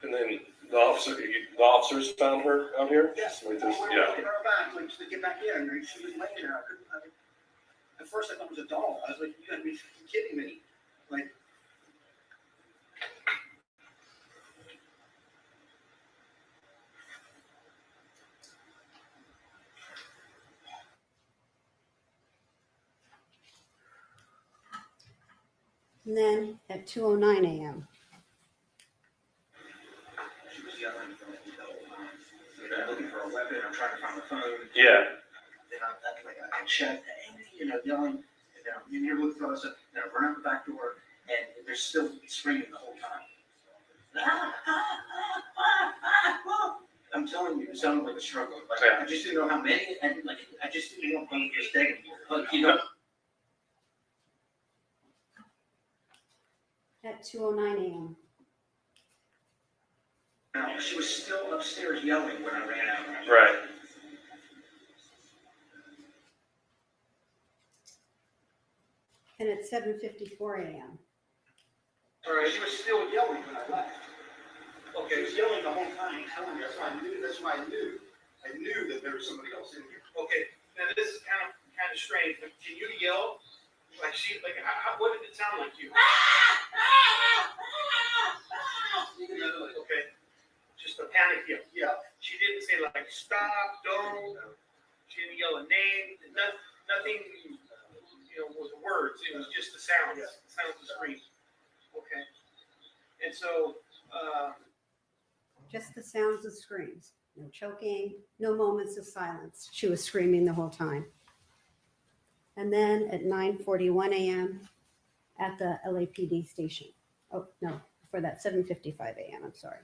And then the officers found her out here? Yes. Like I this? went Yeah. to her back, like, to get back in, and she was laying there. At first I thought it was a doll. I was like, you gotta be kidding me. Like, And then at 2:09 a.m. she was yelling for me the whole time. I'm looking for a weapon, I'm trying to find my phone. Yeah. Then I checked, Amie, yelling, and then you're looking for us, and I run out the back door, and they're still screaming the whole time. I'm telling you, it sounded like a struggle. Like, I just didn't know how many, and like, I just didn't want to just take it. But, At 2:09 a.m. she was still upstairs yelling when I ran out. Right. And at 7:54 a.m. All right, she was still yelling when I left. Okay, she was yelling the whole time, telling me, that's why I knew. I knew that there was somebody else in here. Okay, now this is kind of strange, but can you yell? What did it sound like to you? Okay, just a panic yell. Yeah. She didn't say like, stop, don't. She didn't yell a name, nothing, was words. It was just the sounds, the sounds of screams. Okay. And so, Just the sounds of screams. No choking, no moments of silence. She was screaming the whole time. And then at 9:41 a.m. at the LAPD station. Oh, no, for that 7:55 a.m. I'm sorry.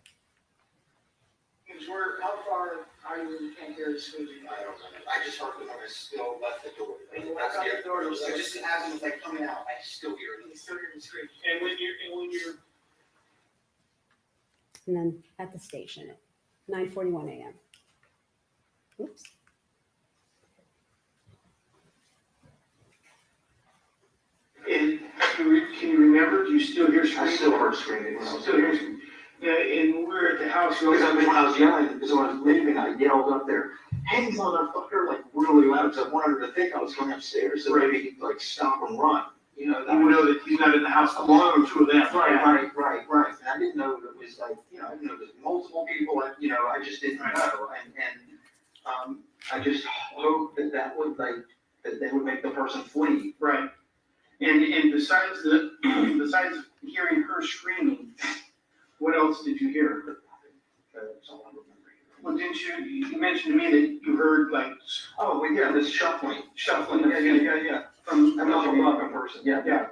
How far are you when you can't hear the screaming? I don't know. I just heard the noise still left the door. When you left the door, I just as it was like coming out, I still hear it. You still hear the scream. and when you're And then at the station at 9:41 a.m. Oops. And can you remember, do you still hear screaming? I still heard screaming. Still hear screaming. Yeah, and we're at the house. Because when I was yelling, because when I was leaving, I yelled up there, hey, motherfucker, like really loud, because I wanted her to think I was going upstairs, so maybe he'd like stop and run. You know that he's not in the house alone, or two of them. Right. And I didn't know it was like, I didn't know there was multiple people, and, I just didn't know. And I just hoped that would that they would make the person flee. Right. And besides besides hearing her screaming, what else did you hear? That's all I remember. Well, didn't you mentioned to me that you heard like, Oh, well, yeah, this shuffling. yeah. From another person. Yeah.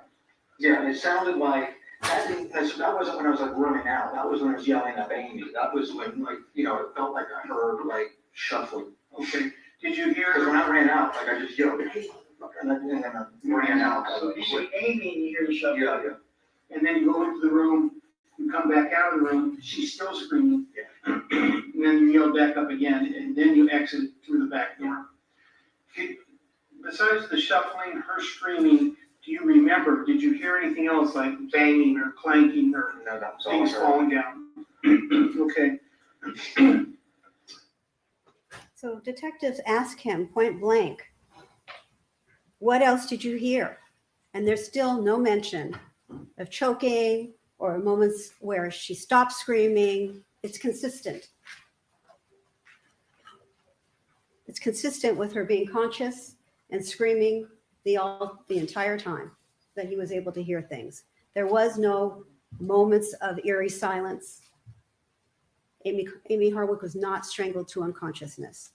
And it sounded like, that wasn't when I was like running out. That was when I was yelling at Amie. That was when it felt like I heard like shuffling. Okay. Did you hear? Because when I ran out, like I just yelled, hey, motherfucker, and then I ran out. So you see Amie and you hear the shuffling. Yeah. And then you go into the room, you come back out of the room, she's still screaming. Yeah. And then you yell back up again, and then you exit through the back door. Okay. Besides the shuffling, her screaming, do you remember, did you hear anything else like banging or clanking or No, that was all I things heard. falling down? Okay. So detectives ask him point blank, what else did you hear? And there's still no mention of choking or moments where she stopped screaming. It's consistent. It's consistent with her being conscious and screaming the entire time that he was able to hear things. There was no moments of eerie silence. Amie Harwick was not strangled to unconsciousness.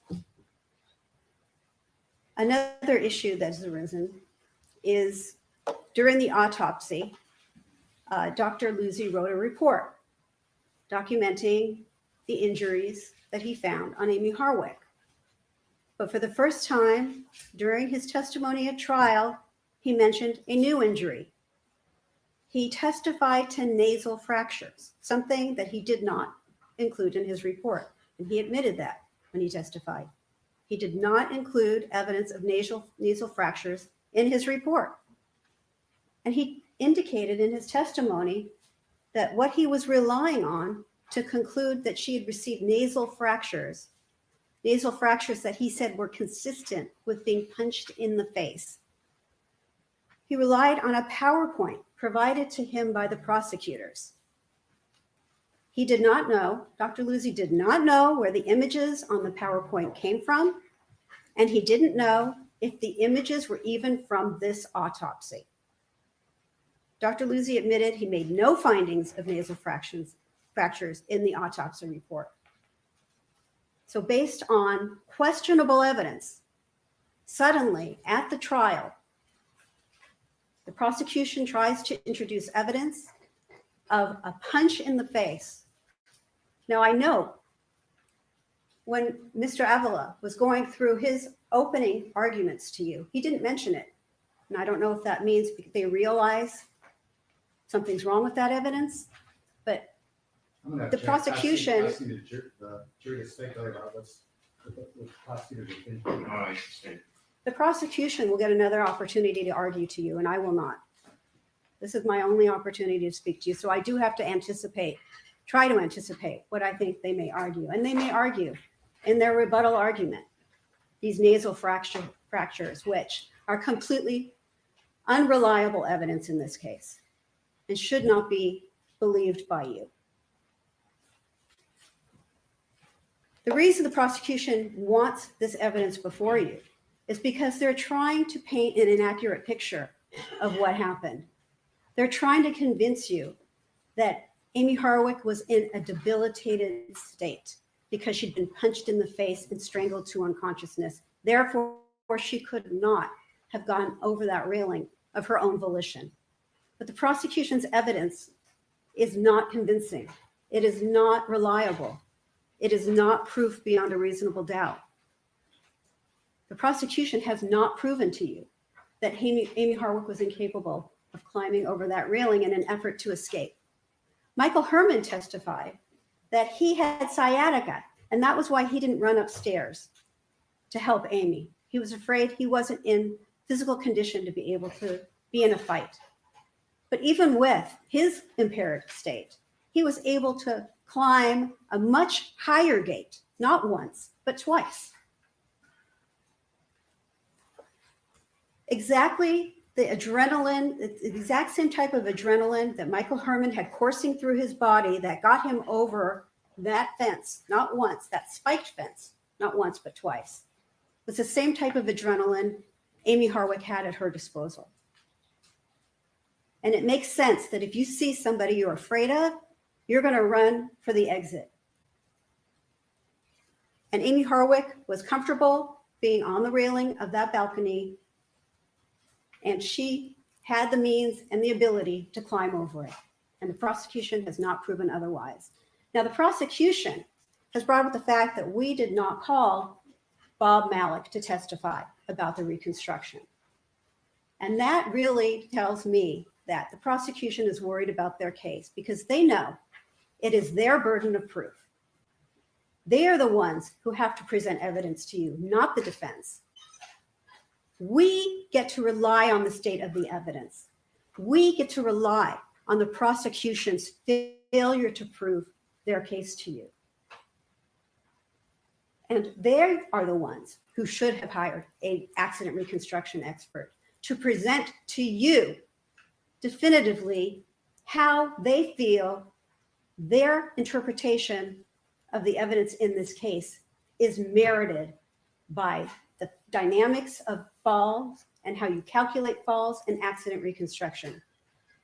Another issue that has arisen is during the autopsy, Dr. Luzzi wrote a report documenting the injuries that he found on Amie Harwick. But for the first time during his testimony at trial, he mentioned a new injury. He testified to nasal fractures, something that he did not include in his report. And he admitted that when he testified. He did not include evidence of nasal fractures in his report. And he indicated in his testimony that what he was relying on to conclude that she had received nasal fractures that he said were consistent with being punched in the face. He relied on a PowerPoint provided to him by the prosecutors. He did not know, Dr. Luzzi did not know where the images on the PowerPoint came from, and he didn't know if the images were even from this autopsy. Dr. Luzzi admitted he made no findings of nasal fractures in the autopsy report. So based on questionable evidence, suddenly at the trial, the prosecution tries to introduce evidence of a punch in the face. Now I know when Mr. Avila was going through his opening arguments to you, he didn't mention it. And I don't know if that means they realize something's wrong with that evidence, but the prosecution. Asking the jury to speculate about what the prosecutors are thinking. The prosecution will get another opportunity to argue to you, and I will not. This is my only opportunity to speak to you. So I do have to try to anticipate what I think they may argue. And they may argue in their rebuttal argument, these nasal fractures, which are completely unreliable evidence in this case and should not be believed by you. The reason the prosecution wants this evidence before you is because they're trying to paint an inaccurate picture of what happened. They're trying to convince you that Amie Harwick was in a debilitated state because she'd been punched in the face and strangled to unconsciousness. Therefore, she could not have gone over that railing of her own volition. But the prosecution's evidence is not convincing. It is not reliable. It is not proof beyond a reasonable doubt. The prosecution has not proven to you that Amie Harwick was incapable of climbing over that railing in an effort to escape. Michael Herman testified that he had sciatica, and that was why he didn't run upstairs to help Amie. He was afraid he wasn't in physical condition to be able to be in a fight. But even with his impaired state, he was able to climb a much higher gate, not once, but twice. Exactly the adrenaline, the exact same type of adrenaline that Michael Herman had coursing through his body that got him over that fence, not once, that spiked fence, not once, but twice. It's the same type of adrenaline Amie Harwick had at her disposal. And it makes sense that if you see somebody you're afraid of, you're going to run for the exit. And Amie Harwick was comfortable being on the railing of that balcony, and she had the means and the ability to climb over it. And the prosecution has not proven otherwise. Now, the prosecution has brought up the fact that we did not call Bob Malik to testify about the reconstruction. And that really tells me that the prosecution is worried about their case because they know it is their burden of proof. They are the ones who have to present evidence to you, not the defense. We get to rely on the state of the evidence. We get to rely on the prosecution's failure to prove their case to you. And they are the ones who should have hired an accident reconstruction expert to present to you definitively how they feel their interpretation of the evidence in this case is merited by the dynamics of falls and how you calculate falls and accident reconstruction.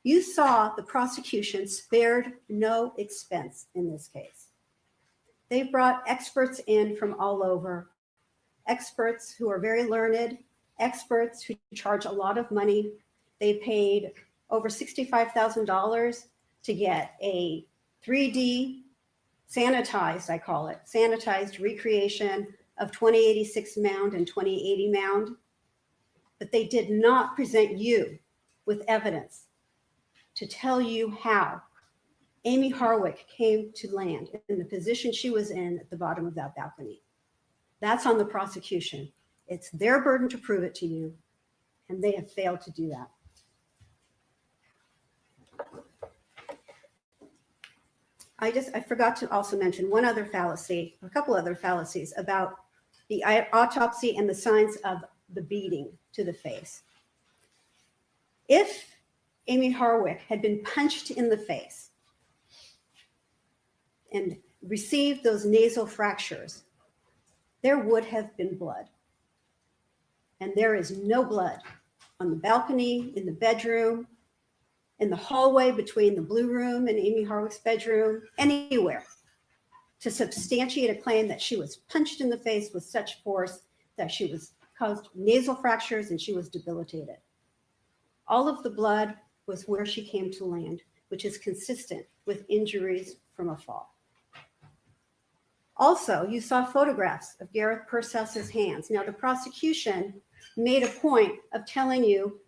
You saw the prosecution spared no expense in this case. They brought experts in from all over, experts who are very learned, experts who charge a lot of money. They paid over $65,000 to get a 3D sanitized, I call it, sanitized recreation of 2086 mound and 2080 mound. But they did not present you with evidence to tell you how Amie Harwick came to land in the position she was in at the bottom of that balcony. That's on the prosecution. It's their burden to prove it to you, and they have failed to do that. I forgot to also mention one other fallacy, a couple other fallacies about the autopsy and the signs of the beating to the face. If Amie Harwick had been punched in the face and received those nasal fractures, there would have been blood. And there is no blood on the balcony, in the bedroom, in the hallway between the blue room and Amie Harwick's bedroom, anywhere to substantiate a claim that she was punched in the face with such force that she was caused nasal fractures and she was debilitated. All of the blood was where she came to land, which is consistent with injuries from a fall. Also, you saw photographs of Gareth Purshouse's hands. Now, the prosecution made a point of telling you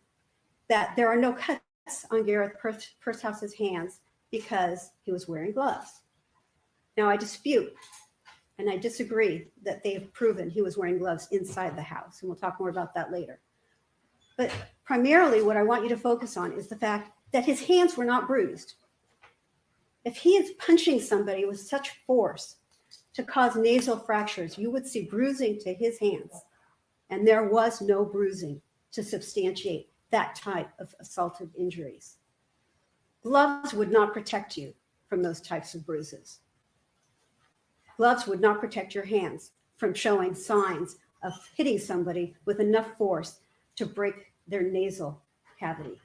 that there are no cuts on Gareth Purshouse's hands because he was wearing gloves. Now, I dispute and I disagree that they have proven he was wearing gloves inside the house, and we'll talk more about that later. But primarily what I want you to focus on is the fact that his hands were not bruised. If he is punching somebody with such force to cause nasal fractures, you would see bruising to his hands, and there was no bruising to substantiate that type of assaultive injuries. Gloves would not protect you from those types of bruises. Gloves would not protect your hands from showing signs of hitting somebody with enough force to break their nasal cavity.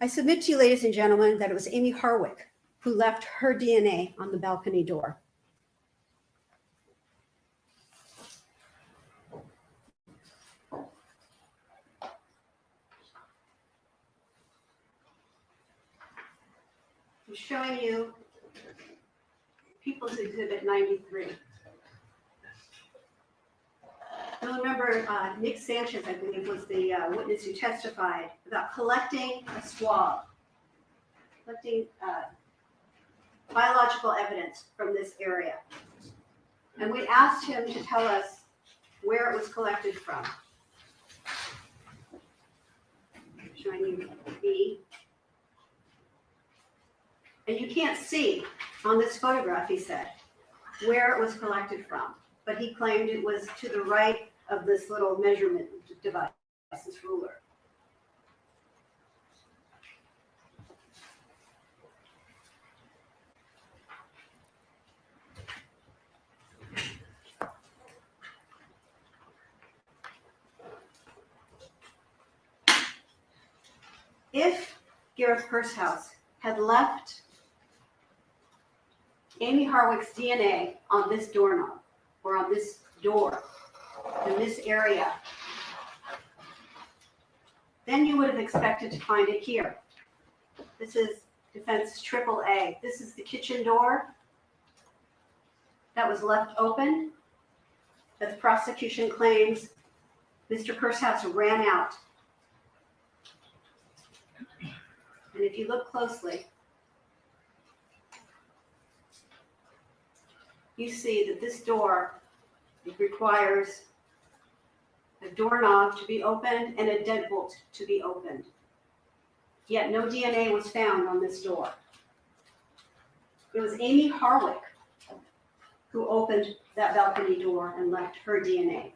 I submit to you, ladies and gentlemen, that it was Amie Harwick who left her DNA on the balcony door. I'm showing you People's Exhibit 93. You'll remember Nick Sanchez, I believe, was the witness who testified about collecting a swab, collecting biological evidence from this area. And we asked him to tell us where it was collected from. Showing you B. And you can't see on this photograph, he said, where it was collected from. But he claimed it was to the right of this little measurement device, this ruler. If Gareth Pursehouse had left Amie Harwick's DNA on this doorknob or on this door in this area, then you would have expected to find it here. This is defense AAA. This is the kitchen door that was left open that the prosecution claims Mr. Pursehouse ran out. And if you look closely, you see that this door, it requires a doorknob to be opened and a deadbolt to be opened. Yet no DNA was found on this door. It was Amie Harwick who opened that balcony door and left her DNA.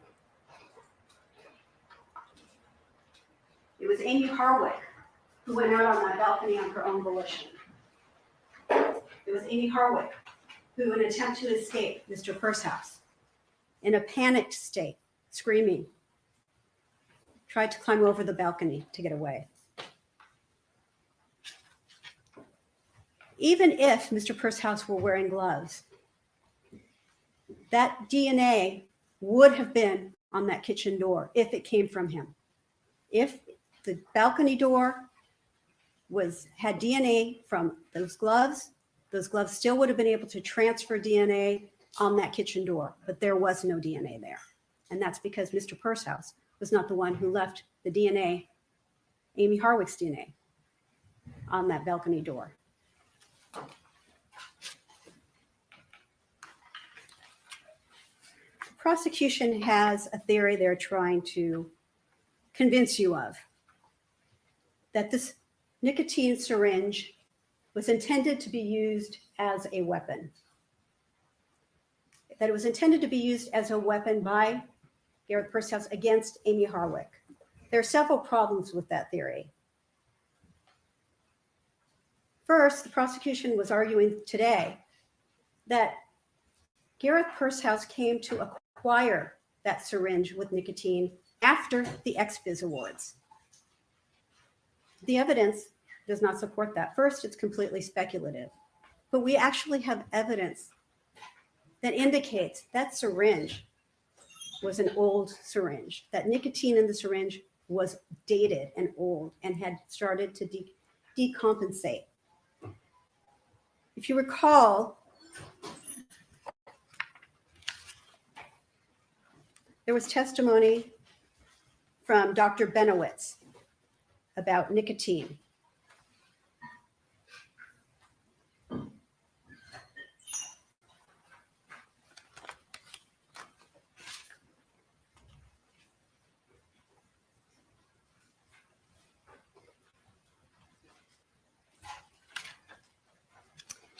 It was Amie Harwick who went out on that balcony on her own volition. It was Amie Harwick who, in an attempt to escape Mr. Pursehouse, in a panicked state, screaming, tried to climb over the balcony to get away. even if Mr. Pursehouse were wearing gloves, that DNA would have been on that kitchen door if it came from him. If the balcony door had DNA from those gloves still would have been able to transfer DNA on that kitchen door, but there was no DNA there. And that's because Mr. Pursehouse was not the one who left the DNA, Amie Harwick's DNA, on that balcony door. The prosecution has a theory they're trying to convince you of, that this nicotine syringe was intended to be used as a weapon. That it was intended to be used as a weapon by Gareth Pursehouse against Amie Harwick. There are several problems with that theory. First, the prosecution was arguing today that Gareth Pursehouse came to acquire that syringe with nicotine after the XBiz Awards. The evidence does not support that. First, it's completely speculative, but we actually have evidence that indicates that syringe was an old syringe, that nicotine in the syringe was dated and old and had started to decompensate. If you recall, there was testimony from Dr. Benowitz about nicotine.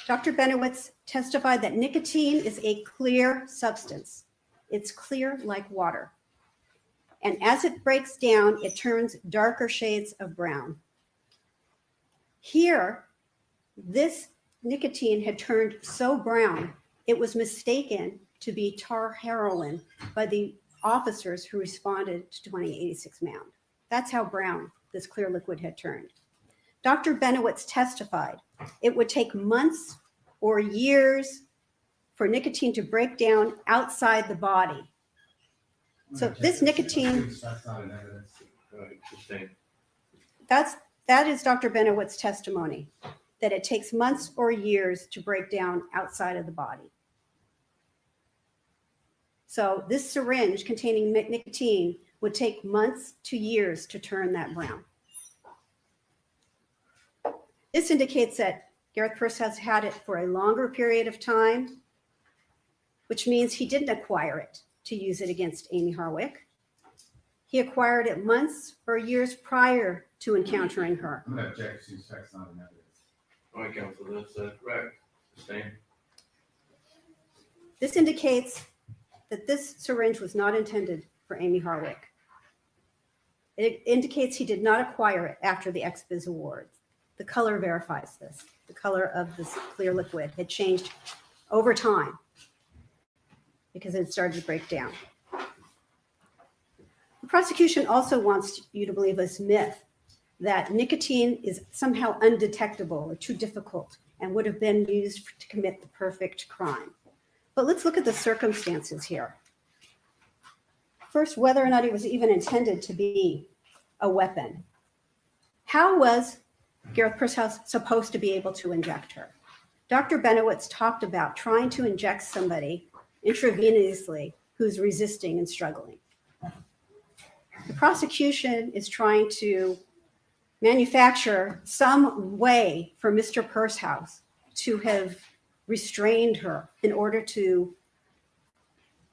Dr. Benowitz testified that nicotine is a clear substance. It's clear like water. And as it breaks down, it turns darker shades of brown. Here, this nicotine had turned so brown, it was mistaken to be tar heroin by the officers who responded to 2086 Mound. That's how brown this clear liquid had turned. Dr. Benowitz testified it would take months or years for nicotine to break down outside the body. So this nicotine, That's not an evidence. that is Dr. Benewitz's testimony, that it takes months or years to break down outside of the body. So this syringe containing nicotine would take months to years to turn that brown. This indicates that Gareth Pursehouse had it for a longer period of time, which means he didn't acquire it to use it against Amie Harwick. He acquired it months or years prior to encountering her. I'm gonna object to sex not an evidence. All right, counsel, that's correct. Sustain. This indicates that this syringe was not intended for Amie Harwick. It indicates he did not acquire it after the XBiz Awards. The color verifies this. The color of this clear liquid had changed over time because it started to break down. The prosecution also wants you to believe this myth that nicotine is somehow undetectable or too difficult and would have been used to commit the perfect crime. But let's look at the circumstances here. First, whether or not it was even intended to be a weapon. How was Gareth Pursehouse supposed to be able to inject her? Dr. Benowitz talked about trying to inject somebody intravenously who's resisting and struggling. The prosecution is trying to manufacture some way for Mr. Pursehouse to have restrained her in order to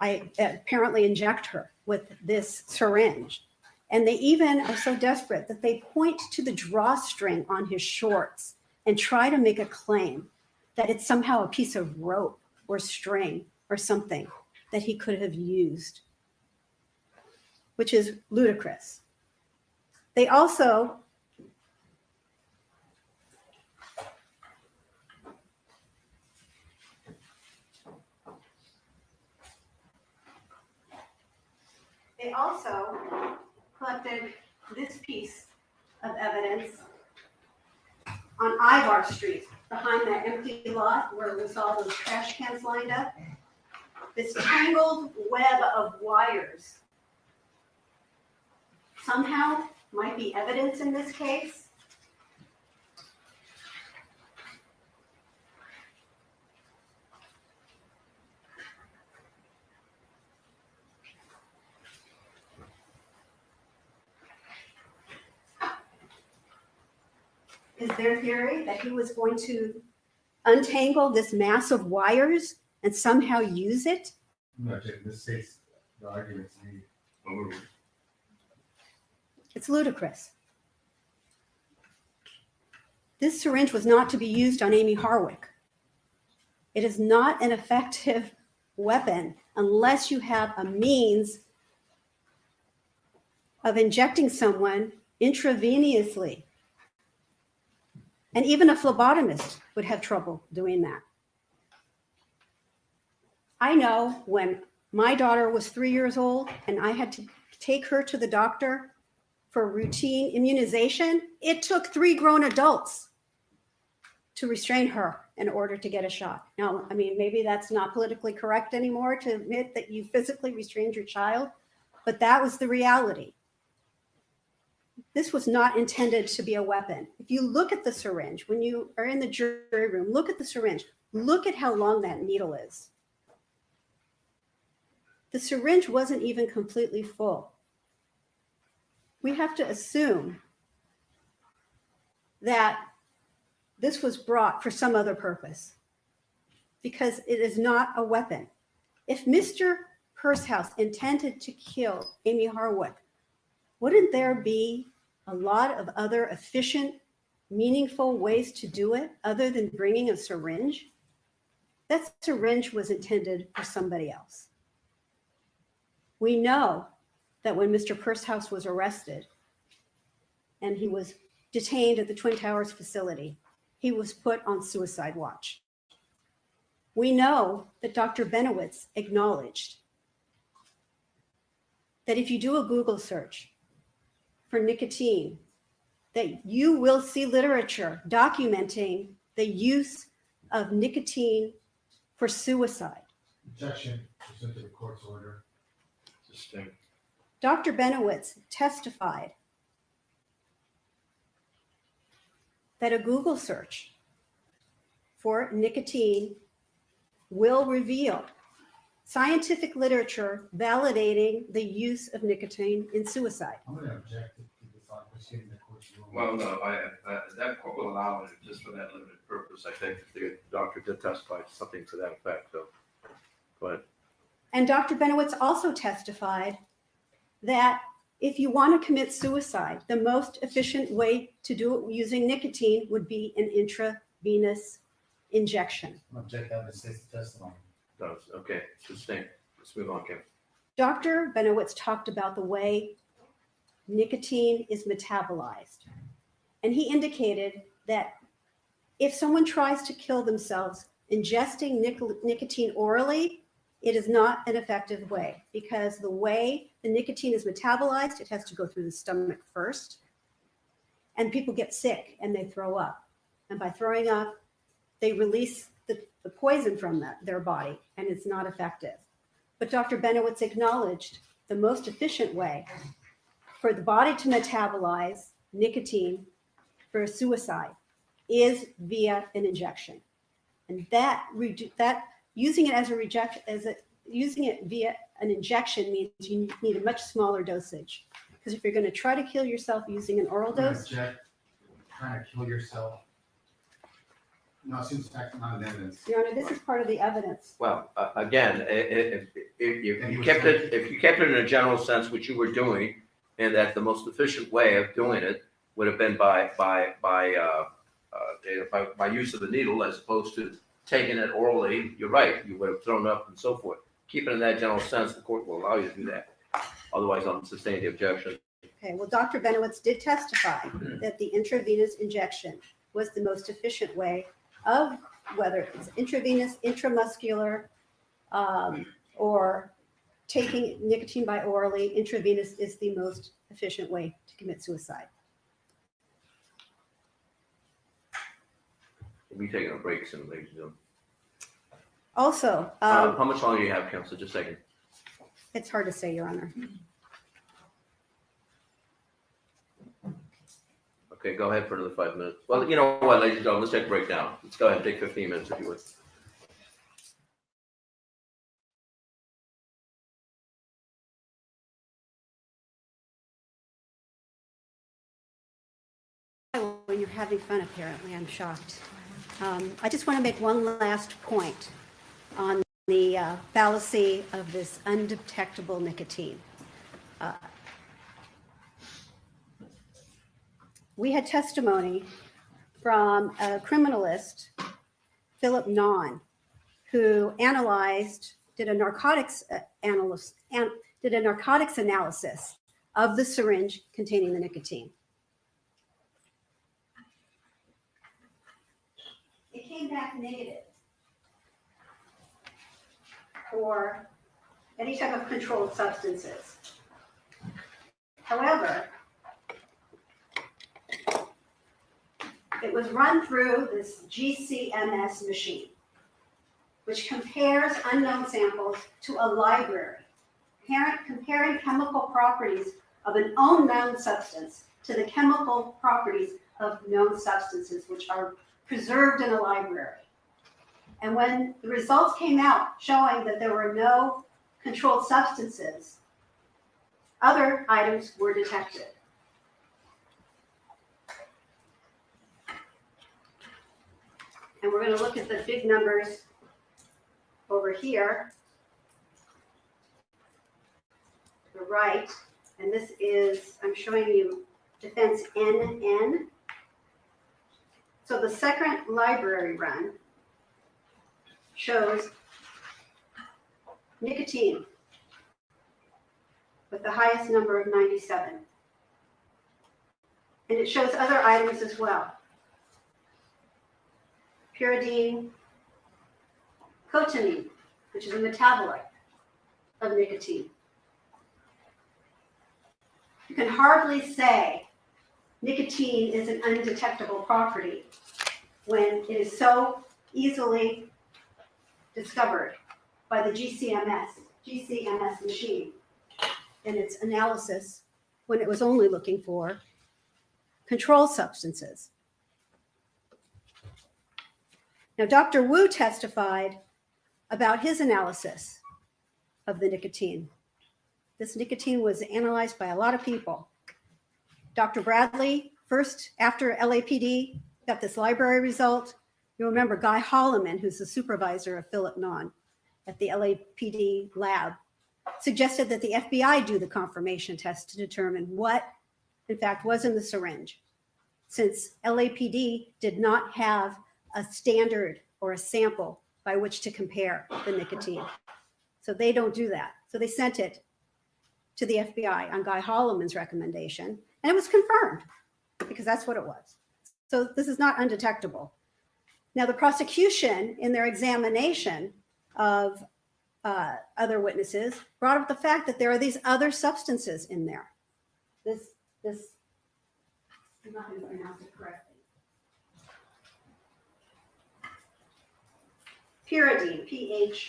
apparently inject her with this syringe. And they even are so desperate that they point to the drawstring on his shorts and try to make a claim that it's somehow a piece of rope or string or something that he could have used, which is ludicrous. They also collected this piece of evidence on Ivar Street behind that empty lot where we saw those trash cans lined up. This tangled web of wires somehow might be evidence in this case. Is their theory that he was going to untangle this mass of wires and somehow use it? No, Jim, this states the arguments made. It's ludicrous. This syringe was not to be used on Amie Harwick. It is not an effective weapon unless you have a means of injecting someone intravenously. And even a phlebotomist would have trouble doing that. I know when my daughter was 3 years old and I had to take her to the doctor for routine immunization, it took 3 grown adults to restrain her in order to get a shot. Now, I mean, maybe that's not politically correct anymore to admit that you physically restrained your child, but that was the reality. This was not intended to be a weapon. If you look at the syringe, when you are in the jury room, look at the syringe. Look at how long that needle is. The syringe wasn't even completely full. We have to assume that this was brought for some other purpose because it is not a weapon. If Mr. Pursehouse intended to kill Amie Harwick, wouldn't there be a lot of other efficient, meaningful ways to do it other than bringing a syringe? That syringe was intended for somebody else. We know that when Mr. Pursehouse was arrested and he was detained at the Twin Towers facility, he was put on suicide watch. We know that Dr. Benowitz acknowledged that if you do a Google search for nicotine, that you will see literature documenting the use of nicotine for suicide. Objection, pursuant to the court's order. Sustained. Dr. Benowitz testified that a Google search for nicotine will reveal scientific literature validating the use of nicotine in suicide. I'm going to object to this on proceeding the court's ruling. Well, no, that court will allow it just for that limited purpose. I think the doctor did testify to something to that effect, so go ahead. And Dr. Benowitz also testified that if you want to commit suicide, the most efficient way to do it using nicotine would be an intravenous injection. I'm going to object that to state's testimony. Does, okay, sustained. Let's move on, Kim. Dr. Benowitz talked about the way nicotine is metabolized. And he indicated that if someone tries to kill themselves ingesting nicotine orally, it is not an effective way because the way the nicotine is metabolized, it has to go through the stomach first. And people get sick and they throw up. And by throwing up, they release the poison from their body, and it's not effective. But Dr. Benowitz acknowledged the most efficient way for the body to metabolize nicotine for suicide is via an injection. And that using it via an injection means you need a much smaller dosage. Because if you're going to try to kill yourself using an oral I'm going to dose, object. Trying to kill yourself. No, it seems that's not an evidence. Your Honor, this is part of the evidence. Well, again, if you kept it in a general sense, which you were doing, and that the most efficient way of doing it would have been by use of the needle as opposed to taking it orally, you're right, you would have thrown up and so forth. Keep it in that general sense, the court will allow you to do that. Otherwise, I'll sustain the objection. Okay, well, Dr. Benowitz did testify that the intravenous injection was the most efficient way of whether it's intravenous, intramuscular, or taking nicotine by orally, intravenous is the most efficient way to commit suicide. We'll be taking a break soon, ladies and gentlemen. Also, How much longer do you have, Council? Just a second. it's hard to say, Your Honor. Okay, go ahead for another 5 minutes. Well, you know what, ladies and gentlemen, let's take a break now. Let's go ahead and take 15 minutes if you would. When you're having fun, apparently, I'm shocked. I just want to make one last point on the fallacy of this undetectable nicotine. We had testimony from a criminalist, Philip Nahn, who did a narcotics analysis of the syringe containing the nicotine. It came back negative for any type of controlled substances. However, it was run through this GCMS machine, which compares unknown samples to a library, comparing chemical properties of an unknown substance to the chemical properties of known substances, which are preserved in a library. And when the results came out showing that there were no controlled substances, other items were detected. And we're going to look at the big numbers over here, to the right. And this is, I'm showing you defense NN. So the second library run shows nicotine with the highest number of 97. And it shows other items as well. Pyridine, cotinine, which is a metabolite of nicotine. You can hardly say nicotine is an undetectable property when it is so easily discovered by the GCMS machine in its analysis when it was only looking for controlled substances. Now, Dr. Wu testified about his analysis of the nicotine. This nicotine was analyzed by a lot of people. Dr. Bradley, first after LAPD got this library result, you remember Guy Holloman, who's the supervisor of Philip Nahn at the LAPD lab, suggested that the FBI do the confirmation test to determine what, in fact, was in the syringe, since LAPD did not have a standard or a sample by which to compare the nicotine. So they don't do that. So they sent it to the FBI on Guy Holloman's recommendation, and it was confirmed because that's what it was. So this is not undetectable. Now, the prosecution, in their examination of other witnesses, brought up the fact that there are these other substances in there. This, I'm not going to pronounce it correctly. Pyridine, P-H-R-I-D-I-N-E,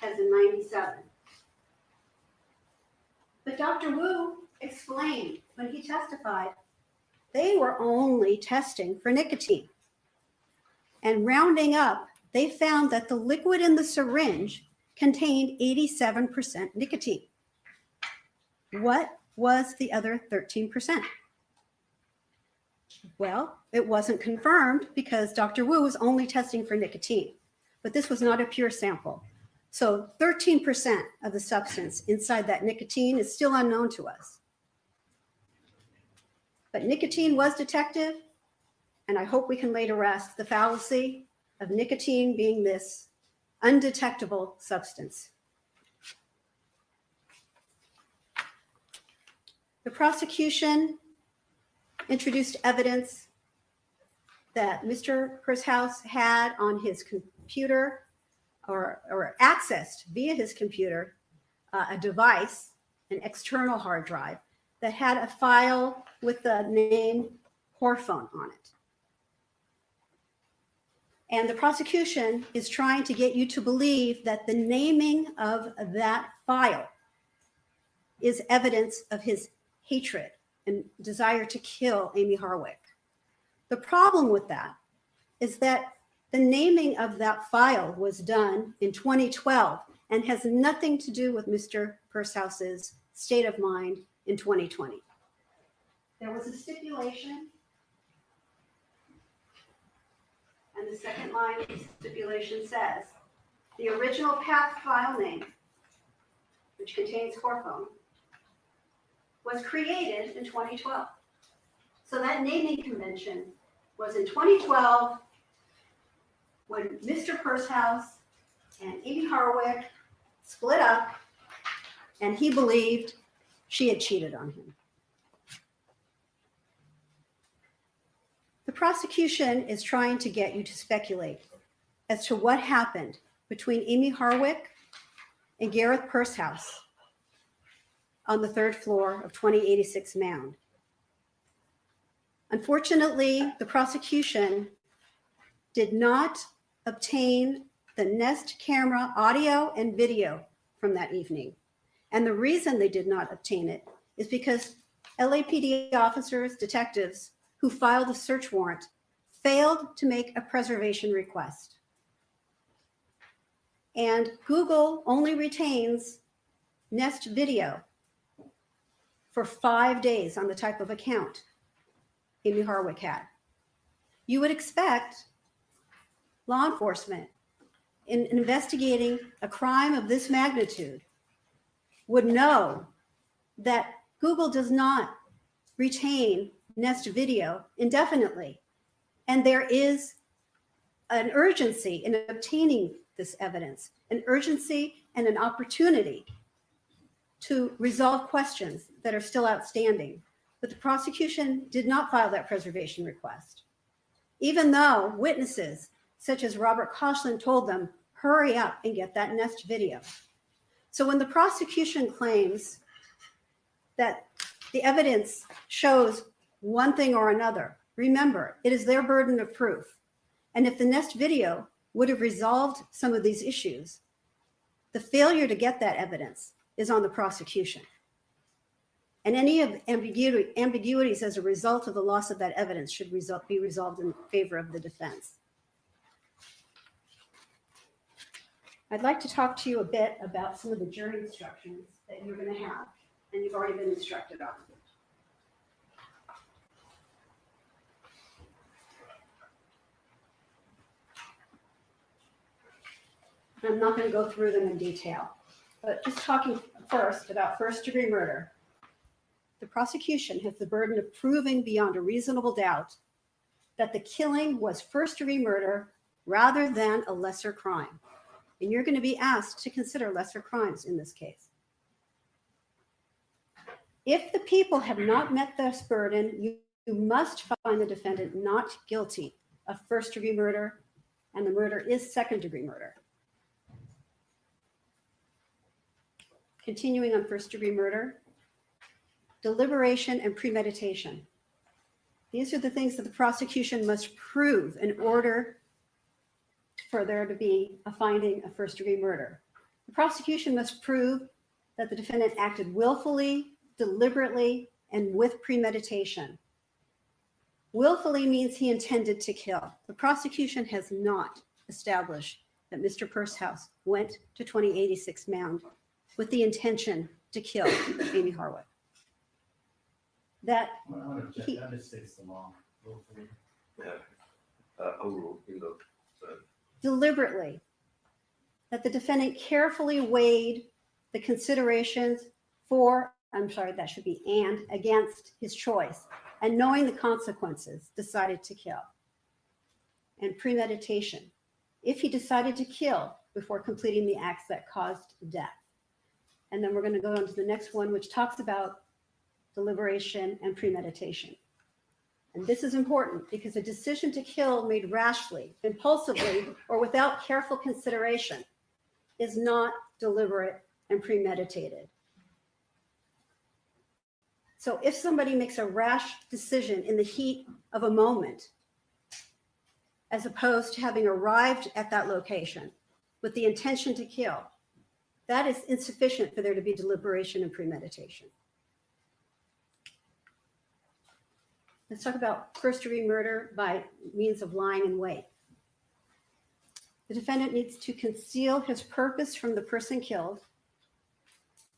has a 97. But Dr. Wu explained when he testified, they were only testing for nicotine. And rounding up, they found that the liquid in the syringe contained 87% nicotine. What was the other 13%? Well, it wasn't confirmed because Dr. Wu was only testing for nicotine, but this was not a pure sample. So 13% of the substance inside that nicotine is still unknown to us. But nicotine was detected, and I hope we can lay to rest the fallacy of nicotine being this undetectable substance. The prosecution introduced evidence that Mr. Pursehouse had on his computer or accessed via his computer a device, an external hard drive that had a file with the name Horphone on it. And the prosecution is trying to get you to believe that the naming of that file is evidence of his hatred and desire to kill Amie Harwick. The problem with that is that the naming of that file was done in 2012 and has nothing to do with Mr. Purshouse's state of mind in 2020. There was a stipulation, and the second line of the stipulation says, the original path file name, which contains Corphone, was created in 2012. So that naming convention was in 2012 when Mr. Pursehouse and Amie Harwick split up and he believed she had cheated on him. The prosecution is trying to get you to speculate as to what happened between Amie Harwick and Gareth Pursehouse on the third floor of 2086 Mound. Unfortunately, the prosecution did not obtain the Nest camera audio and video from that evening. And the reason they did not obtain it is because LAPD officers, detectives who filed a search warrant failed to make a preservation request. And Google only retains Nest video for 5 days on the type of account Amie Harwick had. You would expect law enforcement in investigating a crime of this magnitude would know that Google does not retain Nest video indefinitely. And there is an urgency in obtaining this evidence, an urgency and an opportunity to resolve questions that are still outstanding. But the prosecution did not file that preservation request, even though witnesses such as Robert Koshland told them, hurry up and get that Nest video. So when the prosecution claims that the evidence shows one thing or another, remember, it is their burden of proof. And if the Nest video would have resolved some of these issues, the failure to get that evidence is on the prosecution. And any of ambiguities as a result of the loss of that evidence should be resolved in favor of the defense. I'd like to talk to you a bit about some of the jury instructions that you're going to have, and you've already been instructed on. I'm not going to go through them in detail, but just talking first about first-degree murder. The prosecution has the burden of proving beyond a reasonable doubt that the killing was first-degree murder rather than a lesser crime. And you're going to be asked to consider lesser crimes in this case. If the people have not met this burden, you must find the defendant not guilty of first-degree murder, and the murder is second-degree murder. Continuing on first-degree murder, deliberation and premeditation. These are the things that the prosecution must prove in order for there to be a finding of first-degree murder. The prosecution must prove that the defendant acted willfully, deliberately, and with premeditation. Willfully means he intended to kill. The prosecution has not established that Mr. Pursehouse went to 2086 Mound with the intention to kill Amie Harwick. That he, that misstates the law. deliberately, that the defendant carefully weighed the considerations for, I'm sorry, that should be and, against his choice, and knowing the consequences, decided to kill. And premeditation, if he decided to kill before completing the acts that caused death. And then we're going to go on to the next one, which talks about deliberation and premeditation. And this is important because a decision to kill made rashly, impulsively, or without careful consideration is not deliberate and premeditated. So if somebody makes a rash decision in the heat of a moment, as opposed to having arrived at that location with the intention to kill, that is insufficient for there to be deliberation and premeditation. Let's talk about first-degree murder by means of lying in wait. The defendant needs to conceal his purpose from the person killed,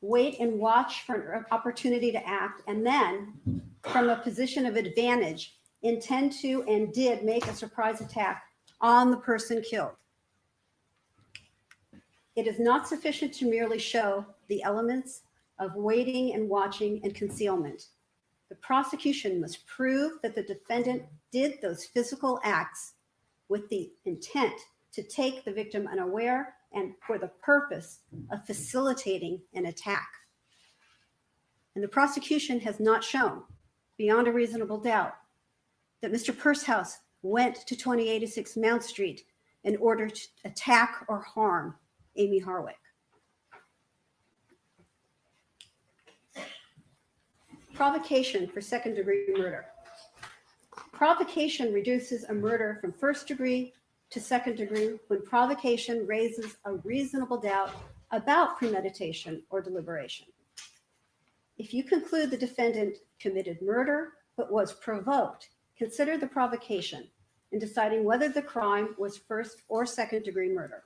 wait and watch for an opportunity to act, and then, from a position of advantage, intend to and did make a surprise attack on the person killed. It is not sufficient to merely show the elements of waiting and watching and concealment. The prosecution must prove that the defendant did those physical acts with the intent to take the victim unaware and for the purpose of facilitating an attack. And the prosecution has not shown, beyond a reasonable doubt, that Mr. Pursehouse went to 2086 Mount Street in order to attack or harm Amie Harwick. Provocation for second-degree murder. Provocation reduces a murder from first degree to second degree when provocation raises a reasonable doubt about premeditation or deliberation. If you conclude the defendant committed murder but was provoked, consider the provocation in deciding whether the crime was first or second degree murder.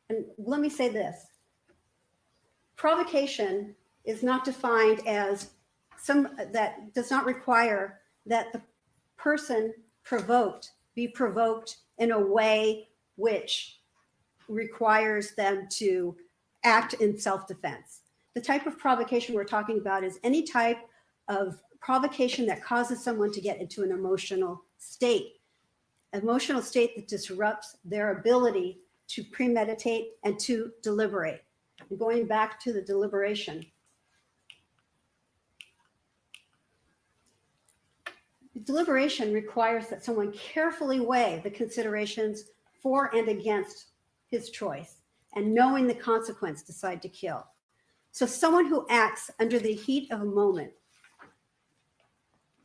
And let me say this. Provocation is not defined as that does not require that the person provoked be provoked in a way which requires them to act in self-defense. The type of provocation we're talking about is any type of provocation that causes someone to get into an emotional state that disrupts their ability to premeditate and to deliberate. And going back to the deliberation, deliberation requires that someone carefully weigh the considerations for and against his choice, and knowing the consequence, decide to kill. So someone who acts under the heat of a moment,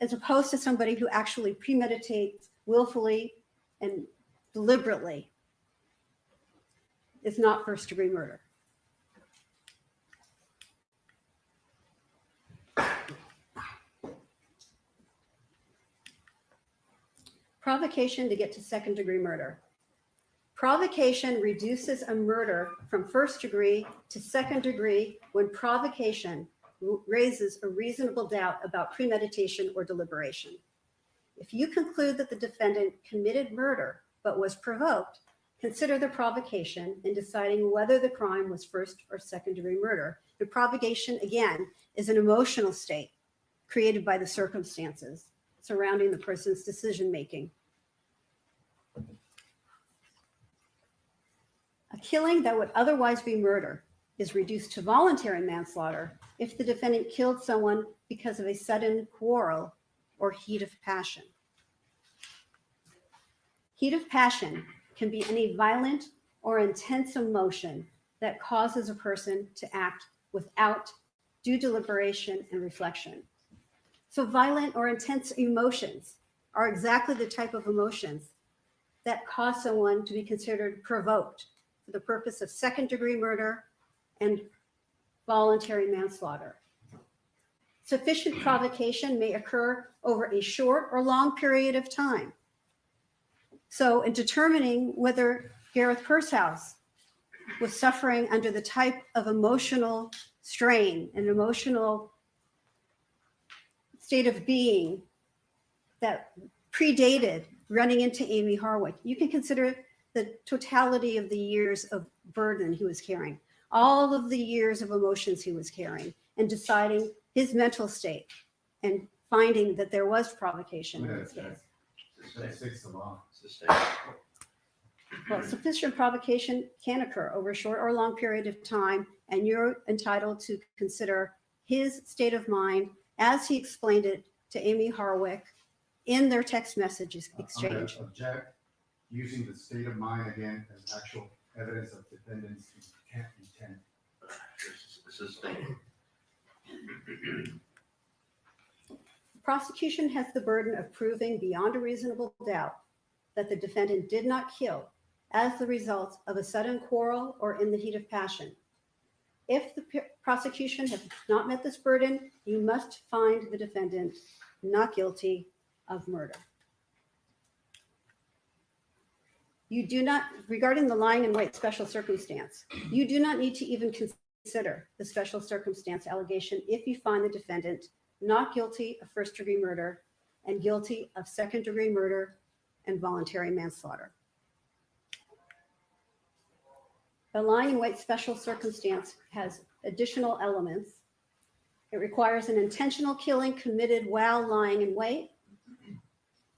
as opposed to somebody who actually premeditates willfully and deliberately, is not first-degree murder. Provocation to get to second-degree murder. Provocation reduces a murder from first degree to second degree when provocation raises a reasonable doubt about premeditation or deliberation. If you conclude that the defendant committed murder but was provoked, consider the provocation in deciding whether the crime was first or second degree murder. The provocation, again, is an emotional state created by the circumstances surrounding the person's decision making. A killing that would otherwise be murder is reduced to voluntary manslaughter if the defendant killed someone because of a sudden quarrel or heat of passion. Heat of passion can be any violent or intense emotion that causes a person to act without due deliberation and reflection. So violent or intense emotions are exactly the type of emotions that cause someone to be considered provoked for the purpose of second-degree murder and voluntary manslaughter. Sufficient provocation may occur over a short or long period of time. So in determining whether Gareth Pursehouse was suffering under the type of emotional strain and emotional state of being that predated running into Amie Harwick, you can consider the totality of the years of burden he was carrying, all of the years of emotions he was carrying, and deciding his mental state and finding that there was provocation in this case. Well, sufficient provocation can occur over a short or long period of time, and you're entitled to consider his state of mind as he explained it to Amie Harwick in their text messages exchange. Object using the state of mind again as actual evidence of defendant's intent. This is thing. prosecution has the burden of proving beyond a reasonable doubt that the defendant did not kill as the result of a sudden quarrel or in the heat of passion. If the prosecution has not met this burden, you must find the defendant not guilty of murder. You do not, regarding the lying in wait special circumstance, you do not need to even consider the special circumstance allegation if you find the defendant not guilty of first-degree murder and guilty of second-degree murder and voluntary manslaughter. The lying in wait special circumstance has additional elements. It requires an intentional killing committed while lying in wait,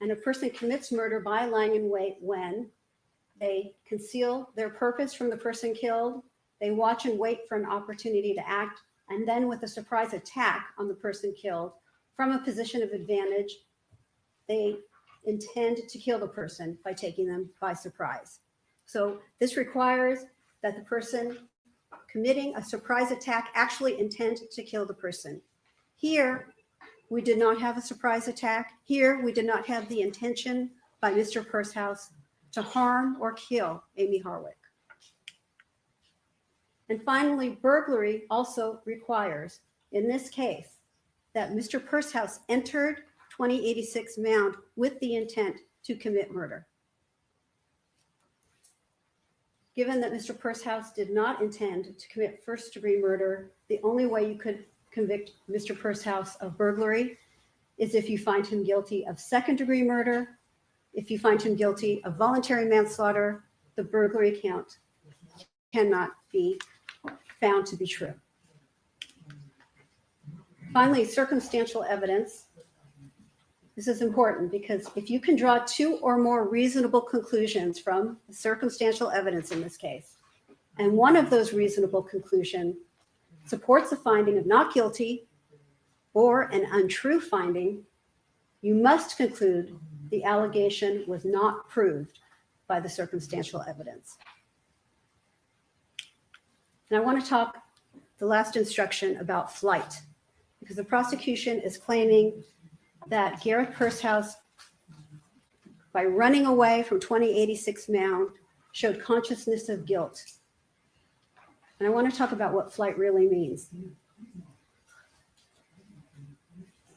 and a person commits murder by lying in wait when they conceal their purpose from the person killed, they watch and wait for an opportunity to act, and then with a surprise attack on the person killed from a position of advantage, they intend to kill the person by taking them by surprise. So this requires that the person committing a surprise attack actually intend to kill the person. Here, we did not have a surprise attack. Here, we did not have the intention by Mr. Pursehouse to harm or kill Amie Harwick. And finally, burglary also requires, in this case, that Mr. Pursehouse entered 2086 Mound with the intent to commit murder. Given that Mr. Pursehouse did not intend to commit first-degree murder, the only way you could convict Mr. Pursehouse of burglary is if you find him guilty of second-degree murder. If you find him guilty of voluntary manslaughter, the burglary count cannot be found to be true. Finally, circumstantial evidence. This is important because if you can draw two or more reasonable conclusions from the circumstantial evidence in this case, and one of those reasonable conclusions supports a finding of not guilty or an untrue finding, you must conclude the allegation was not proved by the circumstantial evidence. And I want to talk the last instruction about flight, because the prosecution is claiming that Gareth Pursehouse, by running away from 2086 Mound, showed consciousness of guilt. And I want to talk about what flight really means.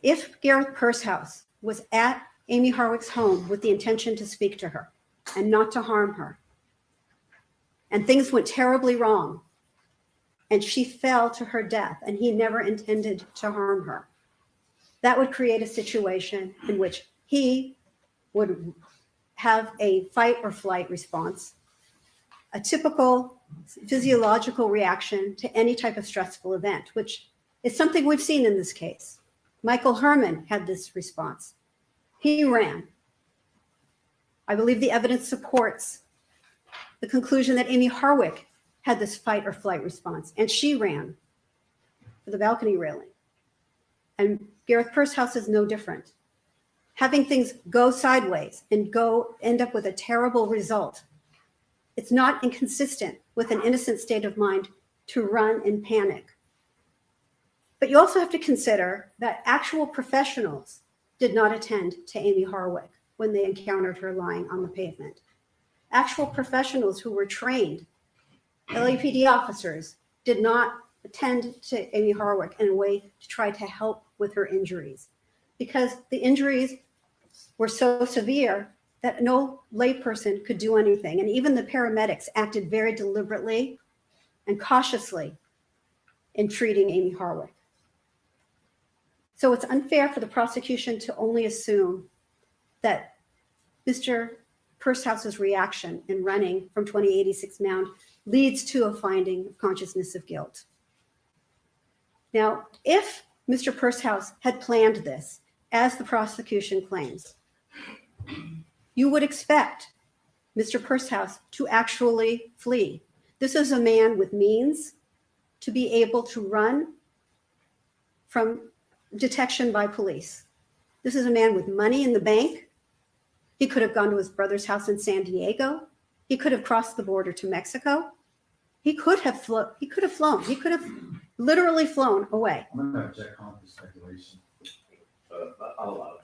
If Gareth Pursehouse was at Amie Harwick's home with the intention to speak to her and not to harm her, and things went terribly wrong, and she fell to her death, and he never intended to harm her, that would create a situation in which he would have a fight or flight response, a typical physiological reaction to any type of stressful event, which is something we've seen in this case. Michael Herman had this response. He ran. I believe the evidence supports the conclusion that Amie Harwick had this fight or flight response, and she ran for the balcony railing. And Gareth Pursehouse is no different. Having things go sideways and end up with a terrible result, it's not inconsistent with an innocent state of mind to run in panic. But you also have to consider that actual professionals did not attend to Amie Harwick when they encountered her lying on the pavement. Actual professionals who were trained, LAPD officers, did not attend to Amie Harwick in a way to try to help with her injuries, because the injuries were so severe that no layperson could do anything. And even the paramedics acted very deliberately and cautiously in treating Amie Harwick. So it's unfair for the prosecution to only assume that Mr. Pursehouse's reaction in running from 2086 Mound leads to a finding of consciousness of guilt. Now, if Mr. Pursehouse had planned this, as the prosecution claims, you would expect Mr. Pursehouse to actually flee. This is a man with means to be able to run from detection by police. This is a man with money in the bank. He could have gone to his brother's house in San Diego. He could have crossed the border to Mexico. He could have flown. He could have literally flown away. I'm going to object on the speculation. not allowed.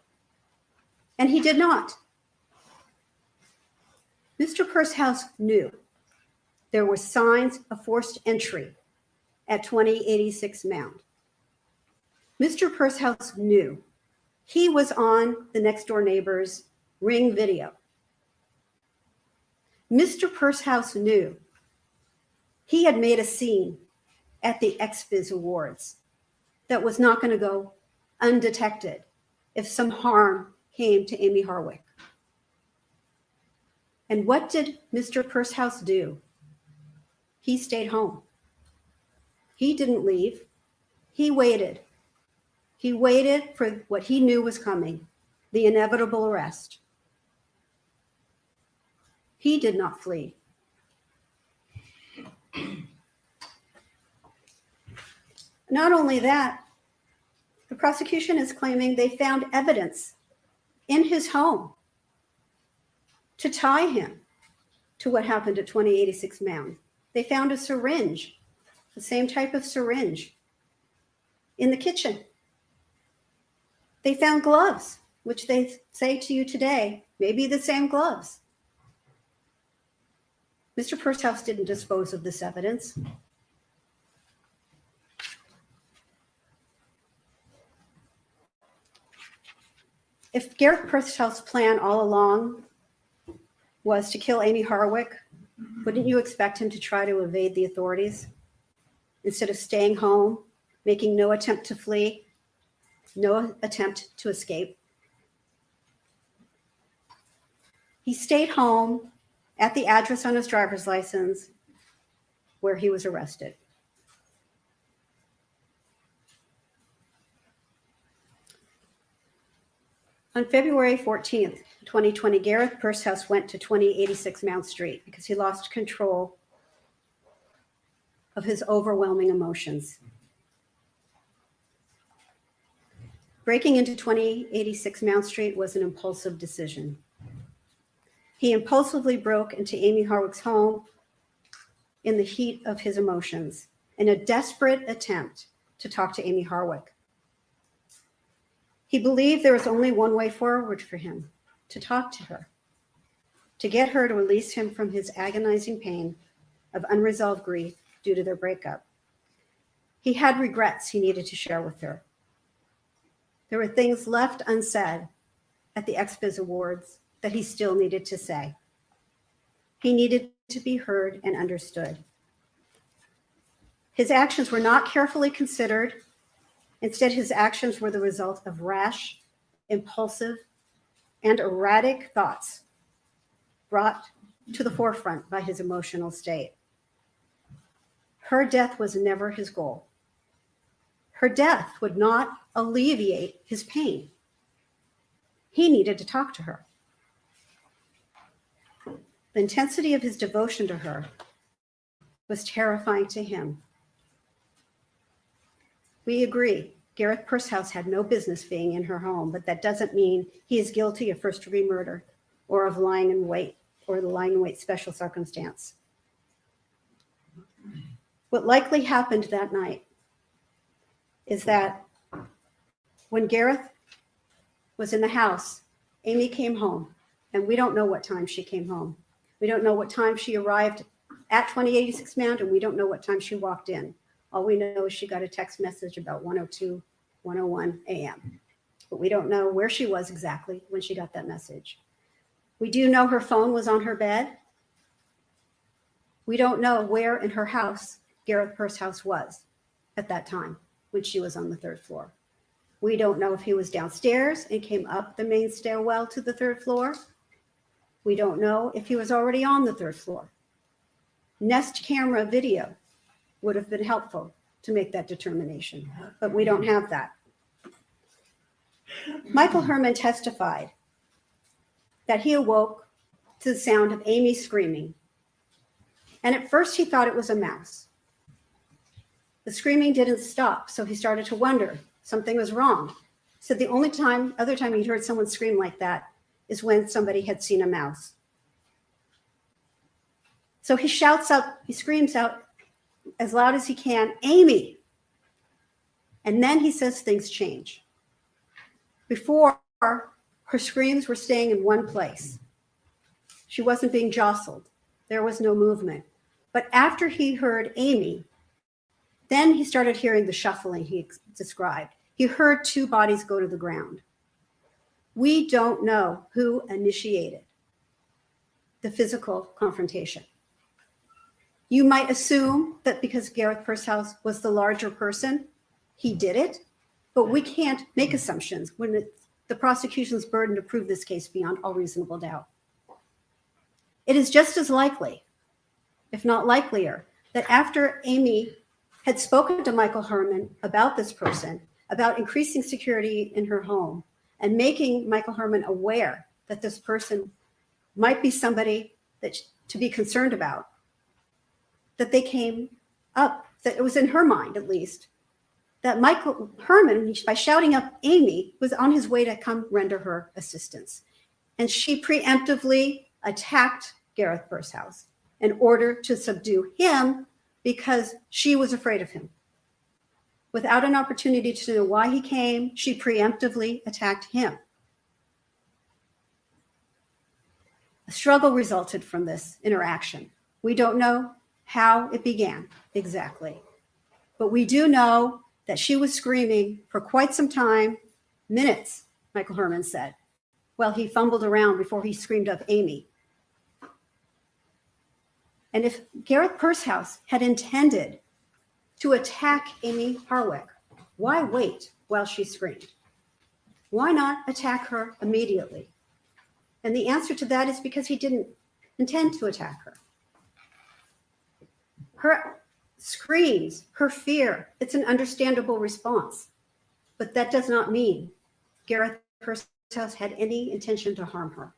And he did not. Mr. Pursehouse knew there were signs of forced entry at 2086 Mound. Mr. Pursehouse knew he was on the next door neighbor's Ring video. Mr. Pursehouse knew he had made a scene at the XBiz Awards that was not going to go undetected if some harm came to Amie Harwick. And what did Mr. Pursehouse do? He stayed home. He didn't leave. He waited. He waited for what he knew was coming, the inevitable arrest. He did not flee. Not only that, the prosecution is claiming they found evidence in his home to tie him to what happened at 2086 Mound. They found a syringe, the same type of syringe, in the kitchen. They found gloves, which they say to you today may be the same gloves. Mr. Pursehouse didn't dispose of this evidence. If Gareth Pursehouse' plan all along was to kill Amie Harwick, wouldn't you expect him to try to evade the authorities instead of staying home, making no attempt to flee, no attempt to escape? He stayed home at the address on his driver's license where he was arrested. On February 14th, 2020, Gareth Pursehouse went to 2086 Mount Street because he lost control of his overwhelming emotions. Breaking into 2086 Mount Street was an impulsive decision. He impulsively broke into Amie Harwick's home in the heat of his emotions in a desperate attempt to talk to Amie Harwick. He believed there was only one way forward for him, to talk to her, to get her to release him from his agonizing pain of unresolved grief due to their breakup. He had regrets he needed to share with her. There were things left unsaid at the XBiz Awards that he still needed to say. He needed to be heard and understood. His actions were not carefully considered. Instead, his actions were the result of rash, impulsive, and erratic thoughts brought to the forefront by his emotional state. Her death was never his goal. Her death would not alleviate his pain. He needed to talk to her. The intensity of his devotion to her was terrifying to him. We agree, Gareth Pursehouse had no business being in her home, but that doesn't mean he is guilty of first-degree murder or of lying in wait or the lying in wait special circumstance. What likely happened that night is that when Gareth was in the house, Amie came home, and we don't know what time she came home. We don't know what time she arrived at 2086 Mound, and we don't know what time she walked in. All we know is she got a text message about 1:02, 1:01 a.m. But we don't know where she was exactly when she got that message. We do know her phone was on her bed. We don't know where in her house Gareth Pursehouse was at that time when she was on the third floor. We don't know if he was downstairs and came up the main stairwell to the third floor. We don't know if he was already on the third floor. Nest camera video would have been helpful to make that determination, but we don't have that. Michael Herman testified that he awoke to the sound of Amie screaming. And at first he thought it was a mouse. The screaming didn't stop, so he started to wonder something was wrong. So the only other time he'd heard someone scream like that is when somebody had seen a mouse. So he screams out as loud as he can, "Amie!" And then he says things change. Before, her screams were staying in one place. She wasn't being jostled. There was no movement. But after he heard Amie, then he started hearing the shuffling he described. He heard two bodies go to the ground. We don't know who initiated the physical confrontation. You might assume that because Gareth Pursehouse was the larger person, he did it, but we can't make assumptions when it's the prosecution's burden to prove this case beyond all reasonable doubt. It is just as likely, if not likelier, that after Amie had spoken to Michael Herman about this person, about increasing security in her home, and making Michael Herman aware that this person might be somebody that to be concerned about, that they came up, that it was in her mind at least, that Michael Herman, by shouting up Amie, was on his way to come render her assistance. And she preemptively attacked Gareth Pursehouse in order to subdue him because she was afraid of him. Without an opportunity to know why he came, she preemptively attacked him. A struggle resulted from this interaction. We don't know how it began exactly, but we do know that she was screaming for quite some time, minutes, Michael Herman said, while he fumbled around before he screamed up Amie. And if Gareth Pursehouse had intended to attack Amie Harwick, why wait while she screamed? Why not attack her immediately? And the answer to that is because he didn't intend to attack her. Her screams, her fear, it's an understandable response. But that does not mean Gareth Pursehouse had any intention to harm her.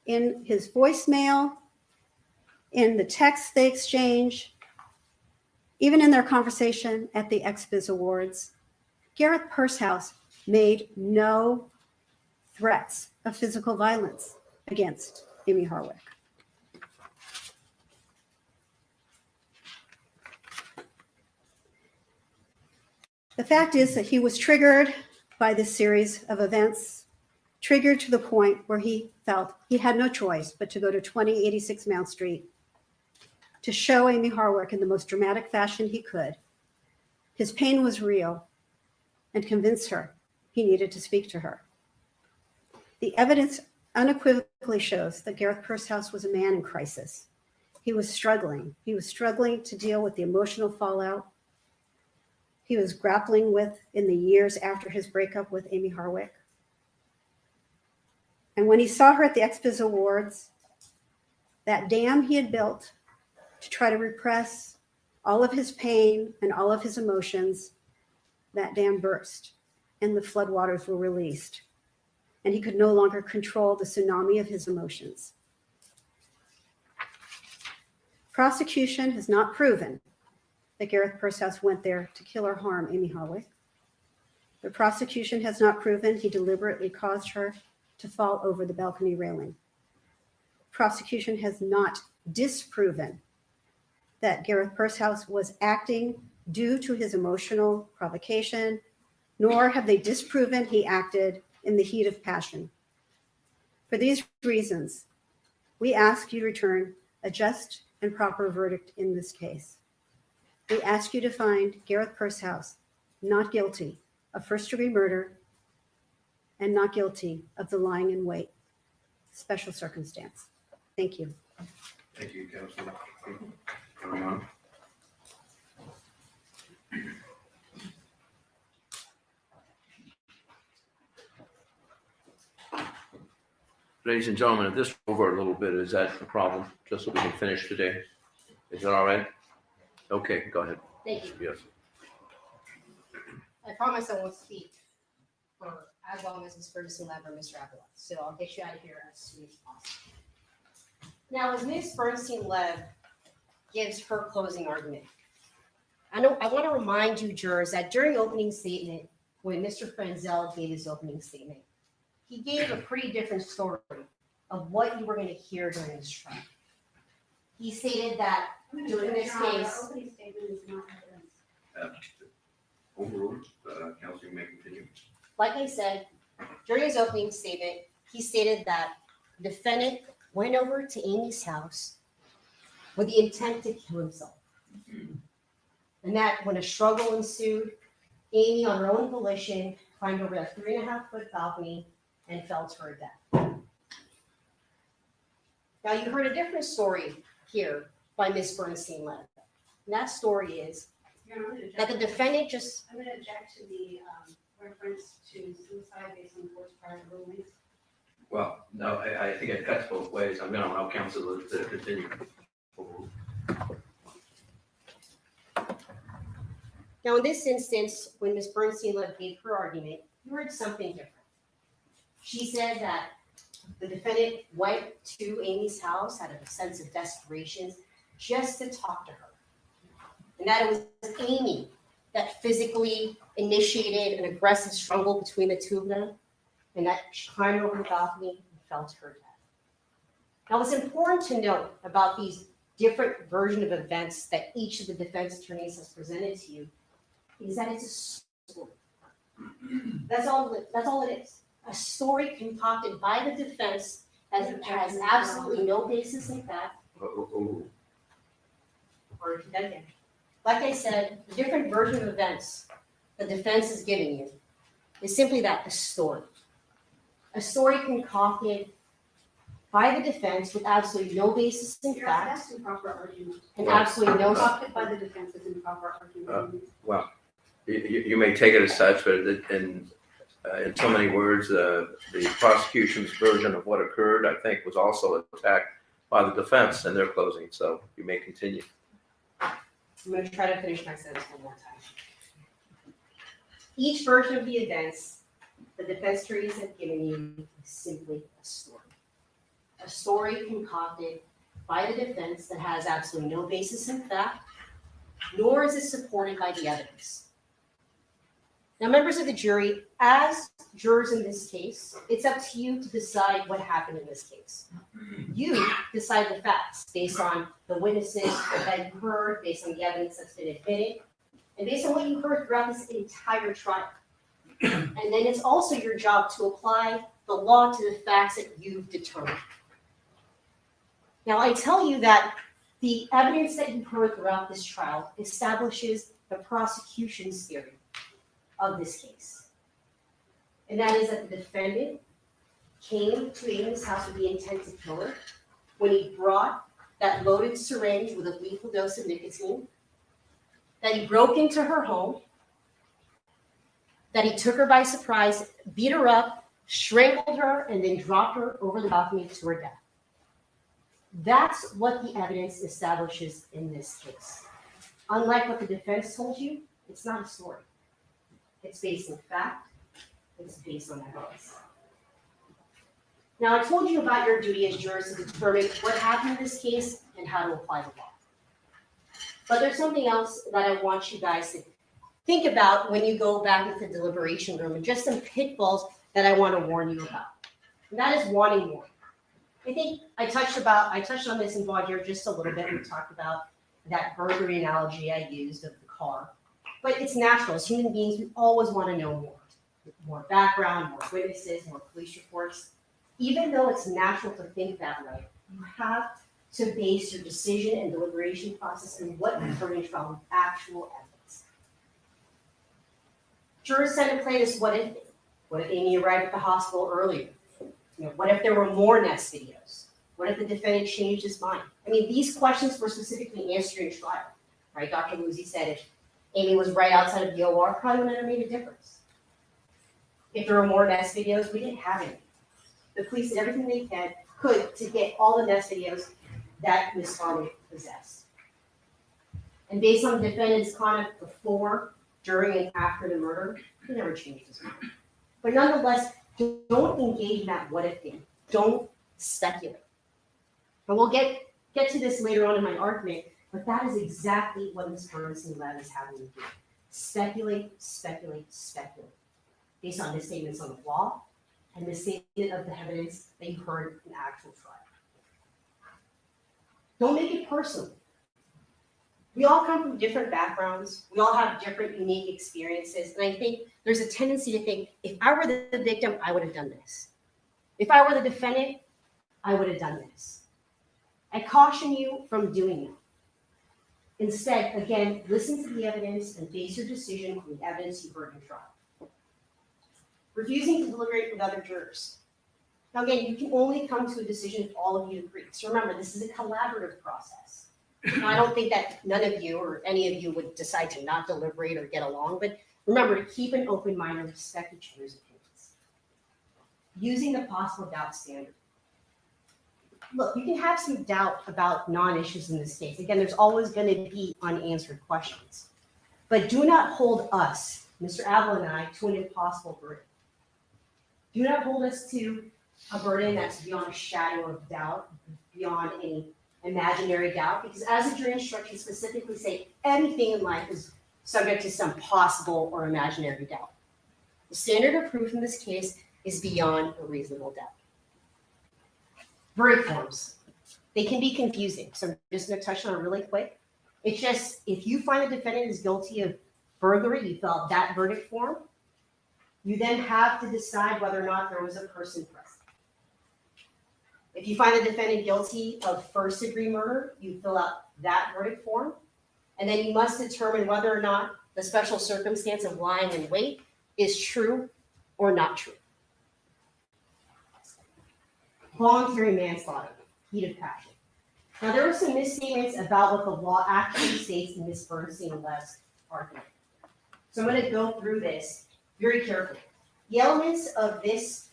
In his voicemail, in the text they exchange, even in their conversation at the XBiz Awards, Gareth Pursehouse made no threats of physical violence against Amie Harwick. The fact is that he was triggered by this series of events, triggered to the point where he felt he had no choice but to go to 2086 Mount Street to show Amie Harwick in the most dramatic fashion he could. His pain was real, and convince her he needed to speak to her. The evidence unequivocally shows that Gareth Pursehouse was a man in crisis. He was struggling. He was struggling to deal with the emotional fallout he was grappling with in the years after his breakup with Amie Harwick. And when he saw her at the XBiz Awards, that dam he had built to try to repress all of his pain and all of his emotions, that dam burst and the floodwaters were released. And he could no longer control the tsunami of his emotions. Prosecution has not proven that Gareth Pursehouse went there to kill or harm Amie Harwick. The prosecution has not proven he deliberately caused her to fall over the balcony railing. Prosecution has not disproven that Gareth Pursehouse was acting due to his emotional provocation, nor have they disproven he acted in the heat of passion. For these reasons, we ask you to return a just and proper verdict in this case. We ask you to find Gareth Pursehouse not guilty of first-degree murder and not guilty of the lying in wait special circumstance. Thank you. Thank you, Councilor. Going on. Ladies and gentlemen, if this is over a little bit, is that a problem? Just so we can finish today? Is that all right? Okay, go ahead. Thank you. Yes. I promise I won't speak for as long as Ms. Ferguson Lev or Mr. Avila. So I'll get you out of here as soon as possible. Now, as Ms. Bernstein Lev gives her closing argument, I want to remind you, jurors, that during opening statement, when Mr. Frenzel gave his opening statement, he gave a pretty different story of what you were going to hear during this trial. He stated that during this case, Opening statement is not evidence. Overruled, counsel, you may continue. Like I said, during his opening statement, he stated that the defendant went over to Amie's house with the intent to kill himself. And that when a struggle ensued, Amie, on her own volition, climbed over a 3.5-foot balcony and fell to her death. Now, you heard a different story here by Miss Bernstein-Lev. And that story is Your Honor, I'm gonna that the object- defendant just, I'm going to object to the reference to suicide based on the court's prior rulings. Well, no, I think it cuts both ways. I'm gonna allow counsel to continue. now in this instance, when Ms. Bernstein-Lev gave her argument, you heard something different. She said that the defendant went to Amie's house out of a sense of desperation just to talk to her. And that it was Amie that physically initiated an aggressive struggle between the two of them, and that she climbed over the balcony and fell to her death. Now, what's important to note about these different versions of events that each of the defense attorneys has presented to you is that it's a story. That's all it is. A story concocted by the defense has absolutely no basis in fact. Or again, like I said, the different version of events the defense is giving you is simply that, a story. A story concocted by the defense with absolutely no basis in fact That's improper argument. and absolutely no. Concocted by the defense is improper argument. Well, you may take it as such, but in so many words, the prosecution's version of what occurred, I think, was also attacked by the defense in their closing. So you may continue. I'm going to try to finish my sentence one more time. Each version of the events the defense attorneys have given you is simply a story. A story concocted by the defense that has absolutely no basis in fact, nor is it supported by the evidence. Now, members of the jury, as jurors in this case, it's up to you to decide what happened in this case. You decide the facts based on the witnesses that you heard, based on the evidence that's been admitted, and based on what you heard throughout this entire trial. And then it's also your job to apply the law to the facts that you've determined. Now, I tell you that the evidence that you've heard throughout this trial establishes the prosecution's theory of this case. And that is that the defendant came to Amie's house with the intent to kill her when he brought that loaded syringe with a lethal dose of nicotine, that he broke into her home, that he took her by surprise, beat her up, strangled her, and then dropped her over the balcony to her death. That's what the evidence establishes in this case. Unlike what the defense told you, it's not a story. It's based on fact. It's based on evidence. Now, I told you about your duty as jurors to determine what happened in this case and how to apply the law. But there's something else that I want you guys to think about when you go back into the deliberation room, and just some pitfalls that I want to warn you about. And that is wanting more. I think I touched on this in voir dire just a little bit. We talked about that burglary analogy I used of the car. But it's natural. As human beings, we always want to know more. More background, more witnesses, more police reports. Even though it's natural to think that way, you have to base your decision and deliberation process on what you heard in trial with actual evidence. Jurors tend to play this what if. What if Amie arrived at the hospital earlier? What if there were more Nest videos? What if the defendant changed his mind? I mean, these questions were specifically answered in trial, right? Dr. Luzzi said if Amie was right outside of the OR, probably wouldn't have made a difference. If there were more Nest videos, we didn't have any. The police did everything they could to get all the Nest videos that Ms. Harwick possessed. And based on the defendant's conduct before, during, and after the murder, he never changed his mind. But nonetheless, don't engage in that what if thing. Don't speculate. And we'll get to this later on in my argument, but that is exactly what Ms. Bernstein-Lev is having to do. Speculate, speculate, speculate. Based on misstatements on the law and misstatement of the evidence that you heard in actual trial. Don't make it personal. We all come from different backgrounds. We all have different unique experiences. And I think there's a tendency to think, if I were the victim, I would have done this. If I were the defendant, I would have done this. I caution you from doing that. Instead, again, listen to the evidence and base your decision on the evidence you've heard in trial. Refusing to deliberate with other jurors. Now, again, you can only come to a decision if all of you agree. So remember, this is a collaborative process. Now, I don't think that none of you or any of you would decide to not deliberate or get along, but remember to keep an open mind and respect each other's opinions. Using the possible doubt standard. Look, you can have some doubt about non-issues in this case. Again, there's always going to be unanswered questions. But do not hold us, Mr. Avila and I, to an impossible burden. Do not hold us to a burden that's beyond a shadow of doubt, beyond any imaginary doubt, because as the jury instructions specifically say, anything in life is subject to some possible or imaginary doubt. The standard of proof in this case is beyond a reasonable doubt. Verdict forms. They can be confusing, so I'm just going to touch on it really quick. It's just, if you find the defendant is guilty of burglary, you fill out that verdict form. You then have to decide whether or not there was a person present. If you find the defendant guilty of first-degree murder, you fill out that verdict form. And then you must determine whether or not the special circumstance of lying in wait is true or not true. Voluntary manslaughter, heat of passion. Now, there were some misstatements about what the law actually states in Ms. Bernstein and Leve's argument. So I'm going to go through this very carefully. The elements of this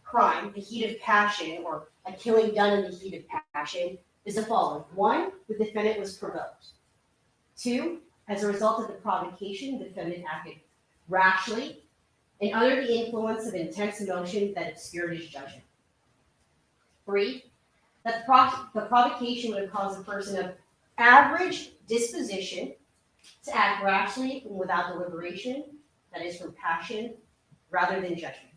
crime, the heat of passion, or a killing done in the heat of passion, is the following. 1, the defendant was provoked. 2, as a result of the provocation, the defendant acted rashly and under the influence of intense emotion that obscured his judgment. 3, that the provocation would have caused a person of average disposition to act rashly and without deliberation, that is from passion rather than judgment.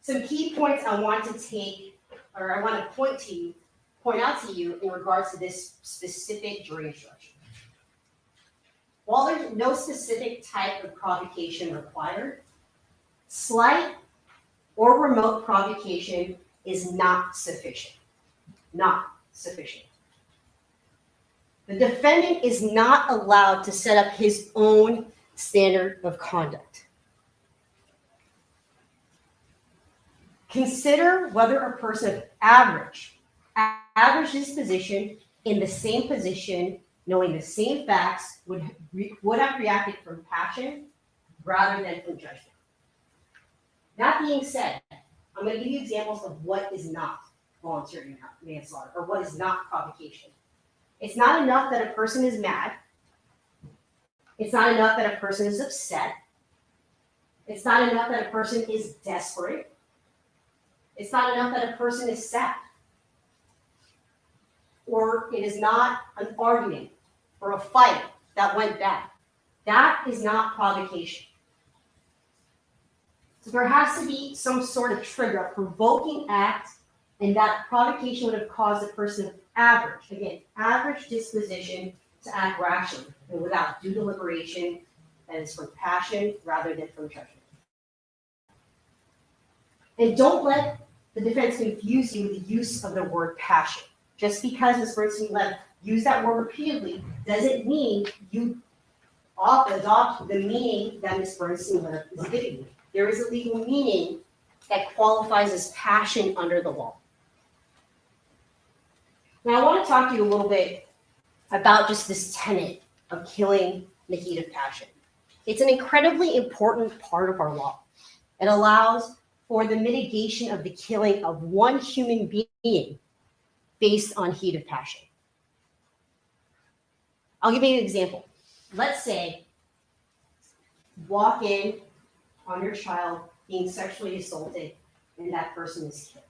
Some key points I want to point out to you in regards to this specific jury instruction. While there's no specific type of provocation required, slight or remote provocation is not sufficient. Not sufficient. The defendant is not allowed to set up his own standard of conduct. Consider whether a person of average disposition in the same position, knowing the same facts, would have reacted from passion rather than from judgment. That being said, I'm going to give you examples of what is not voluntary manslaughter or what is not provocation. It's not enough that a person is mad. It's not enough that a person is upset. It's not enough that a person is desperate. It's not enough that a person is sad. Or it is not an argument or a fight that went bad. That is not provocation. So there has to be some sort of trigger, a provoking act, and that provocation would have caused a person of average disposition to act rationally and without due deliberation, that is from passion rather than from judgment. And don't let the defense confuse you with the use of the word passion. Just because Ms. Bernstein used that word repeatedly doesn't mean you adopt the meaning that Ms. Bernstein is giving you. There is a legal meaning that qualifies as passion under the law. Now, I want to talk to you a little bit about just this tenet of killing in the heat of passion. It's an incredibly important part of our law. It allows for the mitigation of the killing of one human being based on heat of passion. I'll give you an example. Let's say walk in on your child being sexually assaulted and that person is killed.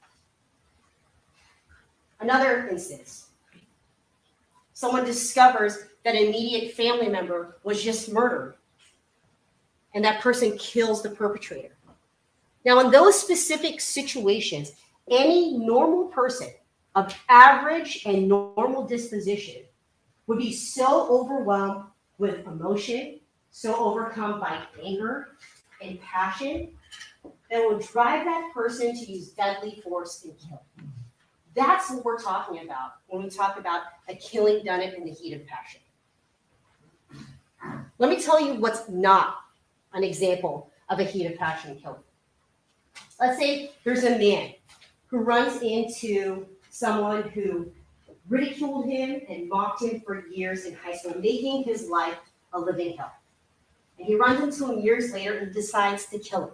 Another instance, someone discovers that an immediate family member was just murdered and that person kills the perpetrator. Now, in those specific situations, any normal person of average and normal disposition would be so overwhelmed with emotion, so overcome by anger and passion, that would drive that person to use deadly force and kill. That's what we're talking about when we talk about a killing done in the heat of passion. Let me tell you what's not an example of a heat of passion killing. Let's say there's a man who runs into someone who ridiculed him and mocked him for years in high school, making his life a living hell. And he runs into him years later and decides to kill him.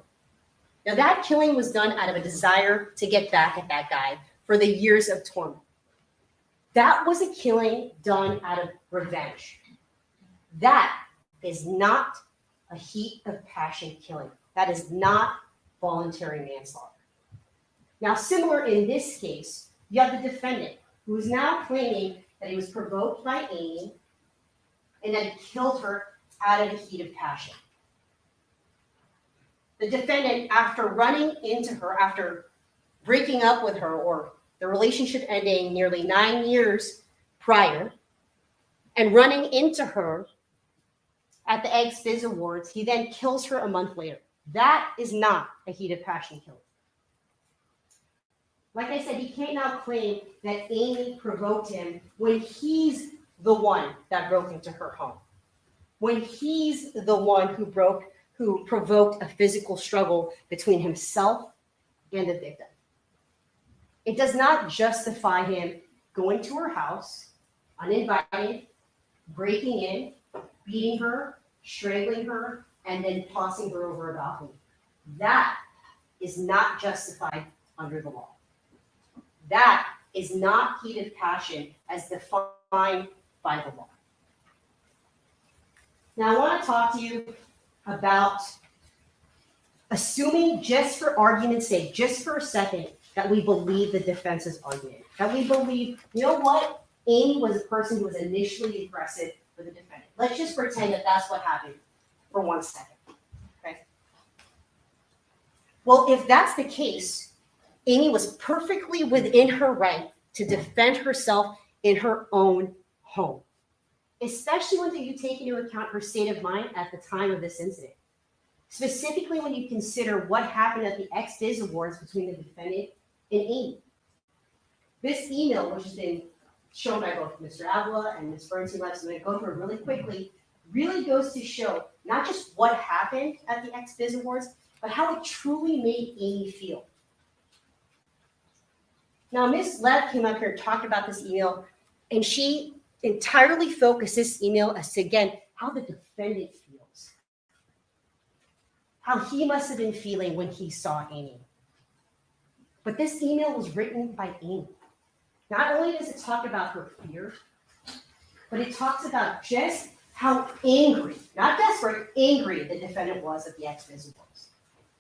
Now that killing was done out of a desire to get back at that guy for the years of torment. That was a killing done out of revenge. That is not a heat of passion killing. That is not voluntary manslaughter. Now, similar in this case, you have the defendant who is now claiming that he was provoked by Amie and that he killed her out of a heat of passion. The defendant, after running into her, after breaking up with her, or the relationship ending nearly 9 years prior, and running into her at the Eggs Fizz Awards, he then kills her a month later. That is not a heat of passion killing. Like I said, he can't now claim that Amie provoked him when he's the one that broke into her home, when he's the one who provoked a physical struggle between himself and the victim. It does not justify him going to her house, uninvited, breaking in, beating her, strangling her, and then tossing her over a balcony. That is not justified under the law. That is not heat of passion as defined by the law. Now, I want to talk to you about assuming, just for argument's sake, just for a second, that we believe the defense's argument. That we believe, you know what? Amie was a person who was initially aggressive with the defendant. Let's just pretend that that's what happened for 1 second. Okay? Well, if that's the case, Amie was perfectly within her right to defend herself in her own home, especially when you take into account her state of mind at the time of this incident. Specifically when you consider what happened at the Eggs Fizz Awards between the defendant and Amie. This email, which has been shown by both Mr. Avila and Ms. Bernstein, I'm going to go through it really quickly, really goes to show not just what happened at the Eggs Fizz Awards, but how it truly made Amie feel. Now, Ms. Lev came up here and talked about this email, and she entirely focused this email as to, again, how the defendant feels. How he must have been feeling when he saw Amie. But this email was written by Amie. Not only does it talk about her fear, but it talks about just how angry, not desperate, angry the defendant was at the Eggs Fizz Awards.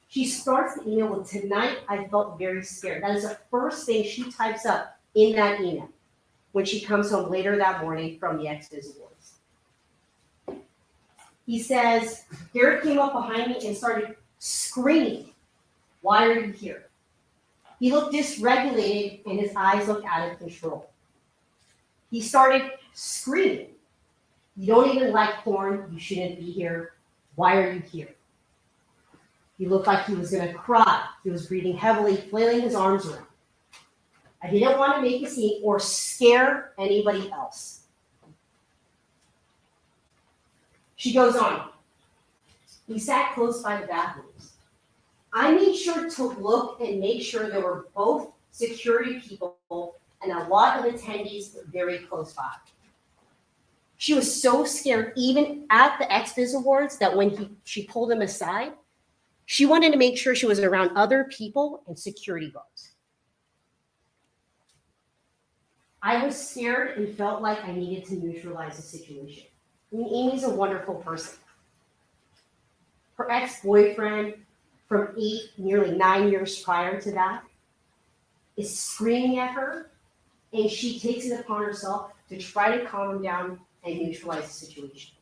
She starts the email with, "Tonight I felt very scared." That is the first thing she types up in that email when she comes home later that morning from the Eggs Fizz Awards. He says, "Gareth came up behind me and started screaming, 'Why are you here?' He looked dysregulated and his eyes looked out of control. He started screaming, 'You don't even like porn. You shouldn't be here. Why are you here?' He looked like he was going to cry. He was breathing heavily, flailing his arms around. I didn't want to make a scene or scare anybody else." She goes on. "We sat close by the bathrooms. I made sure to look and make sure there were both security people and a lot of attendees very close by." She was so scared, even at the Eggs Fizz Awards, that when she pulled him aside, she wanted to make sure she was around other people and security guards. "I was scared and felt like I needed to neutralize the situation." I mean, Amie's a wonderful person. Her ex-boyfriend from 8, nearly 9 years prior to that, is screaming at her, and she takes it upon herself to try to calm him down and neutralize the situation.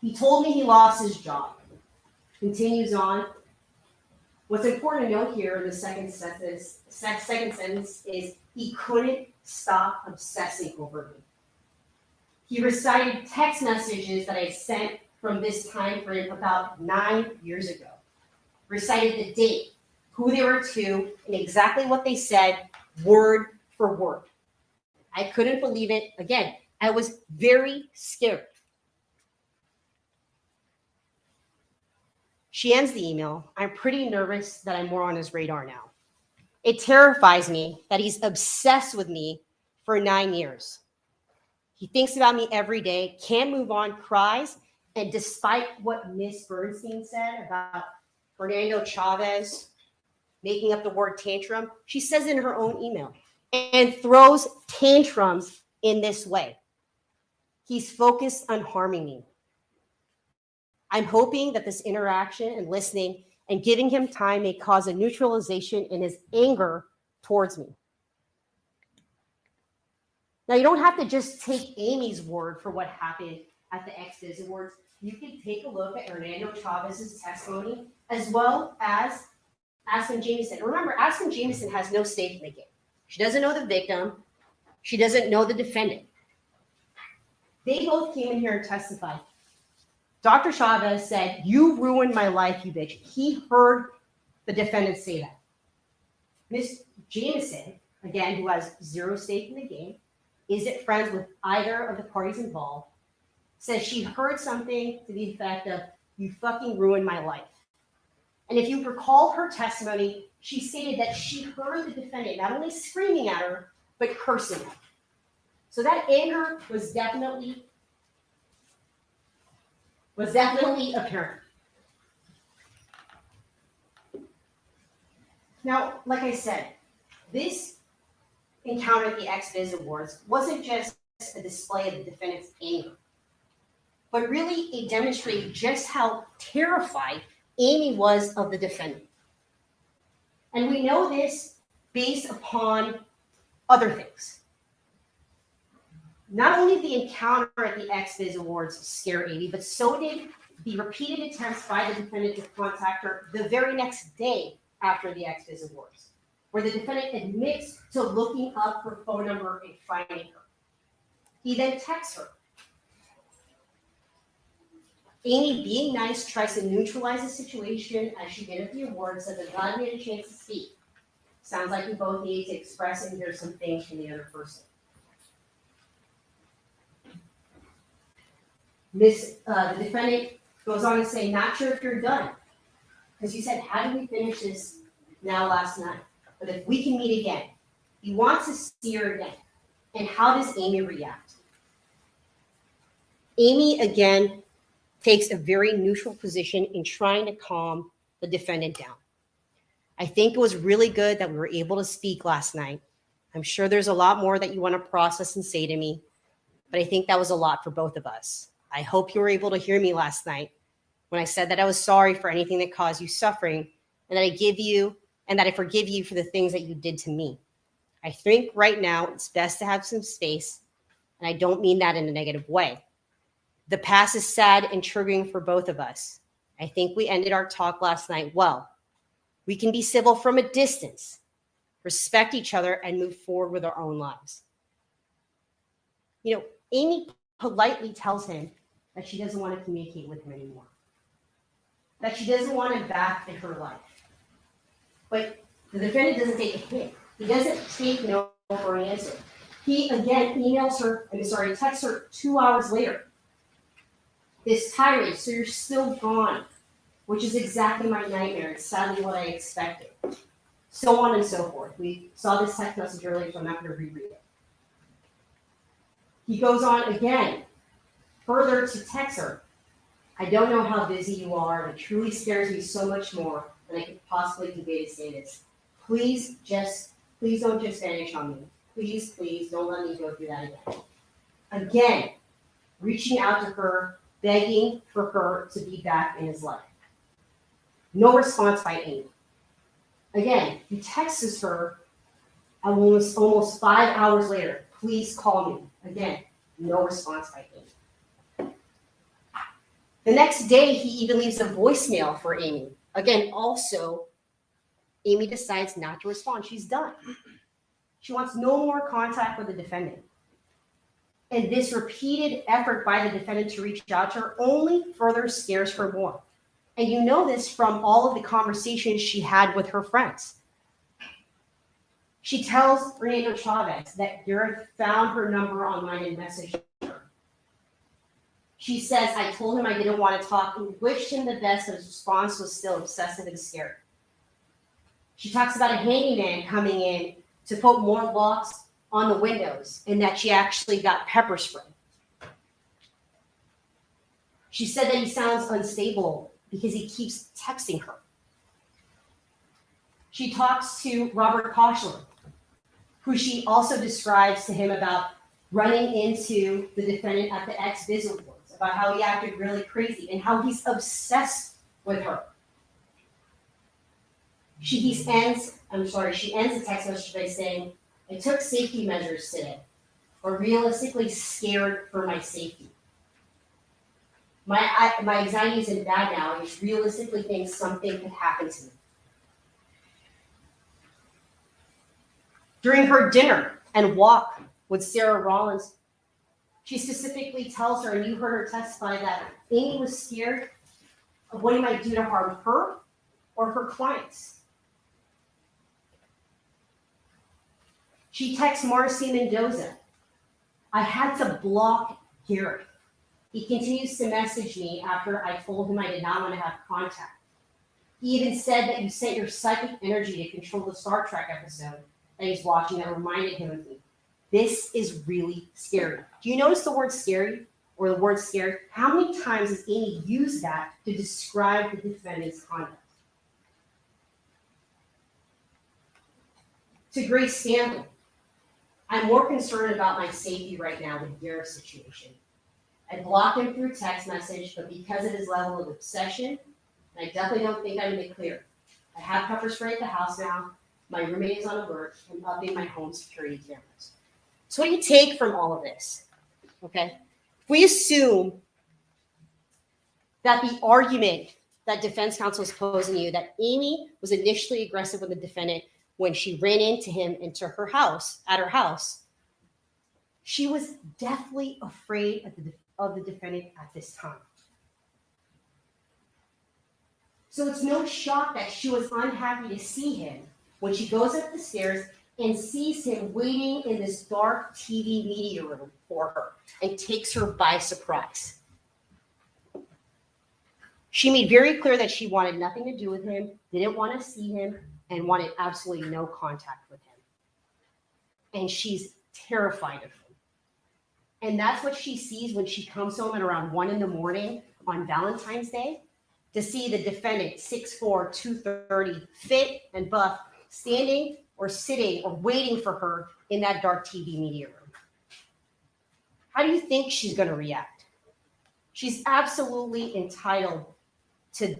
"He told me he lost his job." Continues on. What's important to note here in the second sentence is he couldn't stop obsessing over me. He recited text messages that I sent from this time frame about 9 years ago. Recited the date, who they were to, and exactly what they said, word for word. I couldn't believe it. Again, I was very scared. She ends the email. I'm pretty nervous that I'm more on his radar now. It terrifies me that he's obsessed with me for 9 years. He thinks about me every day, can't move on, cries, and despite what Miss Bernstein said about Fernando Chavez making up the word tantrum, she says in her own email, and throws tantrums in this way. He's focused on harming me. I'm hoping that this interaction and listening and giving him time may cause a neutralization in his anger towards me. Now, you don't have to just take Amie's word for what happened at the XBiz Awards. You can take a look at Hernando Chavez's testimony as well as Aspen Jamieson. Remember, Aspen Jamieson has no stake in the game. She doesn't know the victim. She doesn't know the defendant. They both came in here and testified. Dr. Chavez said, "You ruined my life, you bitch." He heard the defendant say that. Ms. Jamieson, again, who has zero stake in the game, isn't friends with either of the parties involved, says she heard something to the effect of, "You fucking ruined my life." And if you recall her testimony, she stated that she heard the defendant not only screaming at her, but cursing at her. So that anger was definitely apparent. Now, like I said, this encounter at the XBiz Awards wasn't just a display of the defendant's anger, but really it demonstrated just how terrified Amie was of the defendant. And we know this based upon other things. Not only the encounter at the XBiz Awards scare Amie, but so did the repeated attempts by the defendant to contact her the very next day after the XBiz Awards, where the defendant admits to looking up her phone number and finding her. He then texts her. Amie, being nice, tries to neutralize the situation as she did at the awards, so that God made a chance to speak. Sounds like we both need to express and hear some things from the other person. The defendant goes on to say, "Not sure if you're done." Because you said, "How do we finish this now last night? But if we can meet again." He wants to see her again. And how does Amie react? Amie, again, takes a very neutral position in trying to calm the defendant down. I think it was really good that we were able to speak last night. I'm sure there's a lot more that you want to process and say to me, but I think that was a lot for both of us. I hope you were able to hear me last night when I said that I was sorry for anything that caused you suffering, and that I forgive you for the things that you did to me. I think right now it's best to have some space, and I don't mean that in a negative way. The past is sad and triggering for both of us. I think we ended our talk last night well. We can be civil from a distance, respect each other, and move forward with our own lives. Amie politely tells him that she doesn't want to communicate with him anymore, that she doesn't want him back in her life. But the defendant doesn't take a hint. He doesn't take no for an answer. He again texts her 2 hours later. This tirade, "So you're still gone," which is exactly my nightmare. It's sadly what I expected. So on and so forth. We saw this text message earlier, so I'm not going to reread it. He goes on again, further to text her. "I don't know how busy you are, and it truly scares me so much more than I could possibly convey to say this. Please don't just vanish on me. Please don't let me go through that again." Again, reaching out to her, begging for her to be back in his life. No response by Amie. Again, he texts her almost 5 hours later. "Please call me." Again, no response by Amie. The next day, he even leaves a voicemail for Amie. Again, also Amie decides not to respond. She's done. She wants no more contact with the defendant. And this repeated effort by the defendant to reach out to her only further scares her more. And you know this from all of the conversations she had with her friends. She tells Renato Chavez that Gareth found her number online and messaged her. She says, I told him I didn't want to talk and wished him the best, but his response was still obsessive and scared. She talks about a handyman coming in to put more locks on the windows and that she actually got pepper spray. She said that he sounds unstable because he keeps texting her. She talks to Robert Koshler, who she also describes to him about running into the defendant at the ex-Biz Awards, about how he acted really crazy and how he's obsessed with her. She ends the text message by saying, I took safety measures today, or realistically scared for my safety. My anxiety isn't bad now. I just realistically think something could happen to me. During her dinner and walk with Sarah Rollins, she specifically tells her, and you heard her testify, that Amie was scared of what he might do to harm her or her clients. She texts Marcy Mendoza, I had to block Gareth. He continues to message me after I told him I did not want to have contact. He even said that you sent your psychic energy to control the Star Trek episode that he's watching that reminded him of me. This is really scary. Do you notice the word scary or the word scared? How many times has Amie used that to describe the defendant's conduct? To Grace Stanley, I'm more concerned about my safety right now with Gareth's situation. I blocked him through text message, but because of his level of obsession, and I definitely don't think I made it clear, I have pepper spray at the house now. My roommate is on alert. I'm upping my home security cameras. So what do you take from all of this? Okay. If we assume that the argument that defense counsel is posing to you, that Amie was initially aggressive with the defendant when she ran into him into her house, at her house, she was deathly afraid of the defendant at this time. So it's no shock that she was unhappy to see him when she goes up the stairs and sees him waiting in this dark TV media room for her and takes her by surprise. She made very clear that she wanted nothing to do with him, didn't want to see him, and wanted absolutely no contact with him. And she's terrified of him. And that's what she sees when she comes home at around 1 a.m. on Valentine's Day to see the defendant, 6'4", 230, fit and buff, standing or sitting or waiting for her in that dark TV media room. How do you think she's going to react? She's absolutely entitled to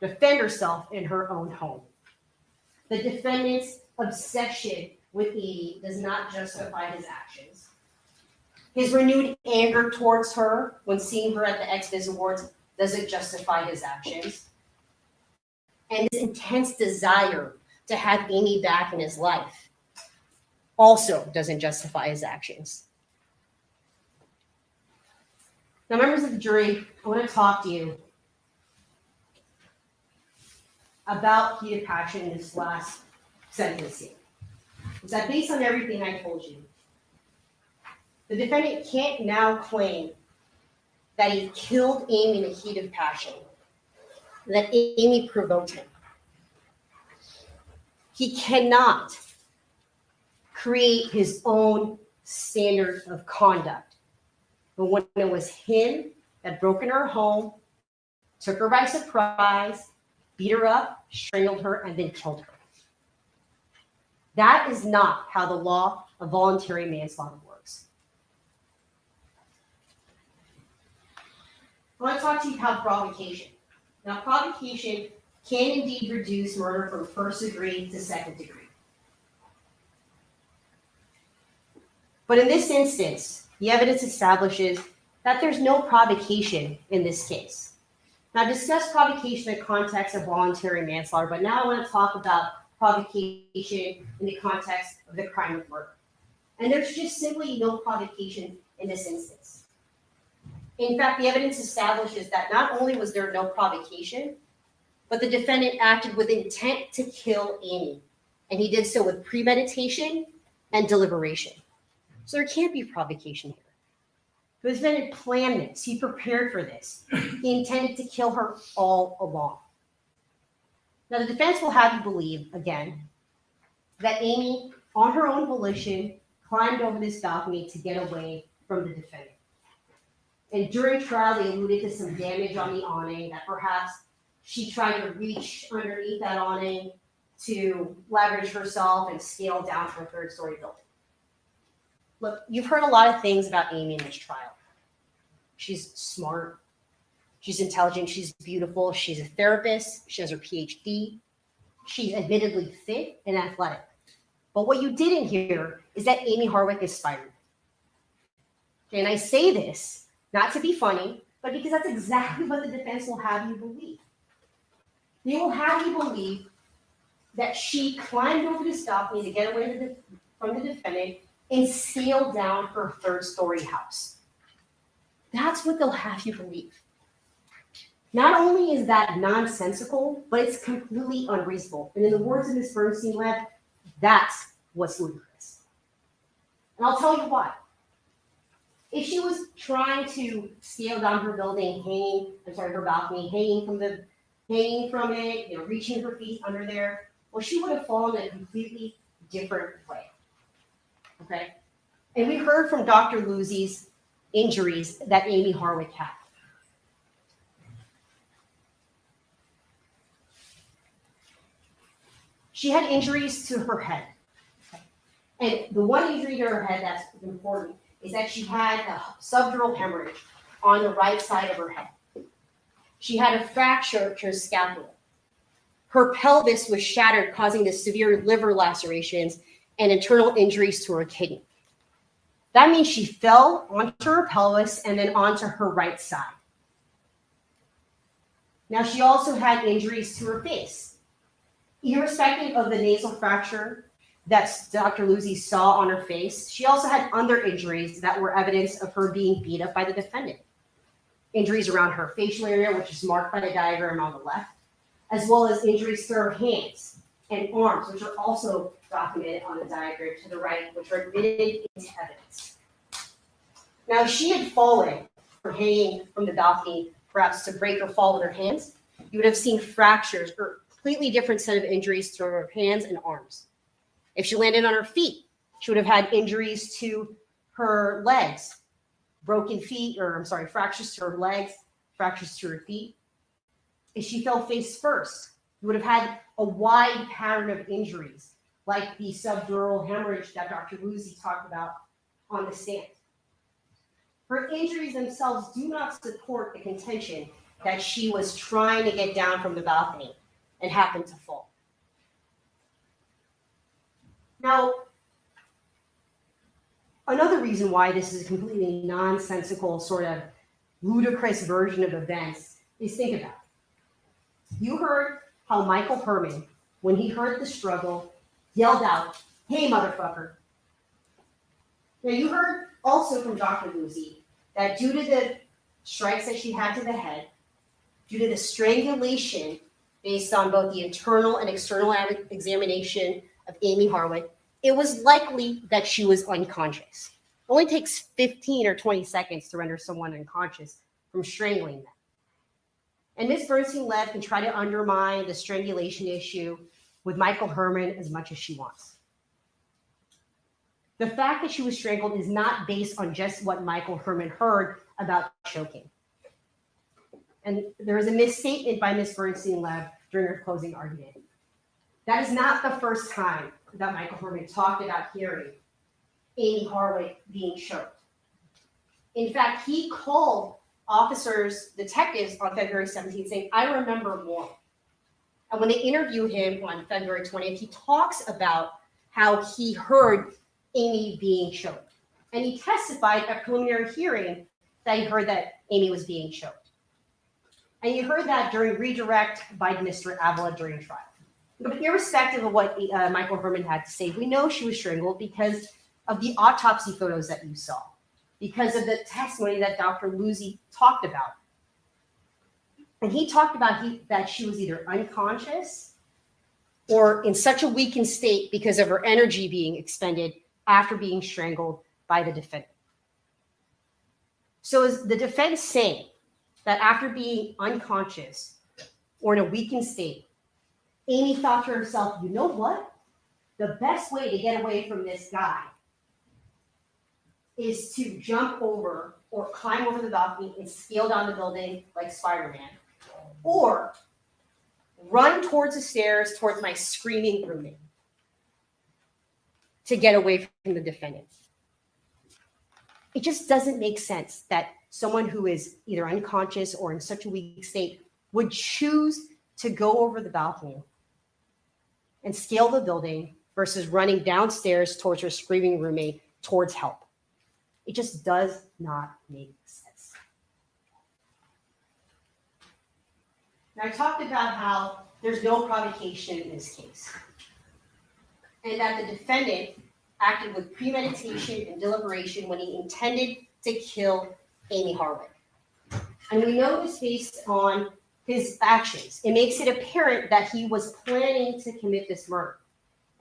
defend herself in her own home. The defendant's obsession with Amie does not justify his actions. His renewed anger towards her when seeing her at the ex-Biz Awards doesn't justify his actions. And his intense desire to have Amie back in his life also doesn't justify his actions. Now, members of the jury, I want to talk to you about heated passion in this last sentencing. Is that based on everything I told you, the defendant can't now claim that he killed Amie in a heat of passion, that Amie provoked him. He cannot create his own standard of conduct. But when it was him that broke into her home, took her by surprise, beat her up, strangled her, and then killed her. That is not how the law of voluntary manslaughter works. I want to talk to you about provocation. Now, provocation can indeed reduce murder from first degree to second degree. But in this instance, the evidence establishes that there's no provocation in this case. Now, I've discussed provocation in the context of voluntary manslaughter, but now I want to talk about provocation in the context of the crime of murder. And there's just simply no provocation in this instance. In fact, the evidence establishes that not only was there no provocation, but the defendant acted with intent to kill Amie. And he did so with premeditation and deliberation. So there can't be provocation here. The defendant planned this. He prepared for this. He intended to kill her all along. Now, the defense will have you believe, again, that Amie, on her own volition, climbed over this balcony to get away from the defendant. And during trial, they alluded to some damage on the awning, that perhaps she tried to reach underneath that awning to leverage herself and scale down to a third-story building. Look, you've heard a lot of things about Amie in this trial. She's smart. She's intelligent. She's beautiful. She's a therapist. She has her PhD. She's admittedly fit and athletic. But what you didn't hear is that Amie Harwick is spiraling. And I say this not to be funny, but because that's exactly what the defense will have you believe. They will have you believe that she climbed over this balcony to get away from the defendant and scaled down her third-story house. That's what they'll have you believe. Not only is that nonsensical, but it's completely unreasonable. And in the words of Ms. Bernstein-Webb, that's what's ludicrous. And I'll tell you why. If she was trying to scale down her building, her balcony, hanging from it, reaching her feet under there, well, she would have fallen in a completely different way. Okay? And we heard from Dr. Luzzi's injuries that Amie Harwick had. She had injuries to her head. And the one injury to her head that's important is that she had a subdural hemorrhage on the right side of her head. She had a fracture to her scapula. Her pelvis was shattered, causing the severe liver lacerations and internal injuries to her kidney. That means she fell onto her pelvis and then onto her right side. Now, she also had injuries to her face. Irrespective of the nasal fracture that Dr. Luzzi saw on her face, she also had other injuries that were evidence of her being beat up by the defendant. Injuries around her facial area, which is marked by the diagram on the left, as well as injuries to her hands and arms, which are also documented on the diagram to the right, which are admitted into evidence. Now, if she had fallen or hanging from the balcony, perhaps to break or fall with her hands, you would have seen fractures or completely different set of injuries to her hands and arms. If she landed on her feet, she would have had injuries to her legs, fractures to her legs, fractures to her feet. If she fell face first, you would have had a wide pattern of injuries, like the subdural hemorrhage that Dr. Luzzi talked about on the stand. Her injuries themselves do not support the contention that she was trying to get down from the balcony and happened to fall. Now, another reason why this is a completely nonsensical, sort of ludicrous version of events is, think about it. You heard how Michael Herman, when he heard the struggle, yelled out, "Hey, motherfucker." Now, you heard also from Dr. Luzzi that due to the strikes that she had to the head, due to the strangulation based on both the internal and external examination of Amie Harwick, it was likely that she was unconscious. It only takes 15 or 20 seconds to render someone unconscious from strangling them. And Ms. Bernstein-Webb can try to undermine the strangulation issue with Michael Herman as much as she wants. The fact that she was strangled is not based on just what Michael Herman heard about choking. And there is a misstatement by Ms. Bernstein-Webb during her closing argument. That is not the first time that Michael Herman talked about hearing Amie Harwick being choked. In fact, he called detectives on February 17th saying, "I remember more." And when they interviewed him on February 20th, he talks about how he heard Amie being choked. And he testified at preliminary hearing that he heard that Amie was being choked. And you heard that during redirect by Mr. Avila during trial. But irrespective of what Michael Herman had to say, we know she was strangled because of the autopsy photos that you saw, because of the testimony that Dr. Luzzi talked about. And he talked about that she was either unconscious or in such a weakened state because of her energy being expended after being strangled by the defendant. So is the defense saying that after being unconscious or in a weakened state, Amie thought to herself, you know what? The best way to get away from this guy is to jump over or climb over the balcony and scale down the building like Spider-Man, or run towards the stairs towards my screaming roommate to get away from the defendant. It just doesn't make sense that someone who is either unconscious or in such a weak state would choose to go over the balcony and scale the building versus running downstairs towards her screaming roommate towards help. It just does not make sense. Now, I talked about how there's no provocation in this case, and that the defendant acted with premeditation and deliberation when he intended to kill Amie Harwick. And we know this based on his actions. It makes it apparent that he was planning to commit this murder,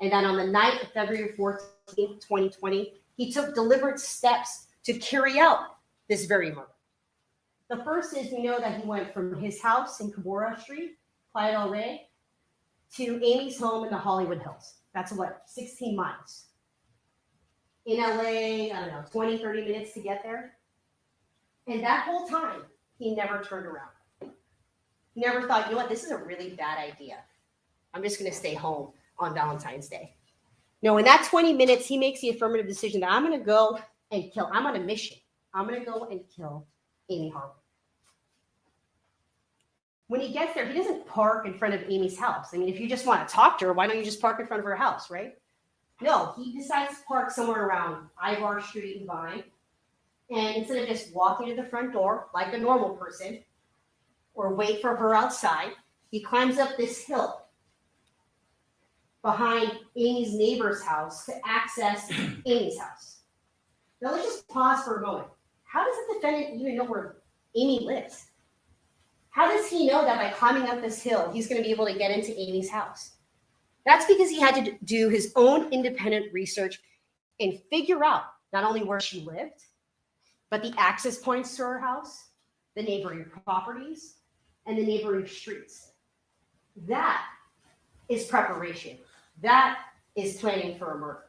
and that on the night of February 14th, 2020, he took deliberate steps to carry out this very murder. The first is we know that he went from his house in Cabora Street, Playa del Rey, to Amie's home in the Hollywood Hills. That's what, 16 miles. In LA, I don't know, 20, 30 minutes to get there. And that whole time, he never turned around. He never thought, you know what, this is a really bad idea. I'm just going to stay home on Valentine's Day. No, in that 20 minutes, he makes the affirmative decision that I'm going to go and kill. I'm on a mission. I'm going to go and kill Amie Harwick. When he gets there, he doesn't park in front of Amie's house. I mean, if you just want to talk to her, why don't you just park in front of her house, right? No, he decides to park somewhere around Ivar Street and Vine. And instead of just walking to the front door like a normal person or wait for her outside, he climbs up this hill behind Amie's neighbor's house to access Amie's house. Now let's just pause for a moment. How does the defendant even know where Amie lives? How does he know that by climbing up this hill, he's going to be able to get into Amie's house? That's because he had to do his own independent research and figure out not only where she lived, but the access points to her house, the neighboring properties, and the neighboring streets. That is preparation. That is planning for a murder.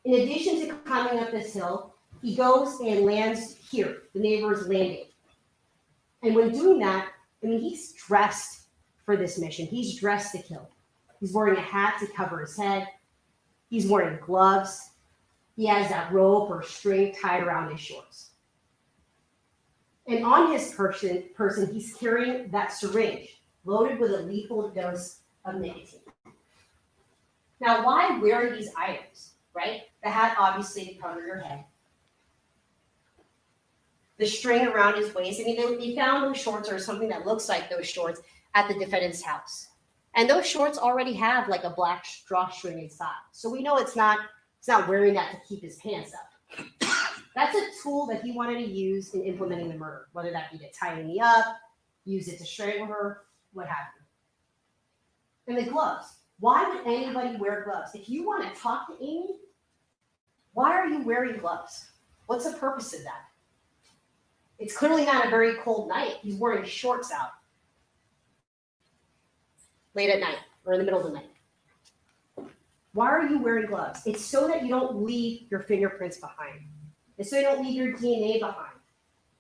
In addition to climbing up this hill, he goes and lands here, the neighbor's landing. And when doing that, I mean, he's dressed for this mission. He's dressed to kill. He's wearing a hat to cover his head. He's wearing gloves. He has that rope or string tied around his shorts. And on his person, he's carrying that syringe loaded with a lethal dose of nicotine. Now, why wear these items, right? The hat, obviously, to cover your head. The string around his waist. I mean, they found those shorts or something that looks like those shorts at the defendant's house. And those shorts already have like a black drawstring inside. So we know it's not wearing that to keep his pants up. That's a tool that he wanted to use in implementing the murder, whether that be to tie Amie up, use it to strangle her, what have you. And the gloves. Why would anybody wear gloves? If you want to talk to Amie, why are you wearing gloves? What's the purpose of that? It's clearly not a very cold night. He's wearing shorts out late at night or in the middle of the night. Why are you wearing gloves? It's so that you don't leave your fingerprints behind. It's so you don't leave your DNA behind.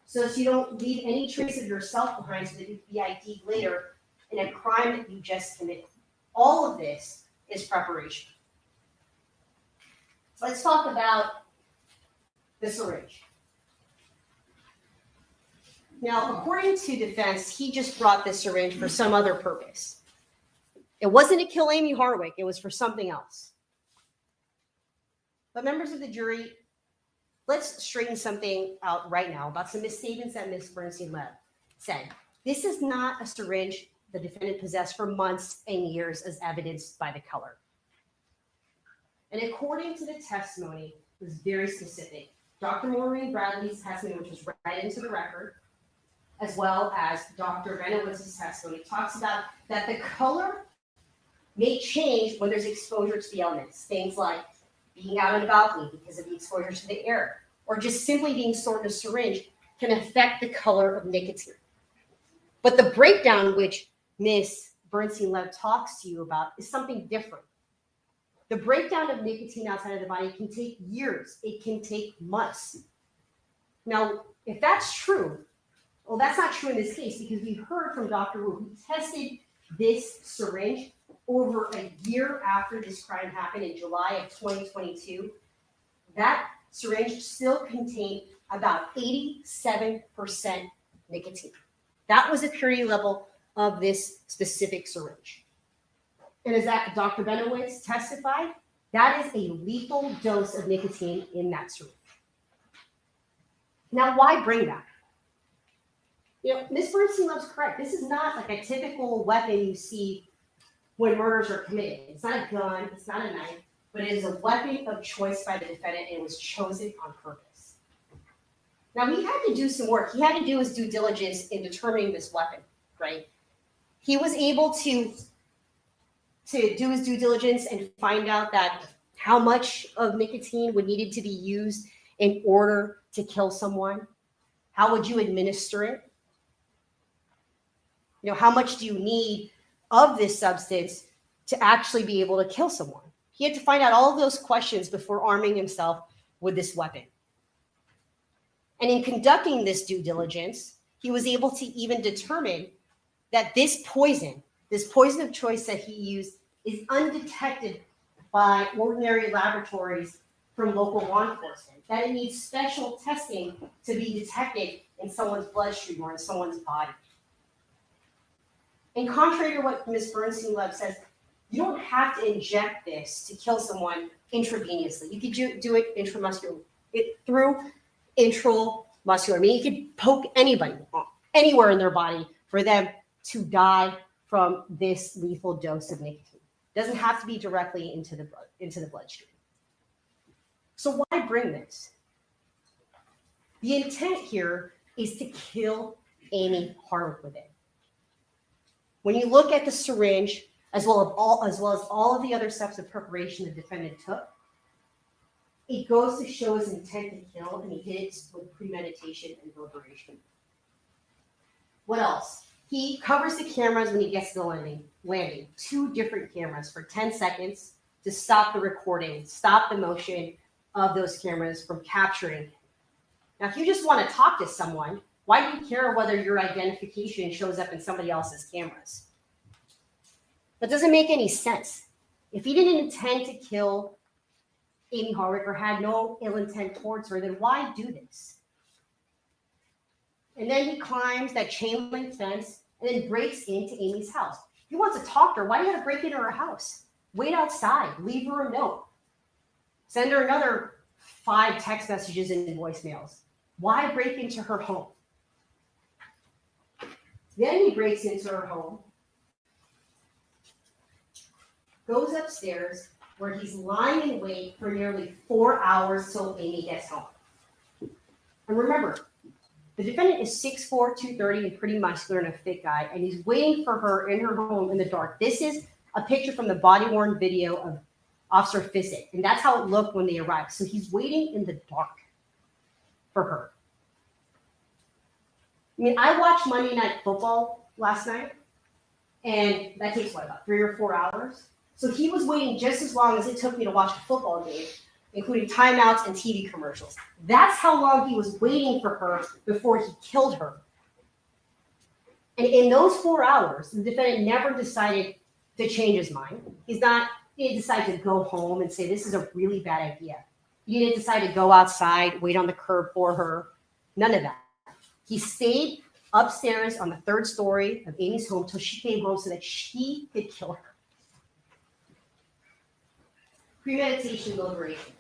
So you don't leave any trace of yourself behind so that you can be ID'd later in a crime that you just committed. All of this is preparation. So let's talk about the syringe. Now, according to defense, he just brought this syringe for some other purpose. It wasn't to kill Amie Harwick. It was for something else. But members of the jury, let's straighten something out right now about some misstatements that Ms. Bernstein said. This is not a syringe the defendant possessed for months and years, as evidenced by the color. And according to the testimony, it was very specific. Dr. Maureen Bradley's testimony, which was read into the record, as well as Dr. Benowitz's testimony, talks about that the color may change when there's exposure to the elements. Things like being out on a balcony because of the exposure to the air, or just simply being stored in a syringe can affect the color of nicotine. But the breakdown which Ms. Bernstein-Lev talks to you about is something different. The breakdown of nicotine outside of the body can take years. It can take months. Now, if that's true, well, that's not true in this case because we heard from Dr. Wu, who tested this syringe over a year after this crime happened in July of 2022. That syringe still contained about 87% nicotine. That was the purity level of this specific syringe. And as Dr. Benowitz testified, that is a lethal dose of nicotine in that syringe. Now, why bring that? Ms. Bernstein-Lev's correct. This is not like a typical weapon you see when murders are committed. It's not a gun, it's not a knife, but it is a weapon of choice by the defendant and it was chosen on purpose. Now, he had to do some work. He had to do his due diligence in determining this weapon, right? He was able to do his due diligence and find out that how much of nicotine would needed to be used in order to kill someone. How would you administer it? How much do you need of this substance to actually be able to kill someone? He had to find out all of those questions before arming himself with this weapon. And in conducting this due diligence, he was able to even determine that this poison of choice that he used is undetected by ordinary laboratories from local law enforcement, that it needs special testing to be detected in someone's bloodstream or in someone's body. And contrary to what Ms. Bernstein-Lev says, you don't have to inject this to kill someone intravenously. You could do it intramuscular, through intramuscular. I mean, you could poke anybody anywhere in their body for them to die from this lethal dose of nicotine. It doesn't have to be directly into the bloodstream. So why bring this? The intent here is to kill Amie Harwick with it. When you look at the syringe, as well as all of the other steps of preparation the defendant took, it goes to show his intent to kill, and he did it with premeditation and deliberation. What else? He covers the cameras when he gets to the landing. 2 different cameras for 10 seconds to stop the recording, stop the motion of those cameras from capturing him. Now, if you just want to talk to someone, why do you care whether your identification shows up in somebody else's cameras? That doesn't make any sense. If he didn't intend to kill Amie Harwick or had no ill intent towards her, then why do this? And then he climbs that chain link fence and then breaks into Amie's house. If he wants to talk to her, why do you have to break into her house? Wait outside, leave her a note. Send her another 5 text messages and voicemails. Why break into her home? Then he breaks into her home, goes upstairs, where he's lying in wait for nearly 4 hours till Amie gets home. And remember, the defendant is 6'4", 230, and pretty muscular and a fit guy, and he's waiting for her in her home in the dark. This is a picture from the body-worn video of Officer Fissick, and that's how it looked when they arrived. So he's waiting in the dark for her. I mean, I watched Monday Night Football last night, and that takes, about 3 or 4 hours? So he was waiting just as long as it took me to watch a football game, including timeouts and TV commercials. That's how long he was waiting for her before he killed her. And in those 4 hours, the defendant never decided to change his mind. He didn't decide to go home and say, this is a really bad idea. He didn't decide to go outside, wait on the curb for her. None of that. He stayed upstairs on the 3rd story of Amie's home till she came home so that she could kill her. Premeditation, deliberation.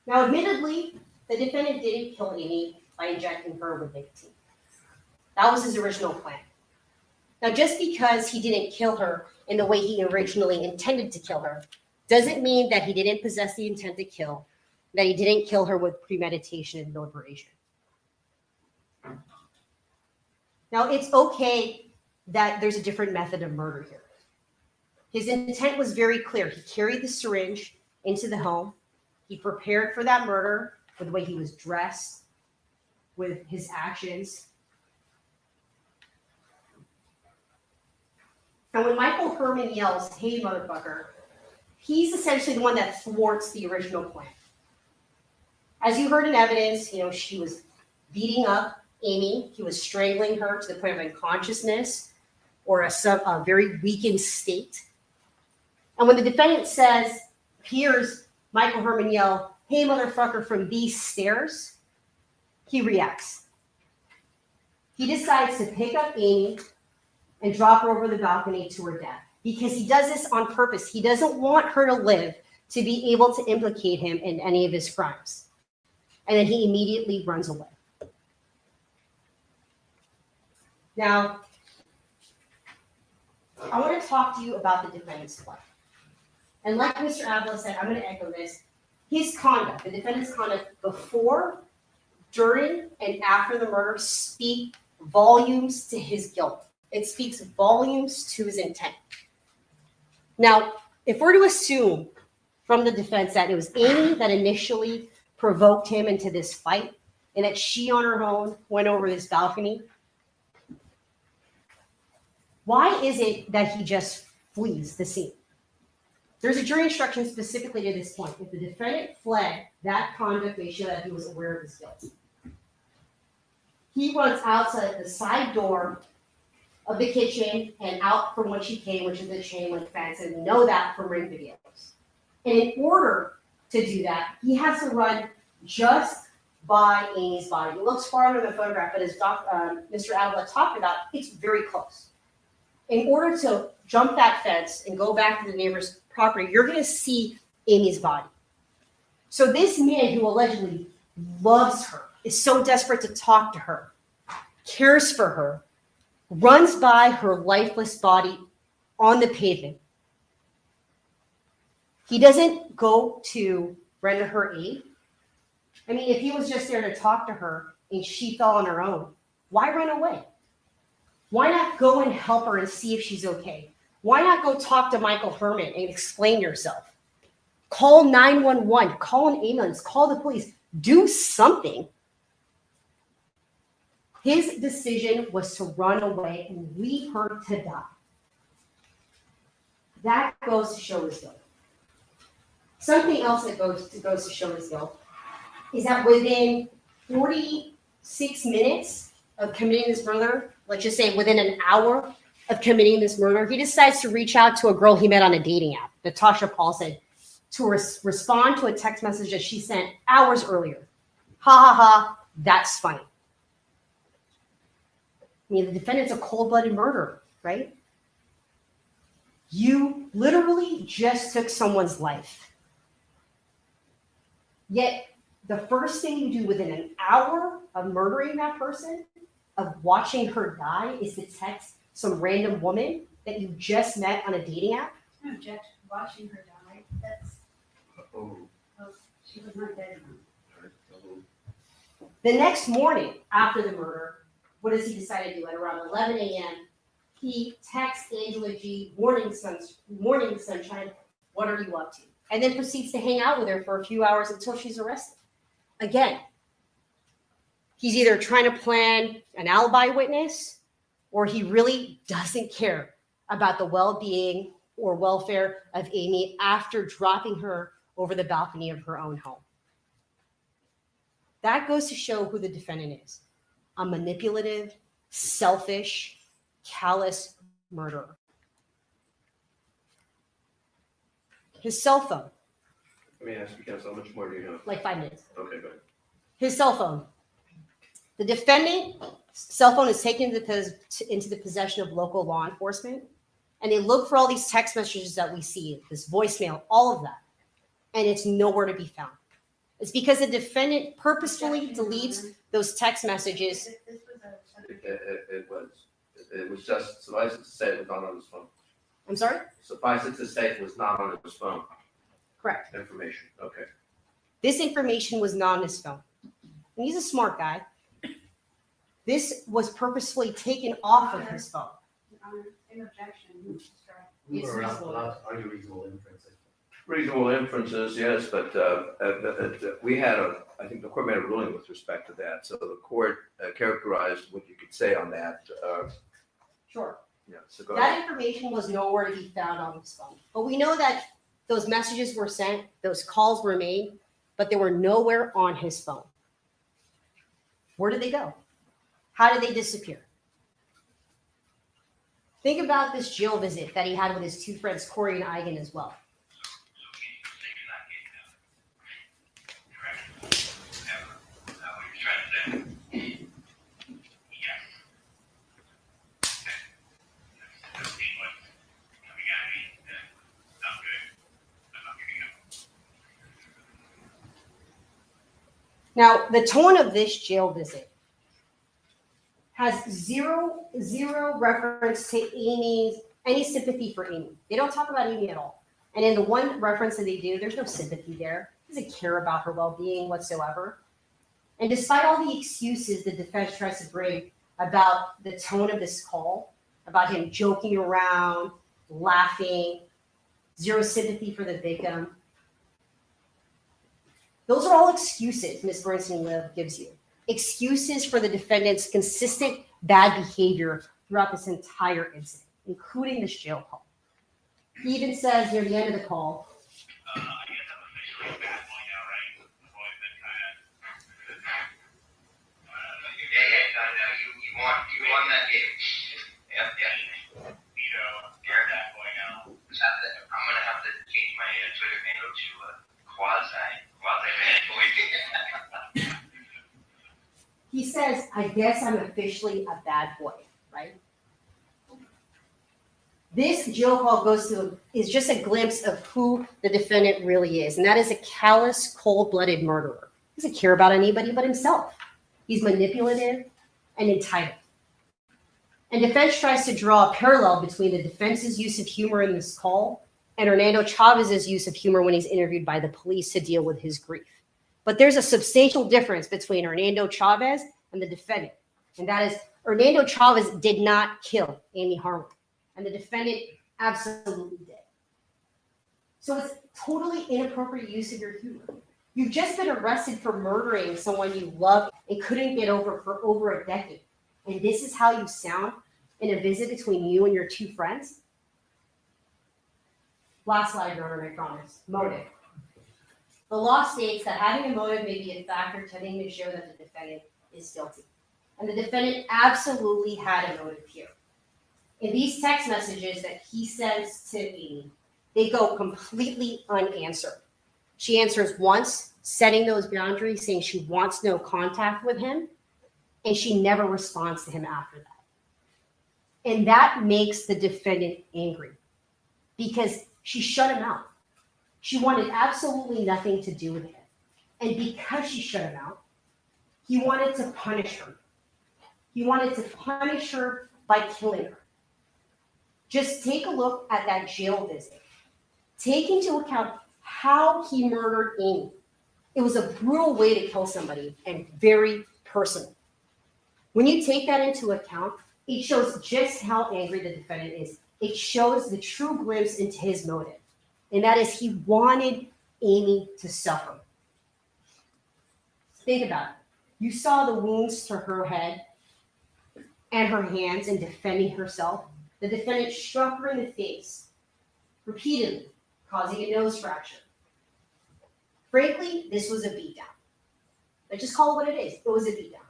Now, admittedly, the defendant didn't kill Amie by injecting her with nicotine. That was his original plan. Now, just because he didn't kill her in the way he originally intended to kill her, doesn't mean that he didn't possess the intent to kill, that he didn't kill her with premeditation and deliberation. Now, it's okay that there's a different method of murder here. His intent was very clear. He carried the syringe into the home. He prepared for that murder with the way he was dressed, with his actions. And when Michael Herman yells, "Hey, motherfucker," he's essentially the one that thwarts the original plan. As you heard in evidence, she was beating up Amie. He was strangling her to the point of unconsciousness or a very weakened state. And when the defendant hears Michael Herman yell, "Hey, motherfucker," from these stairs, he reacts. He decides to pick up Amie and drop her over the balcony to her death, because he does this on purpose. He doesn't want her to live to be able to implicate him in any of his crimes. And then he immediately runs away. Now, I want to talk to you about the defendant's flight. And like Mr. Avila said, I'm going to echo this. His conduct, the defendant's conduct before, during, and after the murder speak volumes to his guilt. It speaks volumes to his intent. Now, if we're to assume from the defense that it was Amie that initially provoked him into this fight and that she on her own went over this balcony, why is it that he just flees the scene? There's a jury instruction specifically to this point. If the defendant fled, that conduct may show that he was aware of his guilt. He runs outside the side door of the kitchen and out from which he came, which is the chain link fence, and we know that from ring videos. And in order to do that, he has to run just by Amie's body. It looks farther in the photograph, but as Mr. Avila talked about, it's very close. In order to jump that fence and go back to the neighbor's property, you're going to see Amie's body. So this man who allegedly loves her, is so desperate to talk to her, cares for her, runs by her lifeless body on the pavement. He doesn't go to render her aid. I mean, if he was just there to talk to her and she fell on her own, why run away? Why not go and help her and see if she's okay? Why not go talk to Michael Herman and explain yourself? Call 911, call an ambulance, call the police, do something. His decision was to run away and leave her to die. That goes to show his guilt. Something else that goes to show his guilt is that within 46 minutes of committing this murder, let's just say within an hour of committing this murder, he decides to reach out to a girl he met on a dating app, Natasha Paul said, to respond to a text message that she sent hours earlier. Ha ha ha, that's funny. I mean, the defendant's a cold-blooded murderer, right? You literally just took someone's life. Yet, the first thing you do within an hour of murdering that person, of watching her die, is to text some random woman that you just met on a dating app? No, Jack, watching her die, that's, she was not dead. The next morning after the murder, what does he decide to do? At around 11 a.m., he texts Angela G, morning sunshine, what are you up to? And then proceeds to hang out with her for a few hours until she's arrested. Again, he's either trying to plan an alibi witness, or he really doesn't care about the well-being or welfare of Amie after dropping her over the balcony of her own home. That goes to show who the defendant is. A manipulative, selfish, callous murderer. His cell phone. Let me ask you, Counsel, how much more do you have? Like 5 minutes. Okay, go ahead. His cell phone. The defendant's cell phone is taken into the possession of local law enforcement, and they look for all these text messages that we see, this voicemail, all of that, and it's nowhere to be found. It's because the defendant purposefully deletes those text messages. It was. it was just, suffice it to say, it was not on his phone. I'm sorry? Suffice it to say, it was not on his phone, Correct. information, okay. This information was not on his phone. And he's a smart guy. This was purposefully taken off of his phone. Interjection. We were allowed to argue reasonable inferences. Reasonable inferences, yes, but we had I think the court made a ruling with respect to that. So the court characterized what you could say on that. Sure. Yeah, so go ahead. That information was nowhere to be found on his phone. But we know that those messages were sent, those calls were made, but they were nowhere on his phone. Where did they go? How did they disappear? Think about this jail visit that he had with his two friends, Corey and Eigen, as well. Now, the tone of this jail visit has zero reference to Amie's, any sympathy for Amie. They don't talk about Amie at all. And in the one reference that they do, there's no sympathy there. He doesn't care about her well-being whatsoever. And despite all the excuses the defense tries to bring about the tone of this call, about him joking around, laughing, zero sympathy for the victim, those are all excuses Ms. Bernstein-Liv gives you. Excuses for the defendant's consistent bad behavior throughout this entire incident, including this jail call. He even says near the end of the call, I guess I'm officially a bad boy now, right? The boy's been kind of. You won that game. Yep. You know, you're a bad boy now. I'm gonna have to change my Twitter handle to quasi bad boy. he says, I guess I'm officially a bad boy, right? This jail call is just a glimpse of who the defendant really is, and that is a callous, cold-blooded murderer. He doesn't care about anybody but himself. He's manipulative and entitled. And defense tries to draw a parallel between the defense's use of humor in this call and Hernando Chavez's use of humor when he's interviewed by the police to deal with his grief. But there's a substantial difference between Hernando Chavez and the defendant, and that is Hernando Chavez did not kill Amie Harwick, and the defendant absolutely did. So it's totally inappropriate use of your humor. You've just been arrested for murdering someone you love and couldn't get over for over a decade. And this is how you sound in a visit between you and your two friends? Last slide, Your Honor, I promise. Motive. The law states that having a motive may be a factor tending to show that the defendant is guilty. And the defendant absolutely had a motive here. In these text messages that he sends to Amie, they go completely unanswered. She answers once, setting those boundaries, saying she wants no contact with him, and she never responds to him after that. And that makes the defendant angry because she shut him out. She wanted absolutely nothing to do with him. And because she shut him out, he wanted to punish her. He wanted to punish her by killing her. Just take a look at that jail visit. Take into account how he murdered Amie. It was a brutal way to kill somebody and very personal. When you take that into account, it shows just how angry the defendant is. It shows the true glimpse into his motive, and that is he wanted Amie to suffer. Think about it. You saw the wounds to her head and her hands in defending herself. The defendant struck her in the face repeatedly, causing a nose fracture. Frankly, this was a beatdown. Let's just call it what it is. It was a beatdown.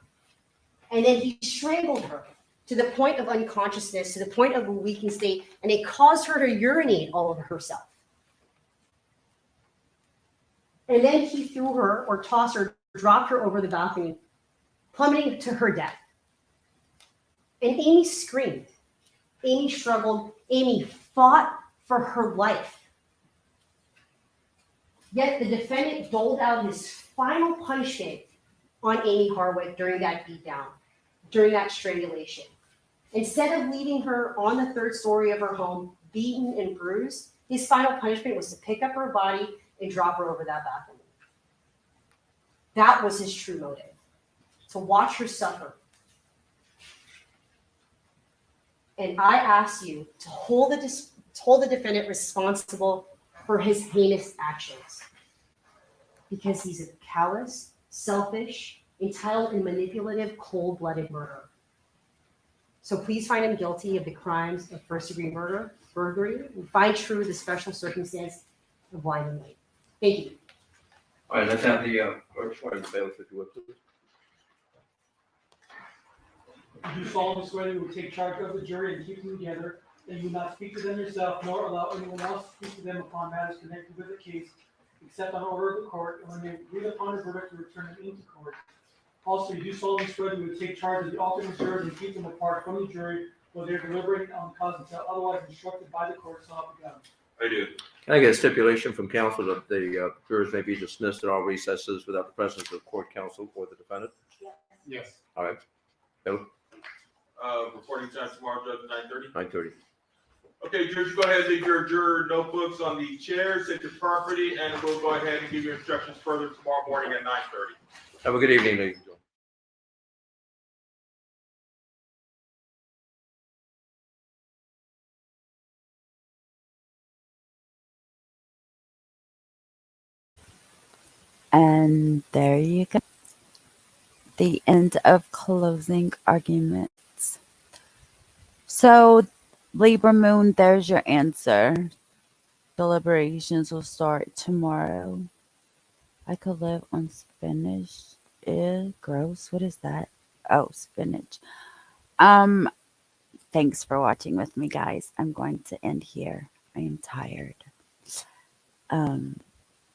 And then he strangled her to the point of unconsciousness, to the point of a weakened state, and it caused her to urinate all over herself. And then he threw her or tossed her, dropped her over the balcony, plummeting to her death. And Amie screamed. Amie struggled. Amie fought for her life. Yet the defendant doled out his final punishment on Amie Harwick during that beatdown, during that strangulation. Instead of leaving her on the third story of her home, beaten and bruised, his final punishment was to pick up her body and drop her over that balcony. That was his true motive, to watch her suffer. And I ask you to hold the defendant responsible for his heinous actions, because he's a callous, selfish, entitled, and manipulative, cold-blooded murderer. So please find him guilty of the crimes of first-degree murder, burglary, and find true the special circumstance of blinding light. Thank you. All right, let's have the clerk swear in the bailiff, if you would, please. You do solemnly swear that you will take charge of the jury and keep them together, that you will not speak to them yourself, nor allow anyone else to speak to them upon matters connected with the case, except on order of the court, and when they read upon a verdict, to return it into court. Also, you do solemnly swear that you will take charge of the alternate jurors and keep them apart from the jury while they are deliberating on the cause until otherwise instructed by the court, so help you God. I do. Can I get a stipulation from counsel that the jurors may be dismissed at all recesses without the presence of court counsel or the defendant? Yes. All right. Bill, Reporting time tomorrow, Judge, 9:30. 9:30. Okay, Judge, go ahead, leave your juror notebooks on the chairs, set your property, and we'll go ahead and give you instructions further tomorrow morning at 9:30. Have a good evening, ladies and gentlemen. And there you go. The end of closing arguments. So, Libra Moon, there's your answer. Deliberations will start tomorrow. I could live on spinach. Ew, gross. What is that? Oh, spinach. Um, Thanks for watching with me, guys. I'm going to end here. I am tired.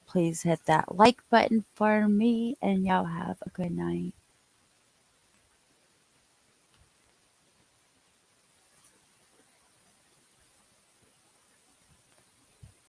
Please hit that like button for me, and y'all have a good night.